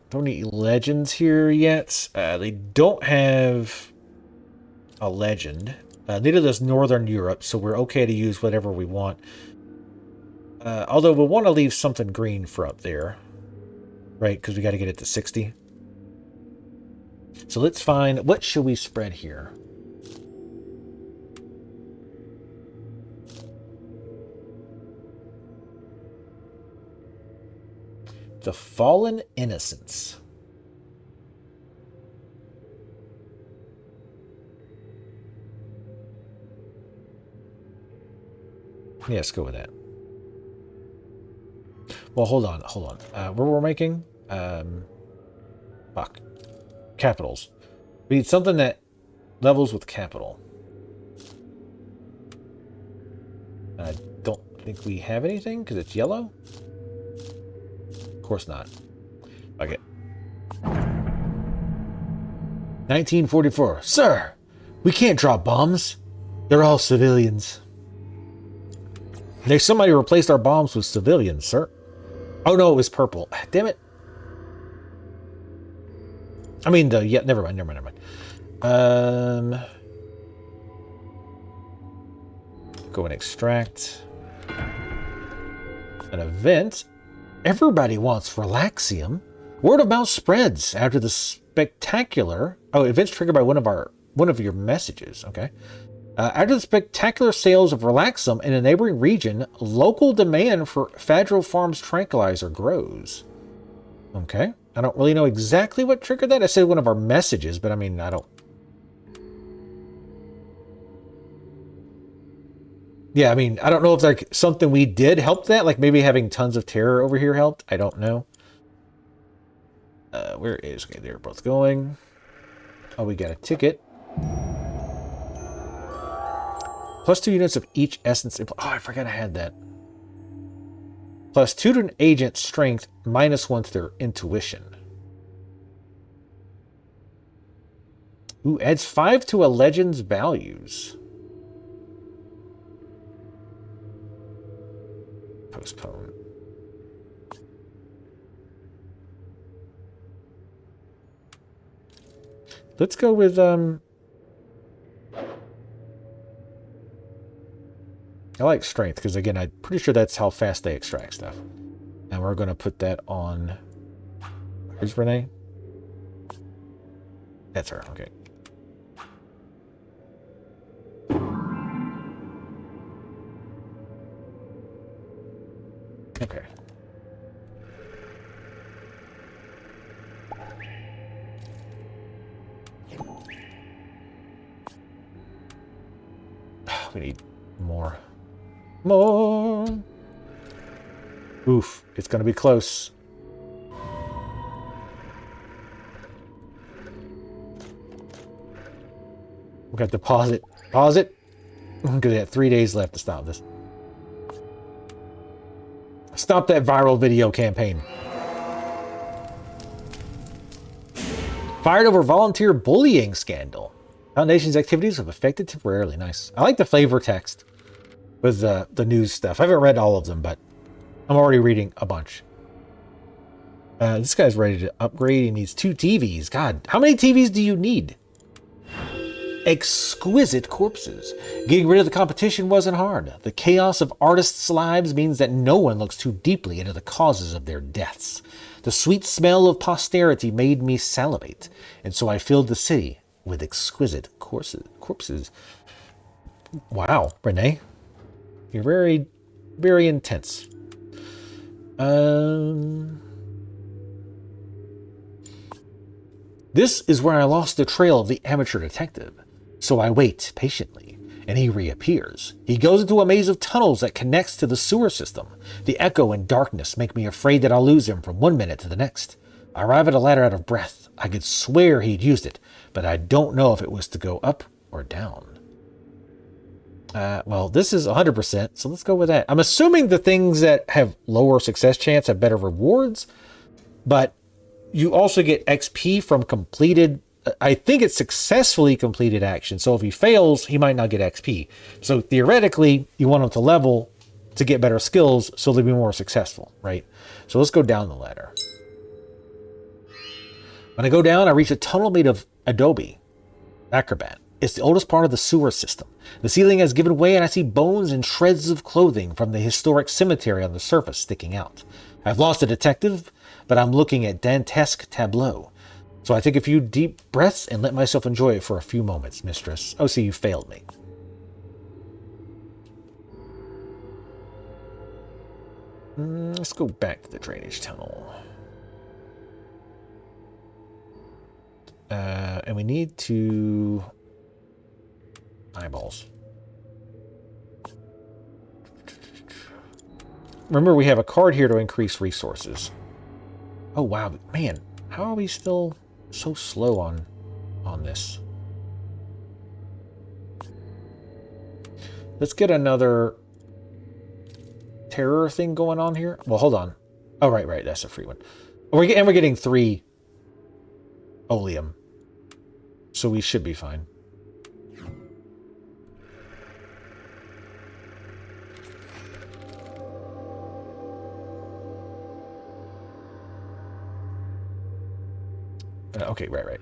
Don't need legends here yet. They don't have a legend. Neither does Northern Europe, so we're okay to use whatever we want. Although we'll want to leave something green for up there. Right, because we got to get it to 60. So let's find... What should we spread here? The Fallen Innocents. Yeah, let's go with that. Well, hold on. Where we're making? Fuck. Capitals. We need something that levels with capital. I don't think we have anything because it's yellow. Of course not. Okay. 1944. Sir, we can't drop bombs. They're all civilians. There's somebody who replaced our bombs with civilians, sir. Oh no, it was purple. Damn it. I mean, yeah, never mind. Go and extract an event. Everybody wants Relaxium. Word of mouth spreads. After the spectacular... Oh, events triggered by one of your messages. Okay. After the spectacular sales of Relaxum in a neighboring region, local demand for Fadro Farms tranquilizer grows. Okay. I don't really know exactly what triggered that. I said one of our messages, but I mean, I don't... Yeah, I mean, I don't know if like something we did help that. Like maybe having tons of terror over here helped. I don't know. Where is... Okay, they're both going. Oh, we got a ticket. Plus 2 units of each essence. Oh, I forgot I had that. Plus 2 to an agent's strength, -1 to their intuition. Ooh, adds 5 to a legend's values. Postpone. Let's go with I like strength, because again, I'm pretty sure that's how fast they extract stuff. And we're going to put that on... Where's Renee? That's her, okay. Okay. We need more. More! Oof, it's gonna be close. We got to pause it. Pause it! Because we have 3 days left to stop this. Stop that viral video campaign. Fired over volunteer bullying scandal. Foundation's activities have affected temporarily. Nice. I like the flavor text with the news stuff. I haven't read all of them, but I'm already reading a bunch. This guy's ready to upgrade. He needs 2 TVs. God, how many TVs do you need? Exquisite corpses. Getting rid of the competition wasn't hard. The chaos of artists' lives means that no one looks too deeply into the causes of their deaths. The sweet smell of posterity made me salivate, and so I filled the city with exquisite corpses. Wow, Renee. You're very, very intense. This is where I lost the trail of the amateur detective. So I wait patiently, and he reappears. He goes into a maze of tunnels that connects to the sewer system. The echo and darkness make me afraid that I'll lose him from one minute to the next. I arrive at a ladder out of breath. I could swear he'd used it, but I don't know if it was to go up or down. Well, this is 100%, so let's go with that. I'm assuming the things that have lower success chance have better rewards, but you also get XP from completed... I think it's successfully completed action. So if he fails, he might not get XP. So theoretically, you want him to level to get better skills so they'll be more successful, right? So let's go down the ladder. When I go down, I reach a tunnel made of adobe. Acrobat. It's the oldest part of the sewer system. The ceiling has given way and I see bones and shreds of clothing from the historic cemetery on the surface sticking out. I've lost a detective, but I'm looking at Dantesque tableau. So I take a few deep breaths and let myself enjoy it for a few moments, mistress. Oh, see, you failed me. Let's go back to the drainage tunnel. And we need to... eyeballs. Remember, we have a card here to increase resources. Oh, wow. Man, how are we still... so slow on this? Let's get another terror thing going on here. Well, hold on. Oh, right. That's a free one. We're getting 3 oleum. So we should be fine. Okay, right.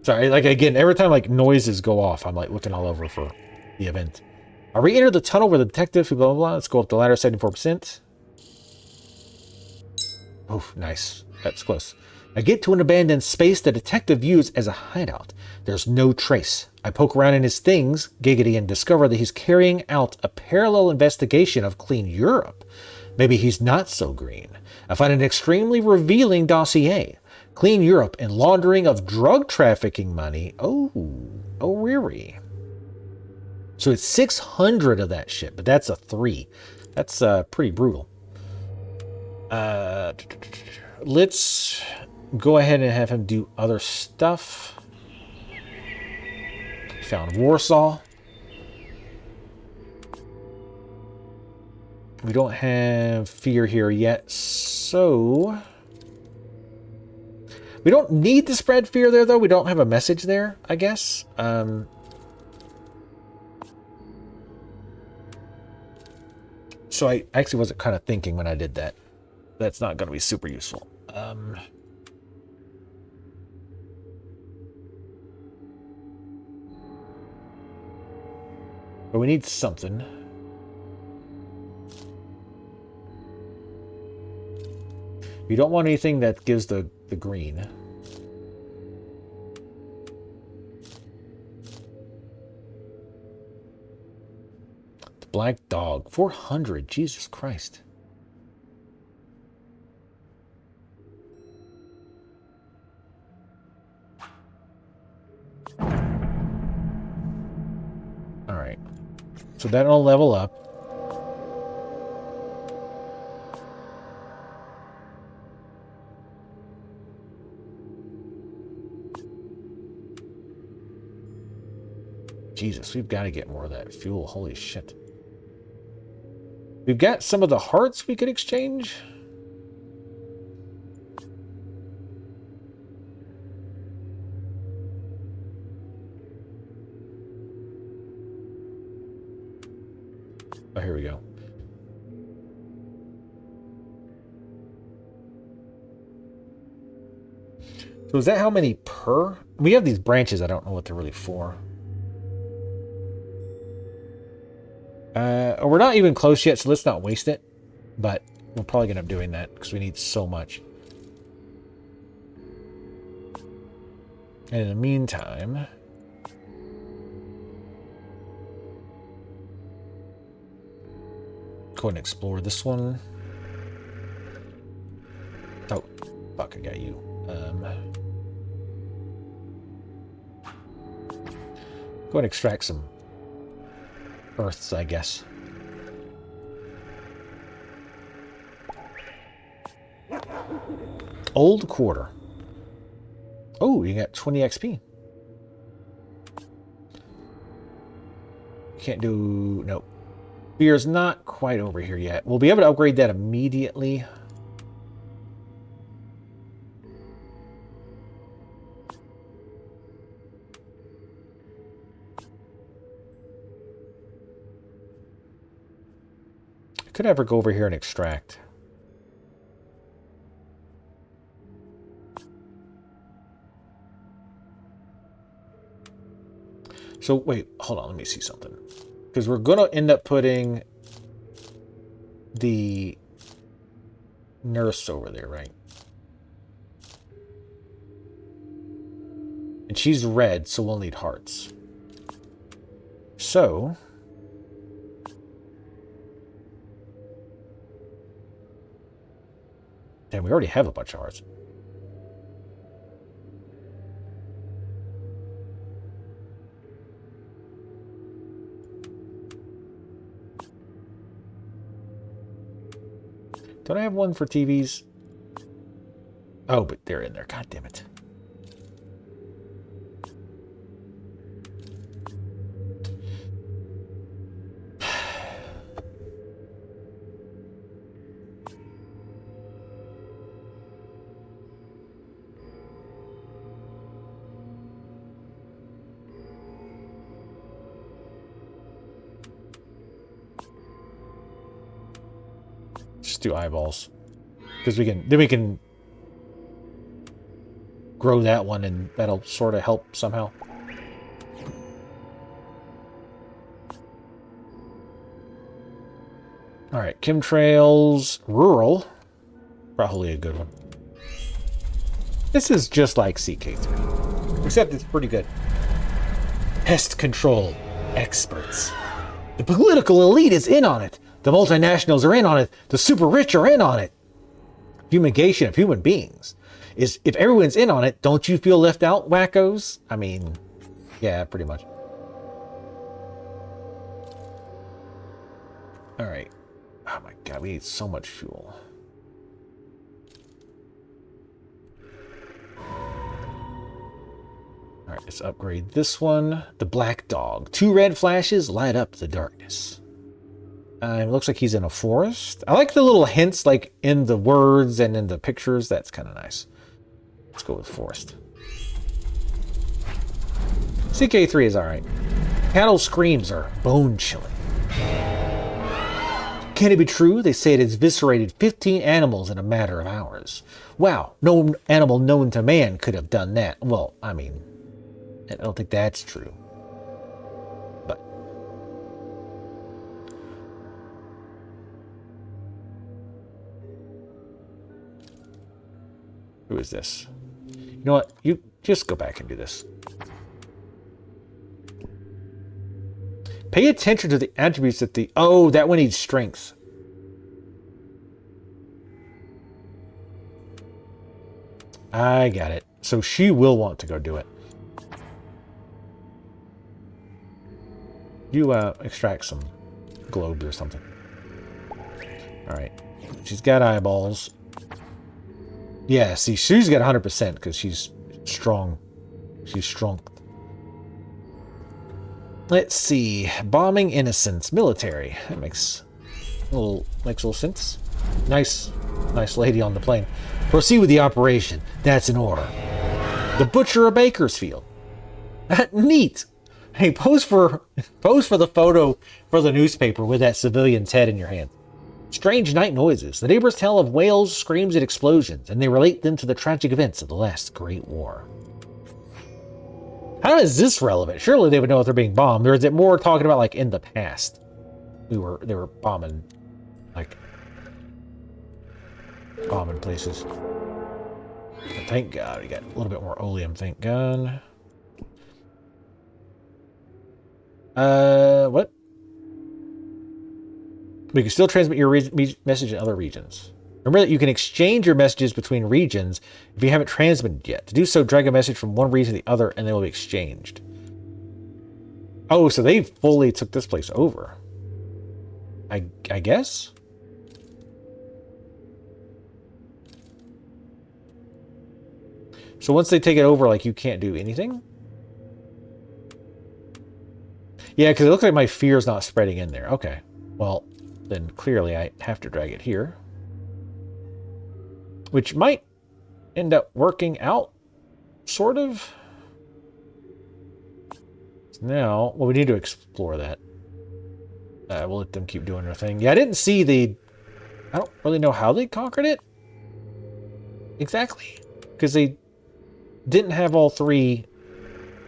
Sorry, like again, every time like noises go off, I'm like looking all over for the event. I re-entered the tunnel where the detective, blah, blah, blah. Let's go up the ladder, 74%. Oof, nice. That's close. I get to an abandoned space the detective views as a hideout. There's no trace. I poke around in his things, giggity, and discover that he's carrying out a parallel investigation of Clean Europe. Maybe he's not so green. I find an extremely revealing dossier. Clean Europe and laundering of drug trafficking money. Oh, really? So it's 600 of that shit, but that's a 3. That's pretty brutal. Let's go ahead and have him do other stuff. Found Warsaw. We don't have fear here yet, so we don't need to spread fear there, though. We don't have a message there, I guess. So I actually wasn't kind of thinking when I did that. That's not going to be super useful. But we need something. We don't want anything that gives the green. The black dog. 400. Jesus Christ. Alright. So that'll level up. Jesus, we've got to get more of that fuel. Holy shit. We've got some of the hearts we could exchange. Oh, here we go. So is that how many per? We have these branches. I don't know what they're really for. We're not even close yet, so let's not waste it. But we're probably going to end up doing that because we need so much. And in the meantime, go ahead and explore this one. Oh, fuck, I got you. Go ahead and extract some earths, I guess. Old quarter. Oh, you got 20 XP. Can't do... Nope. Fear's not quite over here yet. We'll be able to upgrade that immediately. I could ever go over here and extract. So, wait, hold on, let me see something. Because we're going to end up putting the nurse over there, right? And she's red, so we'll need hearts. So... Damn, we already have a bunch of hearts. Don't I have one for TVs? Oh, but they're in there. God damn it. Just do eyeballs. Because we can grow that one and that'll sort of help somehow. Alright, chemtrails, rural. Probably a good one. This is just like CK3, except it's pretty good. Pest control experts. The political elite is in on it. The multinationals are in on it. The super rich are in on it. Fumigation of human beings. If everyone's in on it, don't you feel left out, wackos? I mean, yeah, pretty much. Alright. Oh my god, we need so much fuel. Alright, let's upgrade this one. The Black Dog. 2 red flashes light up the darkness. It looks like he's in a forest. I like the little hints like in the words and in the pictures. That's kind of nice. Let's go with forest. CK3 is alright. Cattle screams are bone-chilling. Can it be true? They say it has eviscerated 15 animals in a matter of hours. Wow, no animal known to man could have done that. Well, I mean, I don't think that's true. But who is this? You know what? You just go back and do this. Pay attention to the attributes that the... Oh, that one needs strength. I got it. So she will want to go do it. You extract some globes or something. Alright. She's got eyeballs. Yeah, see, she's got 100% because she's strong. She's strong. Let's see. Bombing innocents. Military. That makes a little sense. Nice lady on the plane. Proceed with the operation. That's an order. The Butcher of Bakersfield. Neat. Hey, pose for the photo for the newspaper with that civilian's head in your hand. Strange night noises. The neighbors tell of wails, screams, and explosions, and they relate them to the tragic events of the last Great War. How is this relevant? Surely they would know if they're being bombed, or is it more talking about like in the past? They were bombing, like bombing places. But thank God we got a little bit more oleum. Thank God. What? We can still transmit your message in other regions. Remember that you can exchange your messages between regions if you haven't transmitted yet. To do so, drag a message from one region to the other, and they will be exchanged. Oh, so they fully took this place over. I guess? So once they take it over, like, you can't do anything? Yeah, because it looks like my fear's not spreading in there. Okay. Well, then clearly I have to drag it here. Which might end up working out, sort of. Now, well, we need to explore that. We'll let them keep doing their thing. Yeah, I didn't see the... I don't really know how they conquered it. Exactly. Because they didn't have all 3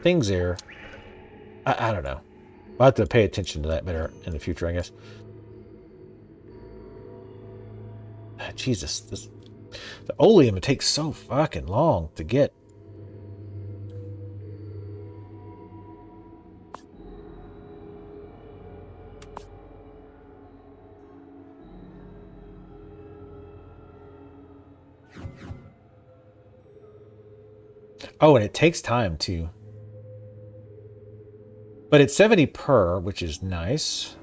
things there. I don't know. I'll have to pay attention to that better in the future, I guess. Jesus, the oleum, it takes so fucking long to get. Oh, and it takes time too. But it's 70 per, which is nice.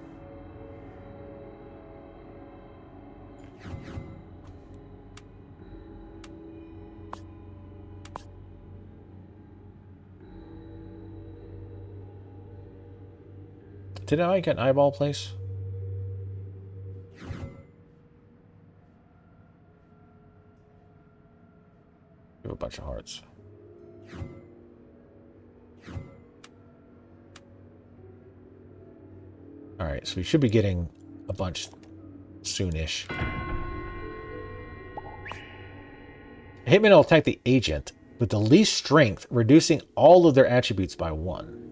Did I get an eyeball place? Give a bunch of hearts. Alright, so we should be getting a bunch soonish. A hitman will attack the agent with the least strength, reducing all of their attributes by 1.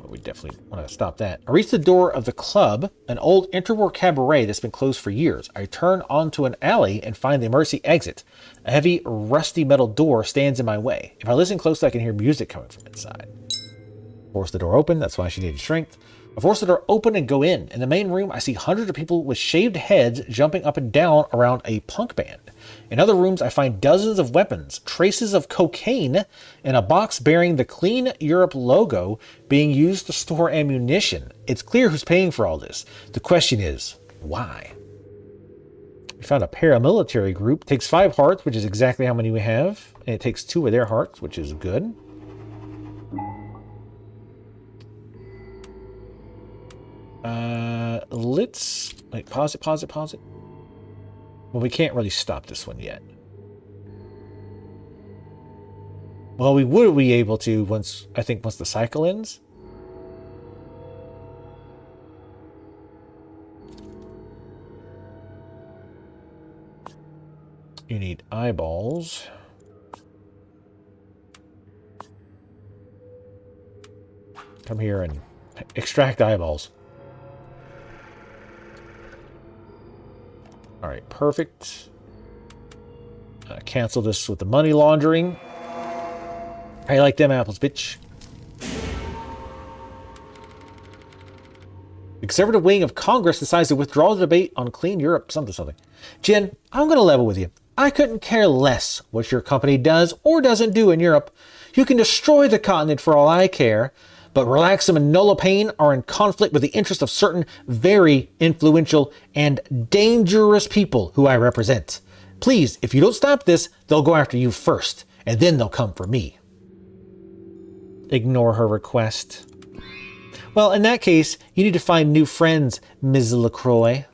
We definitely want to stop that. I reach the door of the club, an old interwar cabaret that's been closed for years. I turn onto an alley and find the emergency exit. A heavy, rusty metal door stands in my way. If I listen closely, I can hear music coming from inside. Force the door open. That's why she needed strength. I force the door open and go in. In the main room, I see hundreds of people with shaved heads jumping up and down around a punk band. In other rooms, I find dozens of weapons, traces of cocaine, and a box bearing the Clean Europe logo being used to store ammunition. It's clear who's paying for all this. The question is, why? We found a paramilitary group. It takes 5 hearts, which is exactly how many we have. And it takes 2 of their hearts, which is good. Let's... Wait, pause it. Well, we can't really stop this one yet. Well, we would be able to once the cycle ends. You need eyeballs. Come here and extract eyeballs. All right, perfect. Cancel this with the money laundering. I like them apples, bitch. The conservative wing of Congress decides to withdraw the debate on Clean Europe, something. Jen, I'm going to level with you. I couldn't care less what your company does or doesn't do in Europe. You can destroy the continent for all I care. But Relaxum and Nolopain are in conflict with the interests of certain very influential and dangerous people who I represent. Please, if you don't stop this, they'll go after you first, and then they'll come for me. Ignore her request. Well, in that case, you need to find new friends, Ms. LaCroix.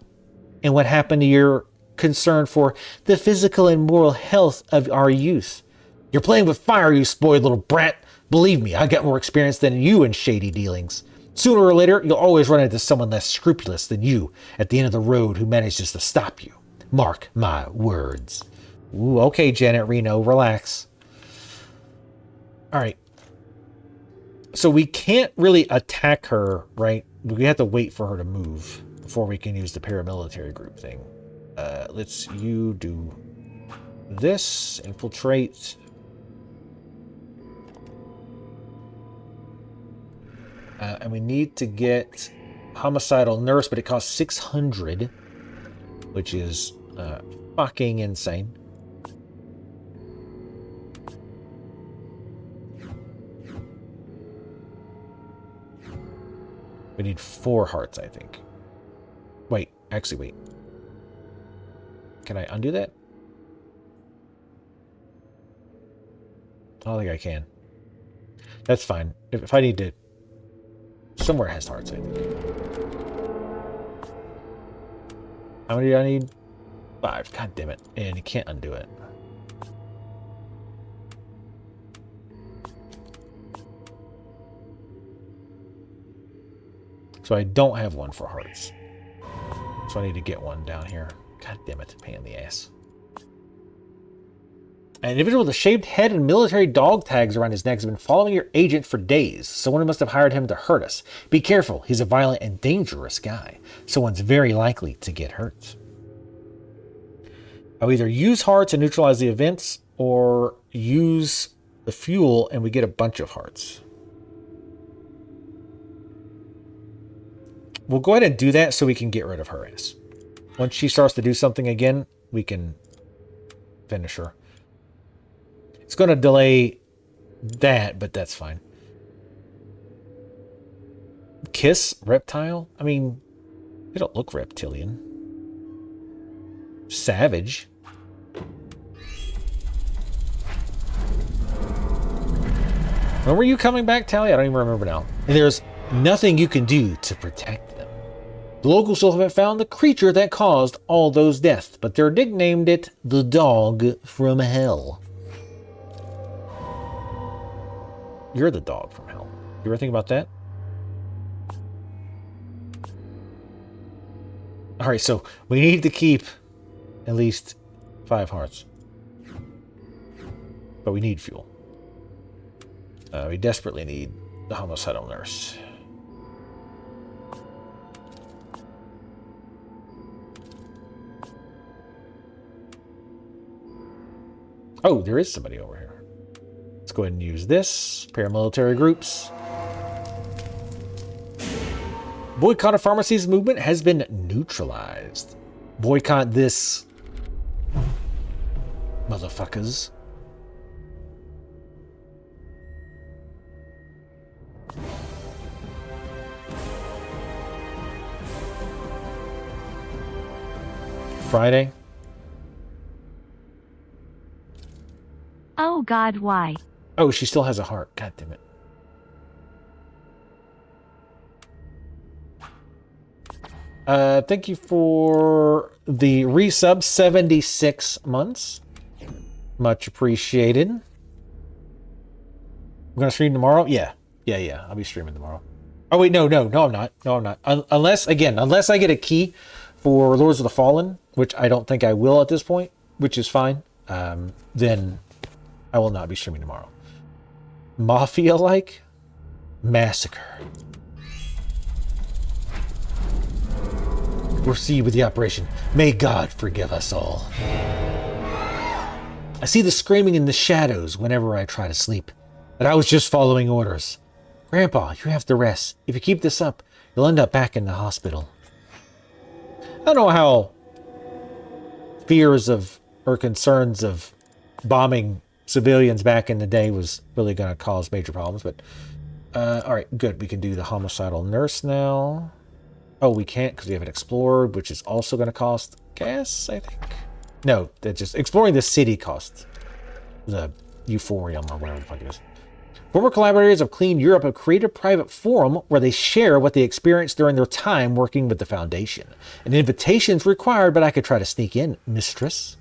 And what happened to your concern for the physical and moral health of our youth? You're playing with fire, you spoiled little brat. Believe me, I got more experience than you in shady dealings. Sooner or later, you'll always run into someone less scrupulous than you at the end of the road who manages to stop you. Mark my words. Ooh, okay, Janet Reno, relax. All right. So we can't really attack her, right? We have to wait for her to move before we can use the paramilitary group thing. Let's you do this, infiltrate. And we need to get homicidal nurse, but it costs 600, which is fucking insane. We need 4 hearts, I think. Wait. Can I undo that? I don't think I can. That's fine. If I need to... Somewhere it has hearts, I think. How many do I need? 5. God damn it. And you can't undo it. So I don't have one for hearts. So I need to get one down here. God damn it. Pain in the ass. An individual with a shaved head and military dog tags around his neck has been following your agent for days. Someone must have hired him to hurt us. Be careful. He's a violent and dangerous guy. Someone's very likely to get hurt. I'll either use hearts and neutralize the events, or use the fuel and we get a bunch of hearts. We'll go ahead and do that so we can get rid of her ass. Once she starts to do something again, we can finish her. It's going to delay that, but that's fine. Kiss? Reptile? I mean, they don't look reptilian. Savage. When were you coming back, Tally? I don't even remember now. And there's nothing you can do to protect them. The locals still haven't found the creature that caused all those deaths, but they're nicknamed it the Dog from Hell. You're the dog from hell. You ever think about that? Alright, so we need to keep at least 5 hearts. But we need fuel. We desperately need The homicidal nurse. Oh, there is somebody over here. Let's go ahead and use this. Paramilitary groups. Boycott of pharmacies movement has been neutralized. Boycott this, motherfuckers. Friday. Oh God, why? Oh, she still has a heart. God damn it. Thank you for the resub, 76 months. Much appreciated. I'm gonna stream tomorrow? Yeah. I'll be streaming tomorrow. Oh wait, no, I'm not. No, I'm not. Unless I get a key for Lords of the Fallen, which I don't think I will at this point, which is fine. Then I will not be streaming tomorrow. Mafia-like? Massacre. Proceed with the operation. May God forgive us all. I see the screaming in the shadows whenever I try to sleep. But I was just following orders. Grandpa, you have to rest. If you keep this up, you'll end up back in the hospital. I don't know how fears of or concerns of bombing civilians back in the day was really going to cause major problems, but all right, good. We can do the homicidal nurse now. Oh, we can't because we haven't explored, which is also going to cost gas, I think. No, that just exploring the city costs the euphorium or whatever the fuck it is. Former collaborators of Clean Europe have created a private forum where they share what they experienced during their time working with the Foundation. An invitation's required, but I could try to sneak in, mistress.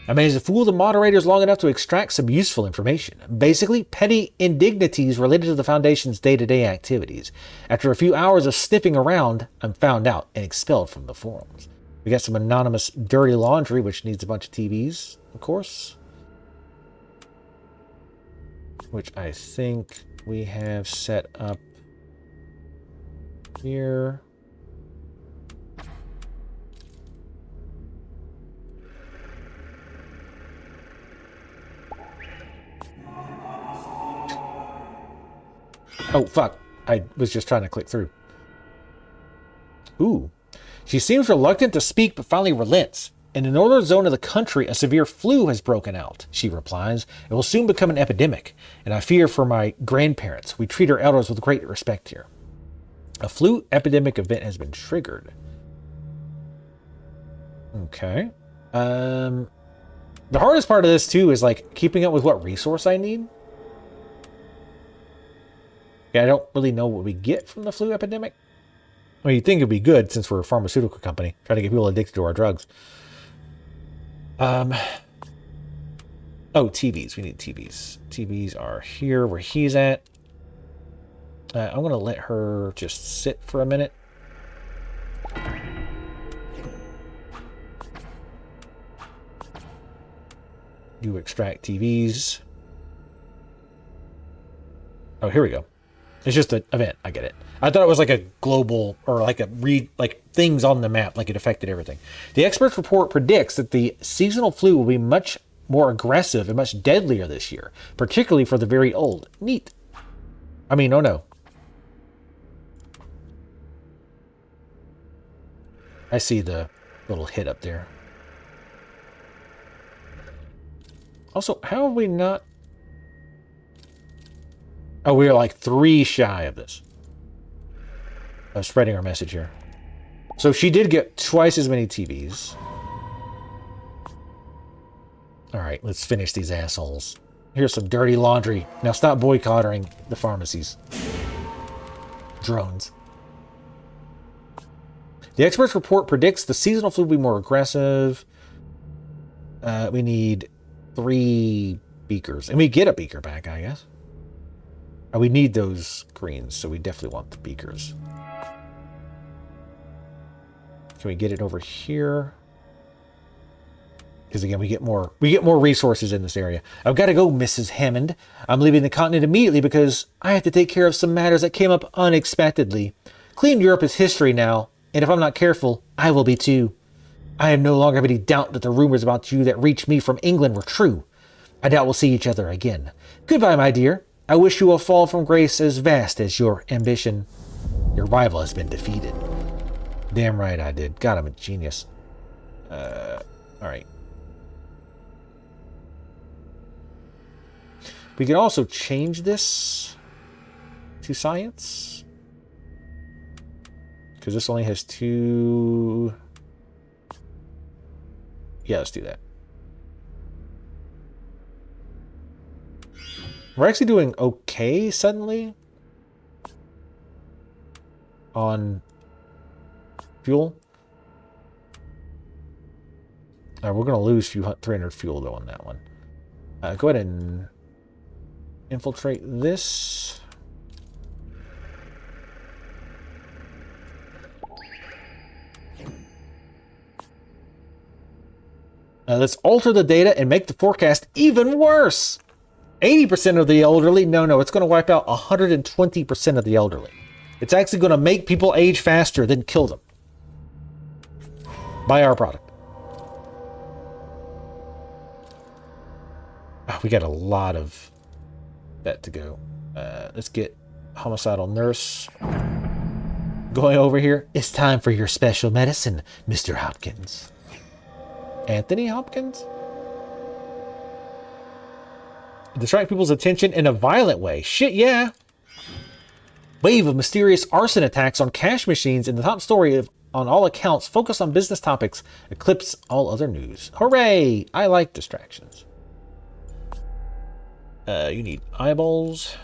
I managed to fool the moderators long enough to extract some useful information. Basically, petty indignities related to the Foundation's day-to-day activities. After a few hours of sniffing around, I'm found out and expelled from the forums. We got some anonymous dirty laundry, which needs a bunch of TVs, of course. Which I think we have set up here. Oh, fuck. I was just trying to click through. Ooh. She seems reluctant to speak, but finally relents. In the northern zone of the country, a severe flu has broken out, she replies. It will soon become an epidemic, and I fear for my grandparents. We treat our elders with great respect here. A flu epidemic event has been triggered. Okay. The hardest part of this, too, is, like, keeping up with what resource I need. I don't really know what we get from the flu epidemic. Well, you'd think it'd be good since we're a pharmaceutical company, trying to get people addicted to our drugs. Oh, TVs. We need TVs. TVs are here where he's at. I'm going to let her just sit for a minute. You extract TVs. Oh, here we go. It's just an event. I get it. I thought it was like a global or like like things on the map, like it affected everything. The experts report predicts that the seasonal flu will be much more aggressive and much deadlier this year, particularly for the very old. Neat. I mean, oh no. I see the little hit up there. Also, how have we not... Oh, we are like 3 shy of this. Of spreading our message here. So she did get twice as many TVs. Alright, let's finish these assholes. Here's some dirty laundry. Now stop boycotting the pharmacies. Drones. The experts report predicts the seasonal flu will be more aggressive. We need 3 beakers. And we get a beaker back, I guess. We need those greens, so we definitely want the beakers. Can we get it over here? Because again, we get more resources in this area. I've got to go, Mrs. Hammond. I'm leaving the continent immediately because I have to take care of some matters that came up unexpectedly. Clean Europe is history now, and if I'm not careful, I will be too. I no longer have any doubt that the rumors about you that reached me from England were true. I doubt we'll see each other again. Goodbye, my dear. I wish you a fall from grace as vast as your ambition. Your rival has been defeated. Damn right I did. God, I'm a genius. Alright. We can also change this to science. Because this only has 2... Yeah, let's do that. We're actually doing okay suddenly on fuel. We're going to lose 300 fuel though on that one. Go ahead and infiltrate this. Let's alter the data and make the forecast even worse. 80% of the elderly. No, it's going to wipe out 120% of the elderly. It's actually going to make people age faster than kill them. Buy our product. Oh, we got a lot of that to go. Let's get homicidal nurse going over here. It's time for your special medicine, Mr. Hopkins. Anthony Hopkins? Distract people's attention in a violent way. Shit, yeah. Wave of mysterious arson attacks on cash machines in the top story of, on all accounts, focus on business topics, eclipse all other news. Hooray! I like distractions. You need eyeballs.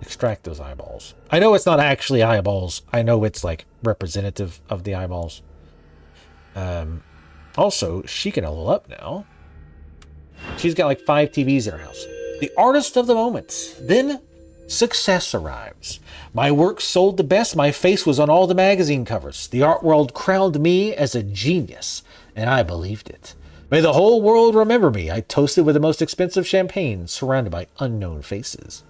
Extract those eyeballs. I know it's not actually eyeballs. I know it's like representative of the eyeballs. Also, she can level up now. She's got like 5 TVs in her house. The artist of the moment. Then success arrives. My work sold the best. My face was on all the magazine covers. The art world crowned me as a genius, and I believed it. May the whole world remember me. I toasted with the most expensive champagne, surrounded by unknown faces.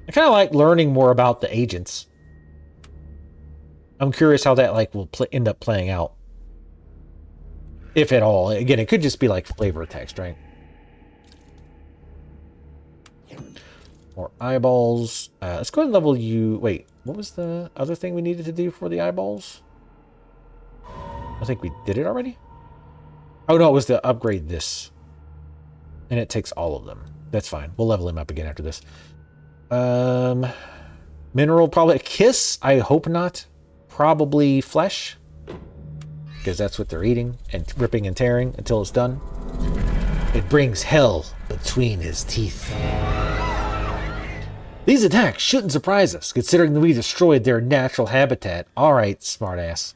I kind of like learning more about the agents. I'm curious how that like will end up playing out. If at all. Again, it could just be like flavor text, right? More eyeballs. Let's go ahead and level you. Wait, what was the other thing we needed to do for the eyeballs? I think we did it already. Oh no, it was to upgrade this. And it takes all of them. That's fine. We'll level him up again after this. Mineral, probably a kiss. I hope not. Probably flesh. Because that's what they're eating and ripping and tearing until it's done. It brings hell between his teeth. These attacks shouldn't surprise us, considering that we destroyed their natural habitat. Alright, smartass.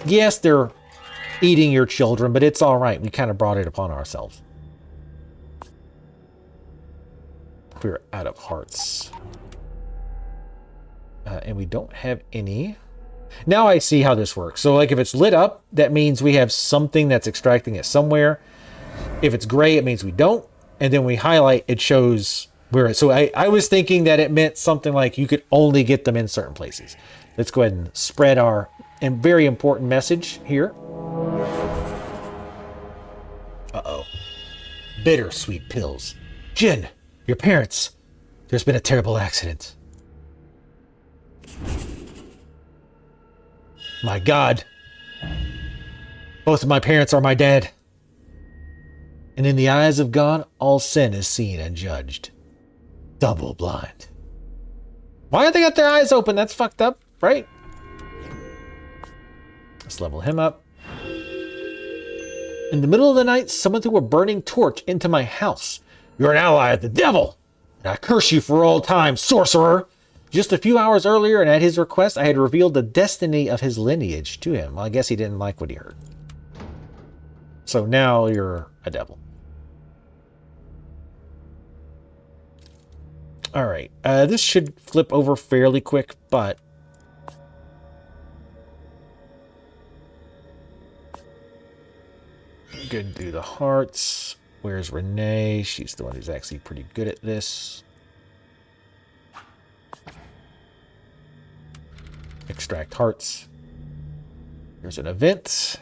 Yes, they're eating your children, but it's alright. We kind of brought it upon ourselves. We're out of hearts. And we don't have any. Now I see how this works. So like if it's lit up, that means we have something that's extracting it somewhere. If it's gray, it means we don't. And then we highlight, it shows where. So I was thinking that it meant something like you could only get them in certain places. Let's go ahead and spread our very important message here. Uh-oh. Bittersweet pills. Jen, your parents. There's been a terrible accident. My God. Both of my parents are my dad. And in the eyes of God, all sin is seen and judged. Double blind. Why have they got their eyes open? That's fucked up, right? Let's level him up. In the middle of the night, someone threw a burning torch into my house. You're an ally of the devil, and I curse you for all time, sorcerer. Just a few hours earlier, and at his request, I had revealed the destiny of his lineage to him. Well, I guess he didn't like what he heard. So now you're a devil. All right. This should flip over fairly quick, but I'm going to do the hearts. Where's Renee? She's the one who's actually pretty good at this. Extract hearts. Here's an event.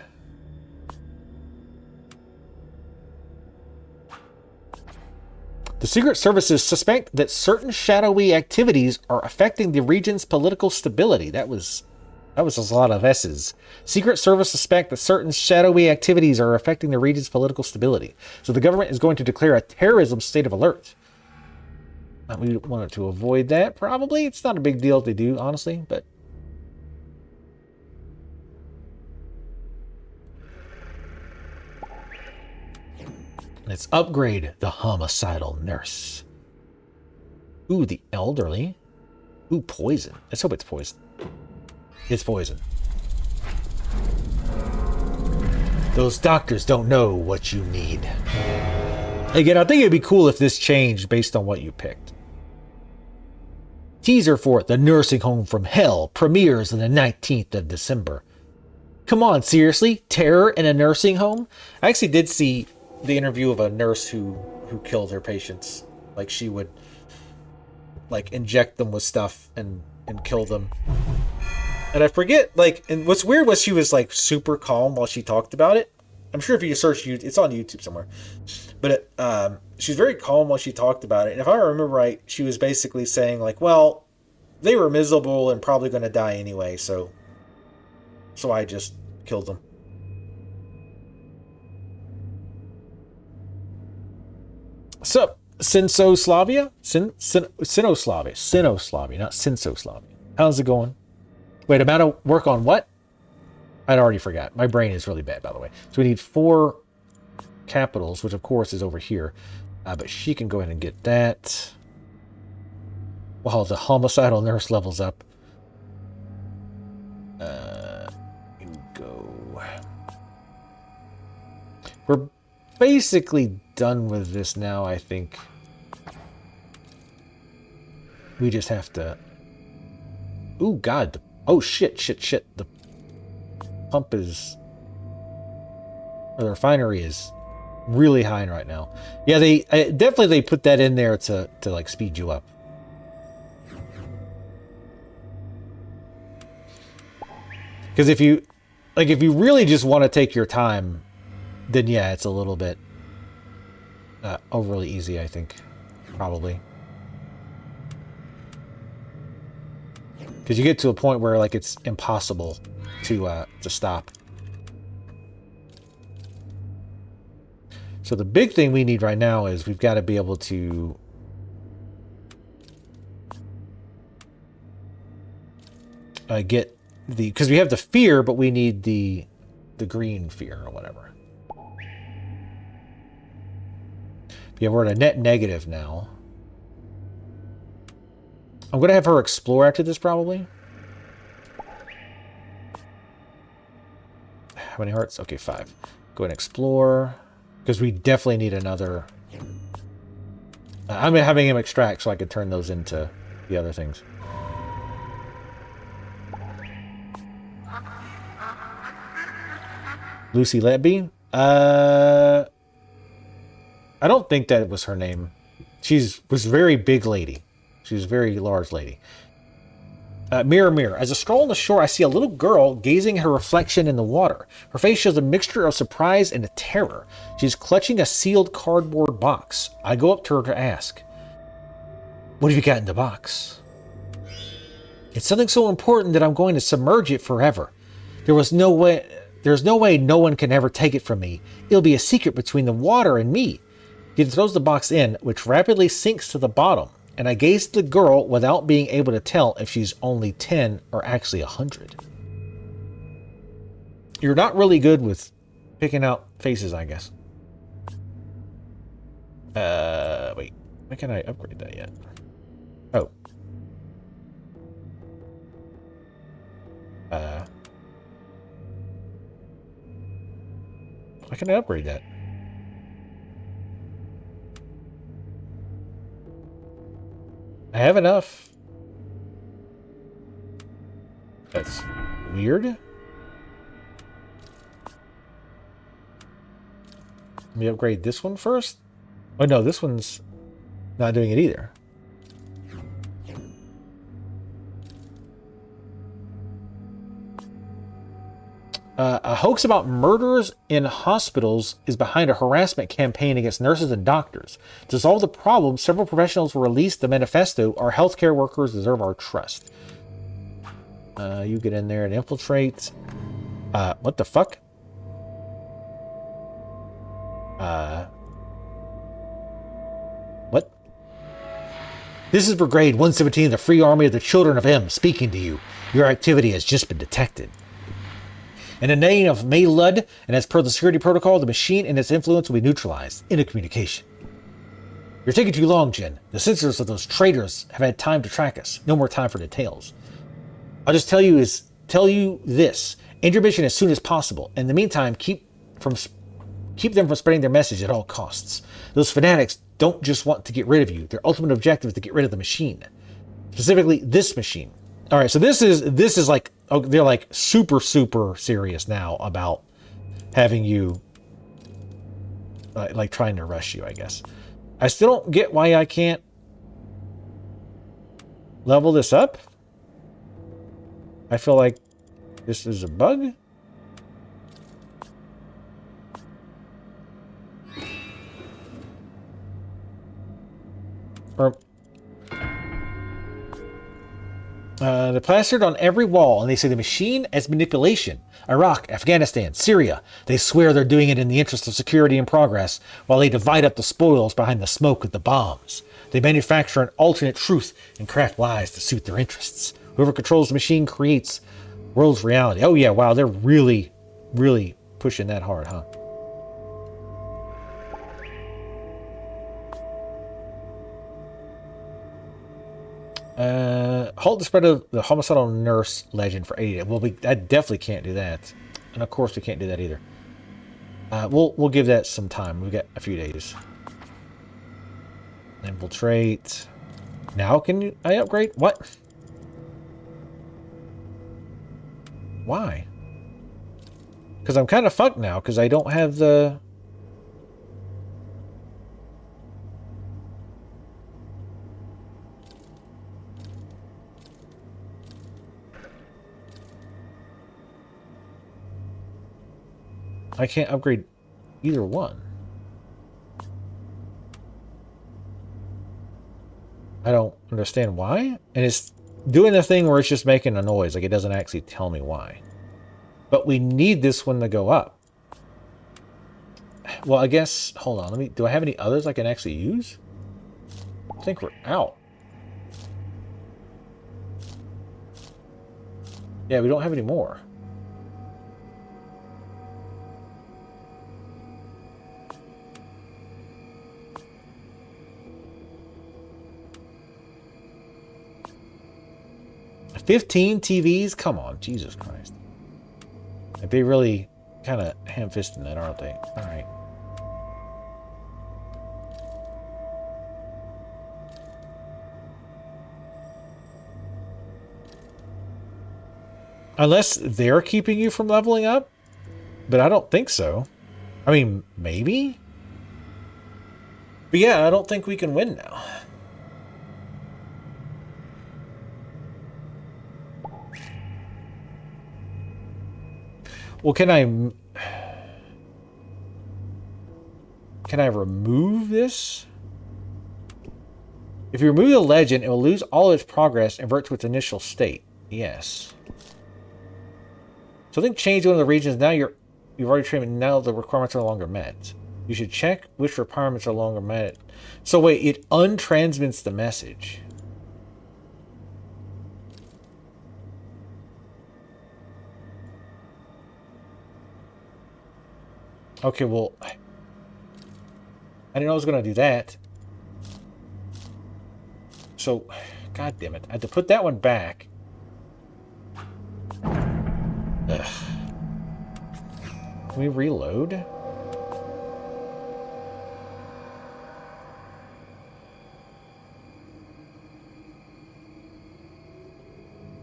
The Secret Services suspect that certain shadowy activities are affecting the region's political stability. That was a lot of S's. Secret Service suspect that certain shadowy activities are affecting the region's political stability. So the government is going to declare a terrorism state of alert. We wanted to avoid that, probably. It's not a big deal if they do, honestly, but... Let's upgrade the homicidal nurse. Ooh, the elderly. Ooh, poison. Let's hope it's poison. It's poison. Those doctors don't know what you need. Again, I think it'd be cool if this changed based on what you picked. Teaser for The Nursing Home from Hell premieres on the 19th of December. Come on, seriously? Terror in a nursing home? I actually did see the interview of a nurse who killed her patients. Like, she would like inject them with stuff and kill them. And I forget, like, and what's weird was she was like super calm while she talked about it. I'm sure if you search YouTube, it's on YouTube somewhere. But she's very calm while she talked about it. And if I remember right, she was basically saying like, well, they were miserable and probably going to die anyway, so I just killed them. So, Sinoslavia, not Sinsoslavia. How's it going? Wait, I'm out of work on what? I'd already forgot. My brain is really bad, by the way. So we need 4 capitals, which of course is over here. But she can go ahead and get that. While the homicidal nurse levels up. Go. We're basically done with this now, I think. We just have to... Ooh, God. Oh, shit. The pump is... Or the refinery is really high right now. Yeah, they put that in there to like speed you up. Because if you really just want to take your time, then yeah, it's a little bit overly easy, I think, probably. Because you get to a point where like it's impossible to stop. So the big thing we need right now is we've got to be able to get the, because we have the fear, but we need the green fear or whatever. Yeah, we're at a net negative now. I'm going to have her explore after this, probably. How many hearts? Okay, 5. Go ahead and explore. Because we definitely need another... I'm having him extract so I can turn those into the other things. Lucy Letby? I don't think that was her name. She was a very big lady. She was a very large lady. Mirror, mirror. As I stroll on the shore, I see a little girl gazing at her reflection in the water. Her face shows a mixture of surprise and terror. She's clutching a sealed cardboard box. I go up to her to ask, "What have you got in the box?" "It's something so important that I'm going to submerge it forever. There's no way no one can ever take it from me. It'll be a secret between the water and me." He throws the box in, which rapidly sinks to the bottom, and I gaze at the girl without being able to tell if she's only 10 or actually 100. You're not really good with picking out faces, I guess. Wait. Why can't I upgrade that yet? Oh. Why can't I upgrade that? I have enough. That's weird. Let me upgrade this one first. Oh no, this one's not doing it either. A hoax about murders in hospitals is behind a harassment campaign against nurses and doctors. To solve the problem, several professionals released the manifesto, "Our healthcare workers deserve our trust." You get in there and infiltrate. What the fuck? What? This is Brigade 117, the Free Army of the Children of M, speaking to you. Your activity has just been detected. In the name of May Ludd, and as per the security protocol, the machine and its influence will be neutralized. Into communication. You're taking too long, Jen. The sensors of those traitors have had time to track us. No more time for details. I'll just tell you this. End your mission as soon as possible. In the meantime, keep them from spreading their message at all costs. Those fanatics don't just want to get rid of you. Their ultimate objective is to get rid of the machine. Specifically, this machine. All right, so this is like, oh, they're like super serious now about having you like trying to rush you, I guess. I still don't get why I can't level this up. I feel like this is a bug. Or they're plastered on every wall, and they say the machine as manipulation. Iraq, Afghanistan, Syria. They swear they're doing it in the interest of security and progress, while they divide up the spoils behind the smoke of the bombs. They manufacture an alternate truth and craft lies to suit their interests. Whoever controls the machine creates world's reality. Oh yeah, wow, they're really pushing that hard, huh? Halt the spread of the homicidal nurse legend for 80 days. Well, I definitely can't do that. And of course we can't do that either. We'll give that some time. We've got a few days. Infiltrate. Now can I upgrade? What? Why? Because I'm kind of fucked now, because I don't have the... I can't upgrade either one. I don't understand why. And it's doing the thing where it's just making a noise. Like it doesn't actually tell me why. But we need this one to go up. Well, I guess... Hold on. Do I have any others I can actually use? I think we're out. Yeah, we don't have any more. $15 TVs? Come on, Jesus Christ. Like they really kind of ham-fisting that, aren't they? All right. Unless they're keeping you from leveling up? But I don't think so. I mean, maybe? But yeah, I don't think we can win now. Well, can I remove this? If you remove the legend, it will lose all its progress and revert to its initial state. Yes. So I think change one of the regions. Now you've already trained. Now the requirements are no longer met. You should check which requirements are no longer met. So wait, it untransmits the message. Okay, well, I didn't know I was going to do that. So, god damn it. I had to put that one back. Ugh. Can we reload?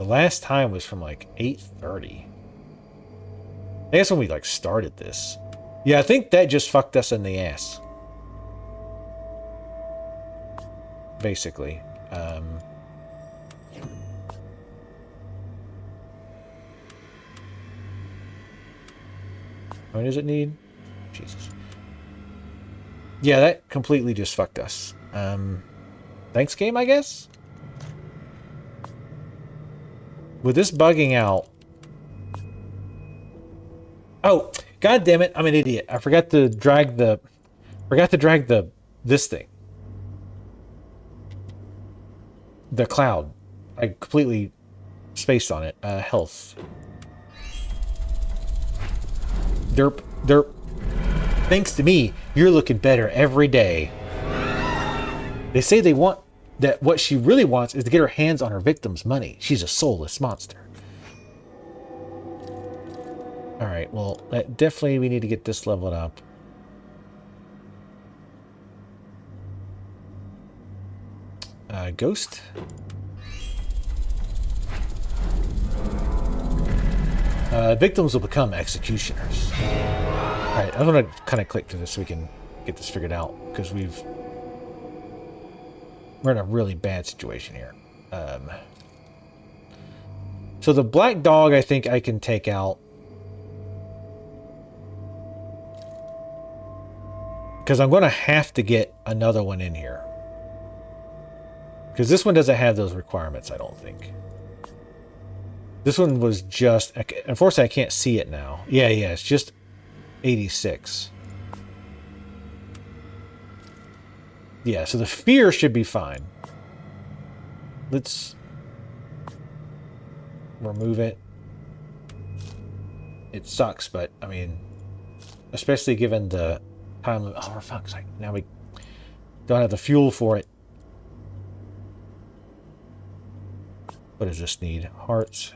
The last time was from like 8:30. I guess when we like started this. Yeah, I think that just fucked us in the ass. Basically. What does it need? Jesus. Yeah, that completely just fucked us. Thanks, game, I guess? With this bugging out... Oh, god damn it, I'm an idiot. I forgot to drag the... this thing. The cloud. I completely spaced on it. Health. Derp. Derp. Thanks to me, you're looking better every day. They say they want... that what she really wants is to get her hands on her victim's money. She's a soulless monster. Alright, well, definitely we need to get this leveled up. Ghost. Victims will become executioners. Alright, I'm going to kind of click to this so we can get this figured out, because we're in a really bad situation here. So the black dog, I think I can take out. Because I'm going to have to get another one in here. Because this one doesn't have those requirements, I don't think. This one was just... Unfortunately, I can't see it now. Yeah, it's just 86. Yeah, so the fear should be fine. Let's remove it. It sucks, but, I mean... Especially given the time... Oh, for fuck's sake. Now we don't have the fuel for it. What does this need? Hearts.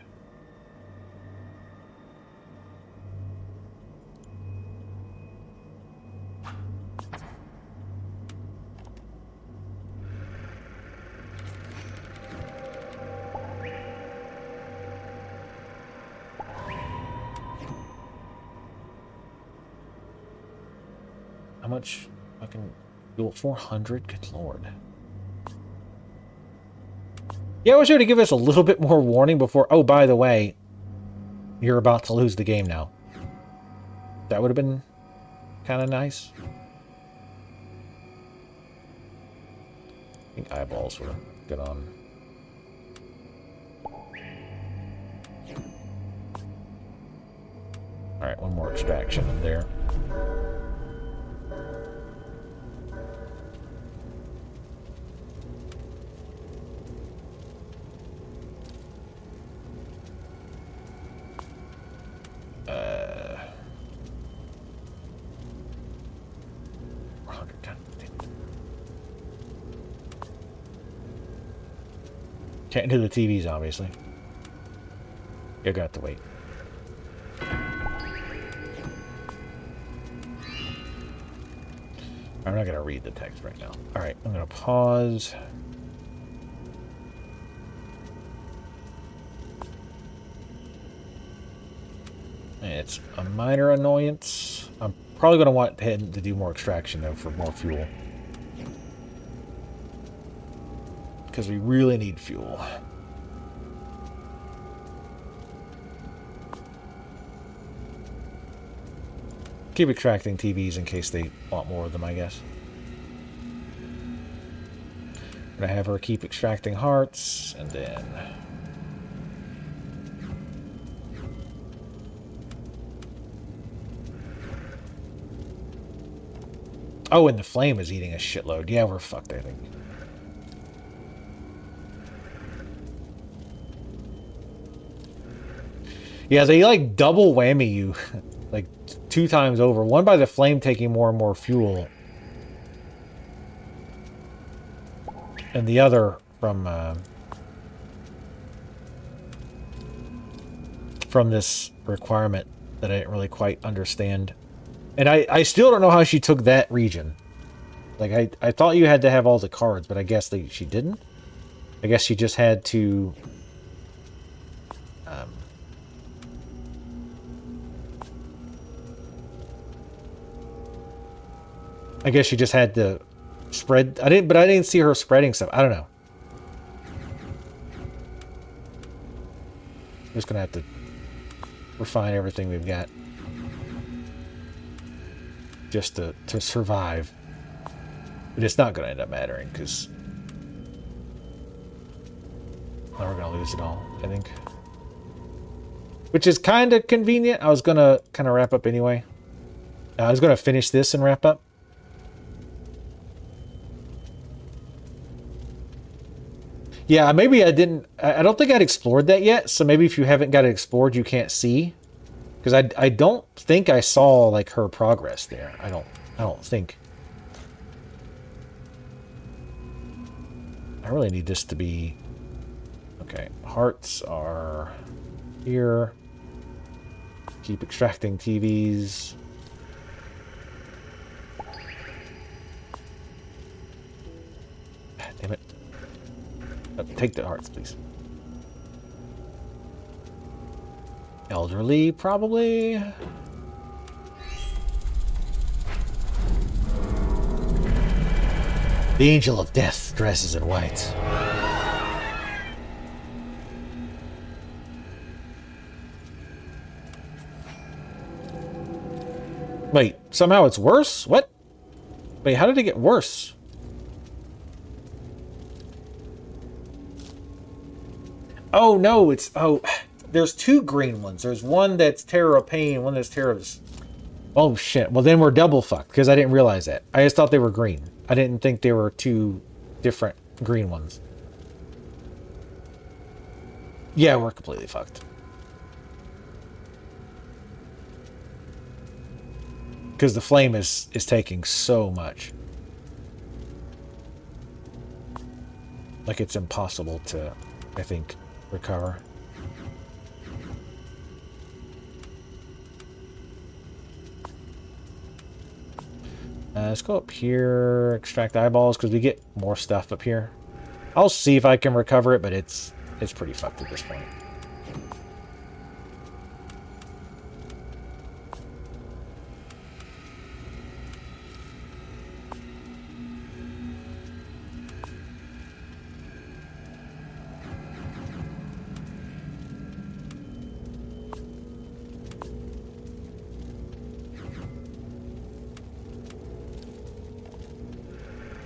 How much fucking fuel? 400? Good lord. Yeah, I was here to give us a little bit more warning before... Oh, by the way, you're about to lose the game now. That would have been kind of nice. I think eyeballs were good on. Alright, one more extraction in there. Can't do the TVs, obviously. You're gonna have to wait. I'm not gonna read the text right now. Alright, I'm gonna pause. It's a minor annoyance. I'm probably gonna want him to do more extraction though for more fuel. Because we really need fuel. Keep extracting TVs in case they want more of them, I guess. I'm gonna have her keep extracting hearts, and then... Oh, and the flame is eating a shitload. Yeah, we're fucked, I think. Yeah, they like double whammy you, like 2 times over. One by the flame taking more and more fuel, and the other from this requirement that I didn't really quite understand. And I still don't know how she took that region. Like I thought you had to have all the cards, but I guess she didn't. I guess she just had to I guess she just had to spread. I didn't see her spreading stuff. I don't know. I'm just gonna have to refine everything we've got just to survive. But it's not gonna end up mattering because now we're gonna lose it all, I think. Which is kind of convenient. I was gonna kind of wrap up anyway. I was gonna finish this and wrap up. Yeah, maybe I didn't. I don't think I'd explored that yet. So maybe if you haven't got it explored, you can't see. Because I don't think I saw like her progress there. I don't think. I really need this to be. Okay, hearts are here. Keep extracting TVs. Damn it. Take the hearts, please. Elderly, probably. The Angel of Death dresses in white. Wait, somehow it's worse? What? Wait, how did it get worse? Oh, no, it's... Oh, there's two green ones. There's one that's Terror of Pain, one that's Terror of... Oh, shit. Well, then we're double fucked, because I didn't realize that. I just thought they were green. I didn't think they were two different green ones. Yeah, we're completely fucked. Because the flame is taking so much. Like, it's impossible to, I think, recover. Let's go up here, extract eyeballs, because we get more stuff up here. I'll see if I can recover it, but it's pretty fucked at this point.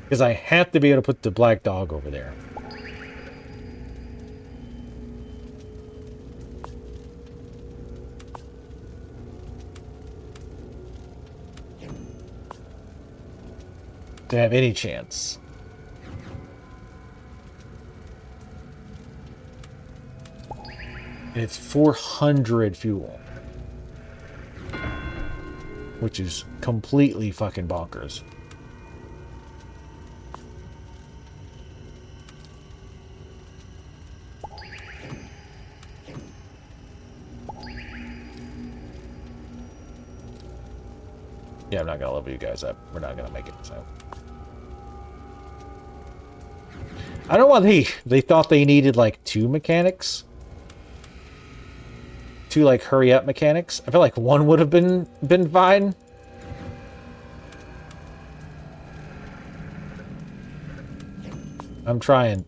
Because I have to be able to put the black dog over there. To have any chance. And it's 400 fuel. Which is completely fucking bonkers. Yeah, I'm not gonna level you guys up. We're not gonna make it, so. I don't know why they thought they needed like 2 mechanics. 2 like hurry up mechanics. I feel like 1 would have been fine. I'm trying.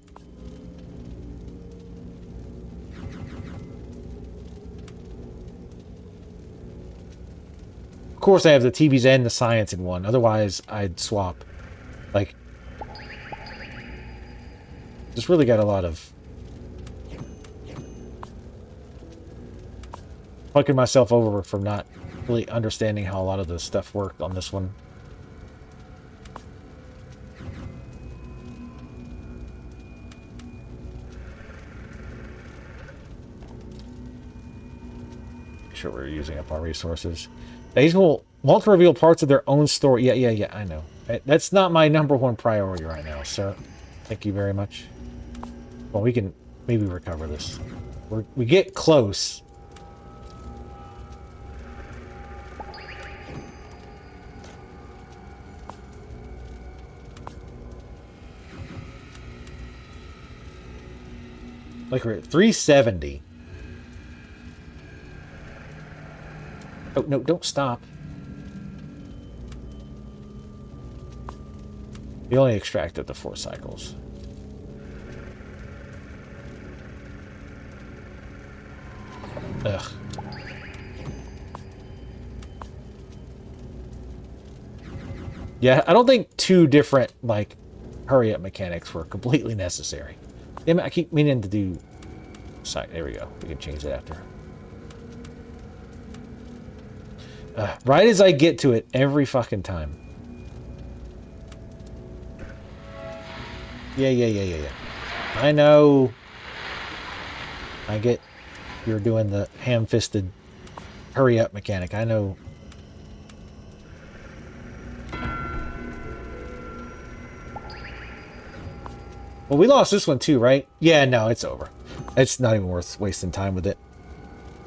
Of course, I have the TVs and the science in one. Otherwise, I'd swap. Like, just really got a lot of fucking myself over from not really understanding how a lot of the stuff worked on this one. Make sure we're using up our resources. These will want to reveal parts of their own story. Yeah, I know. That's not my #1 priority right now, sir. Thank you very much. Well, we can maybe recover this. We get close. Like we're at 370. Oh, no, don't stop. You only extracted the 4 cycles. Ugh. Yeah, I don't think 2 different, like, hurry-up mechanics were completely necessary. Damn it, I keep meaning to do... There we go. We can change it after. Right as I get to it every fucking time. Yeah. I know. I get you're doing the ham-fisted hurry-up mechanic. I know. Well, we lost this one too, right? Yeah, no, it's over. It's not even worth wasting time with it.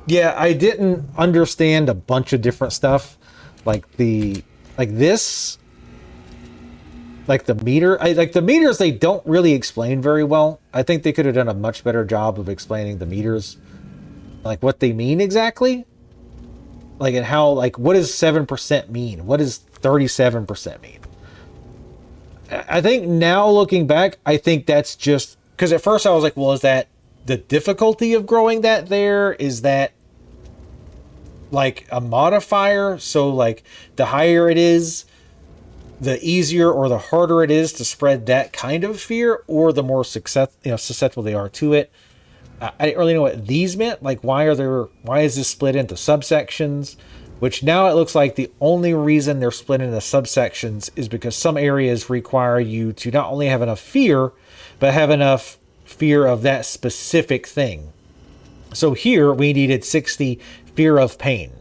Yeah, I didn't understand a bunch of different stuff. Like the meter. Like the meters they don't really explain very well. I think they could have done a much better job of explaining the meters. Like what they mean exactly. Like and how, like, what does 7% mean? What does 37% mean? I think now looking back, I think that's just because at first I was like, well, is that the difficulty of growing that there? Is that like a modifier? So like the higher it is, the easier or the harder it is to spread that kind of fear, or the more susceptible they are to it. I didn't really know what these meant. Like, why is this split into subsections? Which now it looks like the only reason they're split into subsections is because some areas require you to not only have enough fear, but have enough fear of that specific thing. So here we needed 60 fear of pain.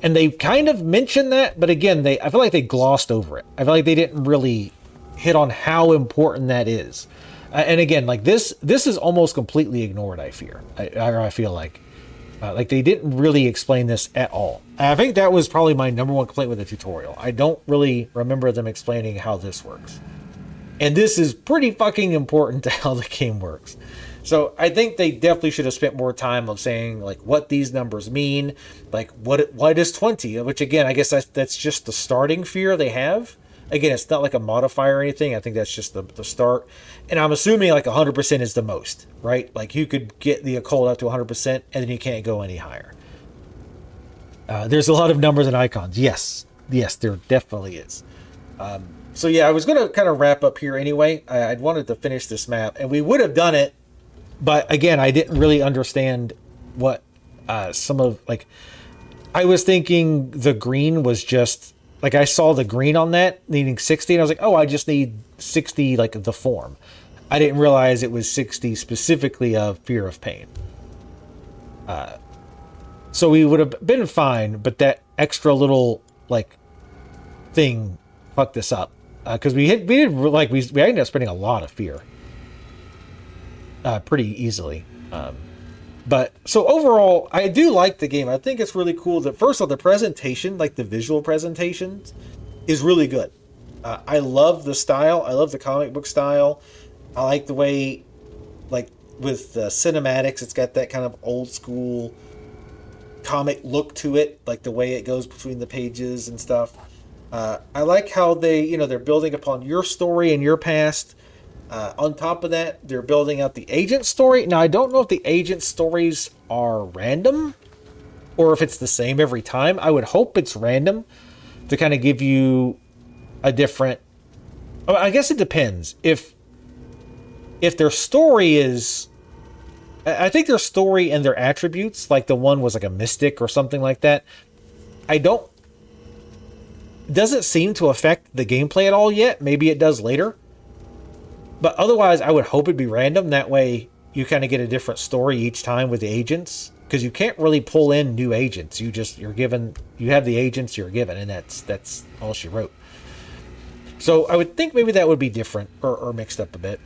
And they kind of mentioned that, but again, I feel like they glossed over it. I feel like they didn't really hit on how important that is. And again, like this is almost completely ignored, I fear. I feel like they didn't really explain this at all. I think that was probably my number one complaint with the tutorial. I don't really remember them explaining how this works. And this is pretty fucking important to how the game works. So I think they definitely should have spent more time of saying like what these numbers mean, like what is 20, which again, I guess that's just the starting fear they have. Again, it's not like a modifier or anything. I think that's just the start. And I'm assuming like 100% is the most, right? Like you could get the occult up to 100% and then you can't go any higher. There's a lot of numbers and icons. Yes, there definitely is. So yeah, I was going to kind of wrap up here anyway. I wanted to finish this map and we would have done it. But again, I didn't really understand what some of, like, I was thinking the green was just, like, I saw the green on that needing 60, and I was like, oh, I just need 60, like, the form. I didn't realize it was 60 specifically of fear of pain. So we would have been fine, but that extra little, like, thing fucked us up. Because we ended up spending a lot of fear. Pretty easily. But so overall, I do like the game. I think it's really cool that first of all, the presentation, like the visual presentations, is really good. I love the style. I love the comic book style. I like the way, like with the cinematics, it's got that kind of old school comic look to it, like the way it goes between the pages and stuff. I like how they're building upon your story and your past. On top of that, they're building out the agent story. Now, I don't know if the agent stories are random or if it's the same every time. I would hope it's random to kind of give you a different... I guess it depends. If their story is... I think their story and their attributes, like the one was like a mystic or something like that, it doesn't seem to affect the gameplay at all yet. Maybe it does later. But otherwise, I would hope it'd be random. That way, you kind of get a different story each time with the agents. Because you can't really pull in new agents. You have the agents you're given, and that's all she wrote. So I would think maybe that would be different or mixed up a bit.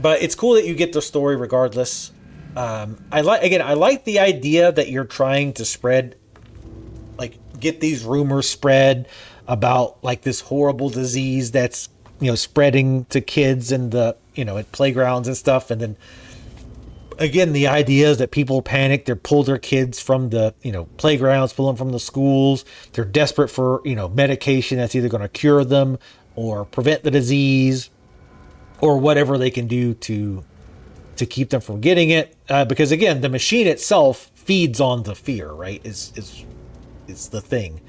But it's cool that you get the story regardless. I like the idea that you're trying to spread, like, get these rumors spread about like this horrible disease that's spreading to kids and at playgrounds and stuff. And then again, the idea is that people panic. They pull their kids from the, playgrounds, pull them from the schools. They're desperate for, medication that's either going to cure them or prevent the disease or whatever they can do to keep them from getting it. Because again, the machine itself feeds on the fear, right? Is the thing.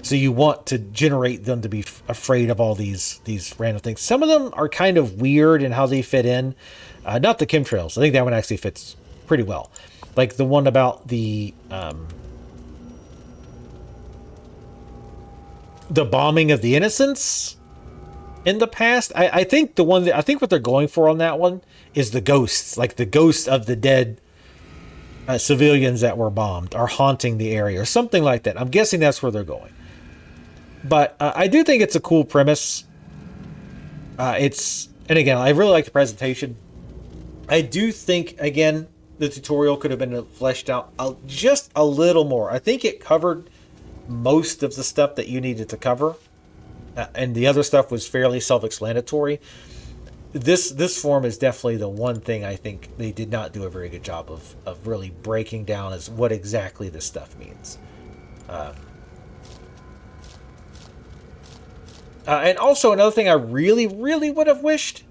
So you want to generate them to be afraid of all these random things. Some of them are kind of weird in how they fit in. Not the chemtrails. I think that one actually fits pretty well. Like the one about the bombing of the innocents in the past. I think what they're going for on that one is the ghosts, like the ghosts of the dead civilians that were bombed are haunting the area or something like that. I'm guessing that's where they're going. But I do think it's a cool premise. And again, I really like the presentation. I do think, again, the tutorial could have been fleshed out just a little more. I think it covered most of the stuff that you needed to cover. And the other stuff was fairly self-explanatory. This form is definitely the one thing I think they did not do a very good job of really breaking down as what exactly this stuff means. And also another thing I really, really would have wished,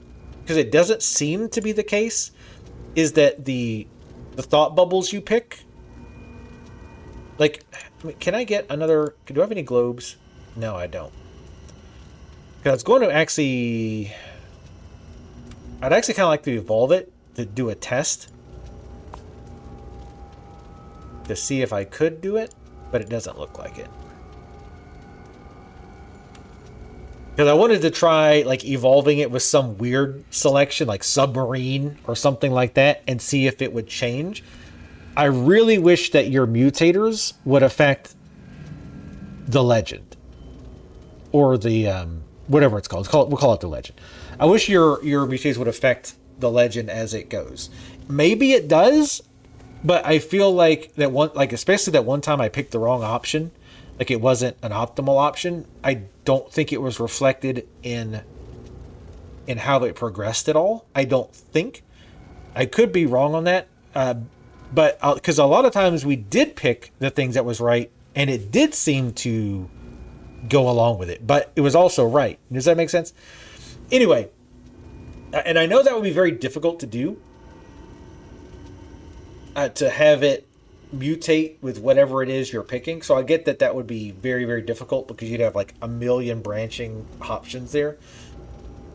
because it doesn't seem to be the case, is that the thought bubbles you pick, like, can I get another, do I have any globes? No, I don't. Because I was going to I'd actually kind of like to evolve it to do a test to see if I could do it, but it doesn't look like it. Because I wanted to try like evolving it with some weird selection like submarine or something like that and see if it would change. I really wish that your mutators would affect the legend or the whatever it's called. We'll call it the legend. I wish your mutators would affect the legend as it goes. Maybe it does, but I feel like that one, like especially that one time I picked the wrong option, like it wasn't an optimal option. I don't think it was reflected in how it progressed at all. I don't think. I could be wrong on that, but because a lot of times we did pick the things that was right, and it did seem to go along with it, but it was also right. Does that make sense? Anyway, and I know that would be very difficult to do, to have it mutate with whatever it is you're picking. So I get that would be very, very difficult because you'd have like a million branching options there.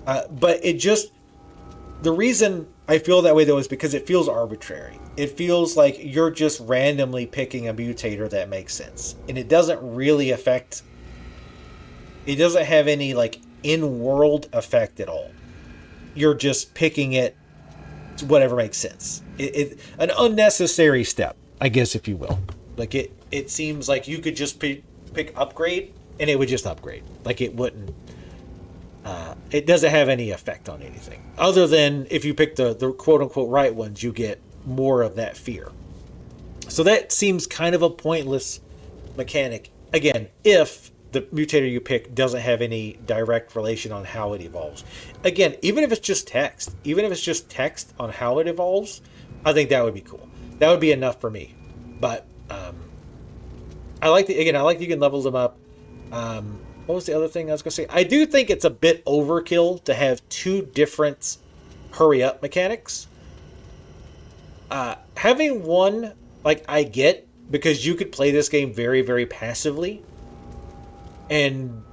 But it just, the reason I feel that way though is because it feels arbitrary. It feels like you're just randomly picking a mutator that makes sense. And it doesn't really affect, it doesn't have any like in-world effect at all. You're just picking it to whatever makes sense. An unnecessary step, I guess, if you will. Like it seems like you could just pick upgrade and it would just upgrade. Like it wouldn't, it doesn't have any effect on anything. Other than if you pick the quote unquote right ones, you get more of that fear. So that seems kind of a pointless mechanic. Again, if the mutator you pick doesn't have any direct relation on how it evolves. Again, even if it's just text, on how it evolves, I think that would be cool. That would be enough for me. But I like you can level them up. What was the other thing I was going to say? I do think it's a bit overkill to have two different hurry up mechanics. Having one, like, I get, because you could play this game very, very passively and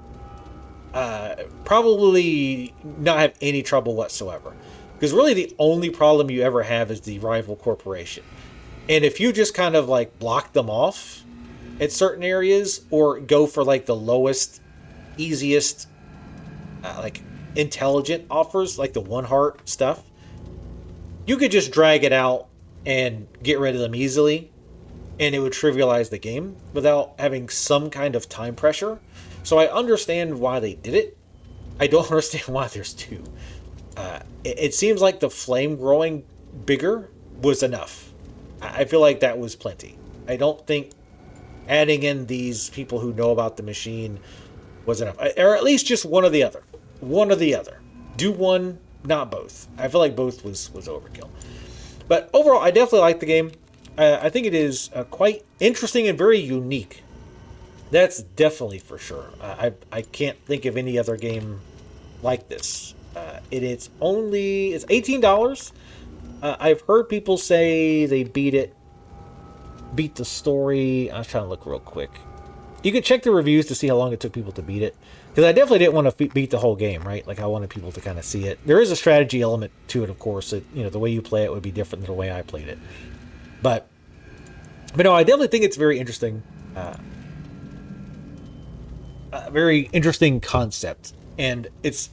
probably not have any trouble whatsoever. Because really the only problem you ever have is the rival corporation. And if you just kind of like block them off at certain areas or go for like the lowest, easiest, like intelligent offers, like the one heart stuff, you could just drag it out and get rid of them easily. And it would trivialize the game without having some kind of time pressure. So I understand why they did it. I don't understand why there's two. It seems like the flame growing bigger was enough. I feel like that was plenty. I don't think adding in these people who know about the machine was enough. Or at least just one or the other. One or the other. Do one, not both. I feel like both was overkill. But overall, I definitely like the game. I think it is quite interesting and very unique. That's definitely for sure. I can't think of any other game like this. It's $18. I've heard people say they beat the story. I was trying to look real quick. You can check the reviews to see how long it took people to beat it. Because I definitely didn't want to beat the whole game, right? Like, I wanted people to kind of see it. There is a strategy element to it, of course. The way you play it would be different than the way I played it. But no, I definitely think it's very interesting. A very interesting concept. And it's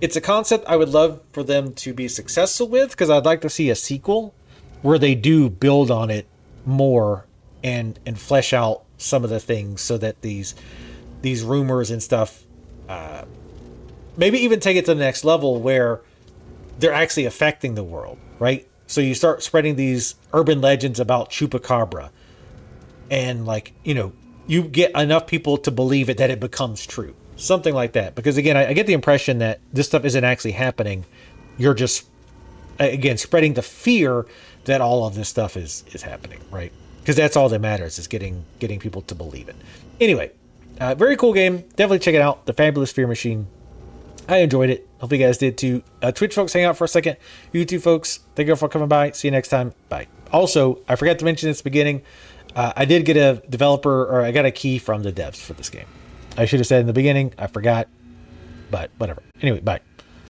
a concept I would love for them to be successful with, because I'd like to see a sequel where they do build on it more and flesh out some of the things so that these rumors and stuff, maybe even take it to the next level where they're actually affecting the world, right? So you start spreading these urban legends about chupacabra, and you get enough people to believe it that it becomes true. Something like that. Because again, I get the impression that this stuff isn't actually happening. You're just, again, spreading the fear that all of this stuff is happening, right? Because that's all that matters, is getting people to believe it. Anyway, very cool game. Definitely check it out. The Fabulous Fear Machine. I enjoyed it. Hope you guys did too. Twitch folks, hang out for a second. YouTube folks, thank you for coming by. See you next time. Bye. Also, I forgot to mention this at the beginning. I did get I got a key from the devs for this game. I should have said in the beginning. I forgot. But whatever. Anyway, bye.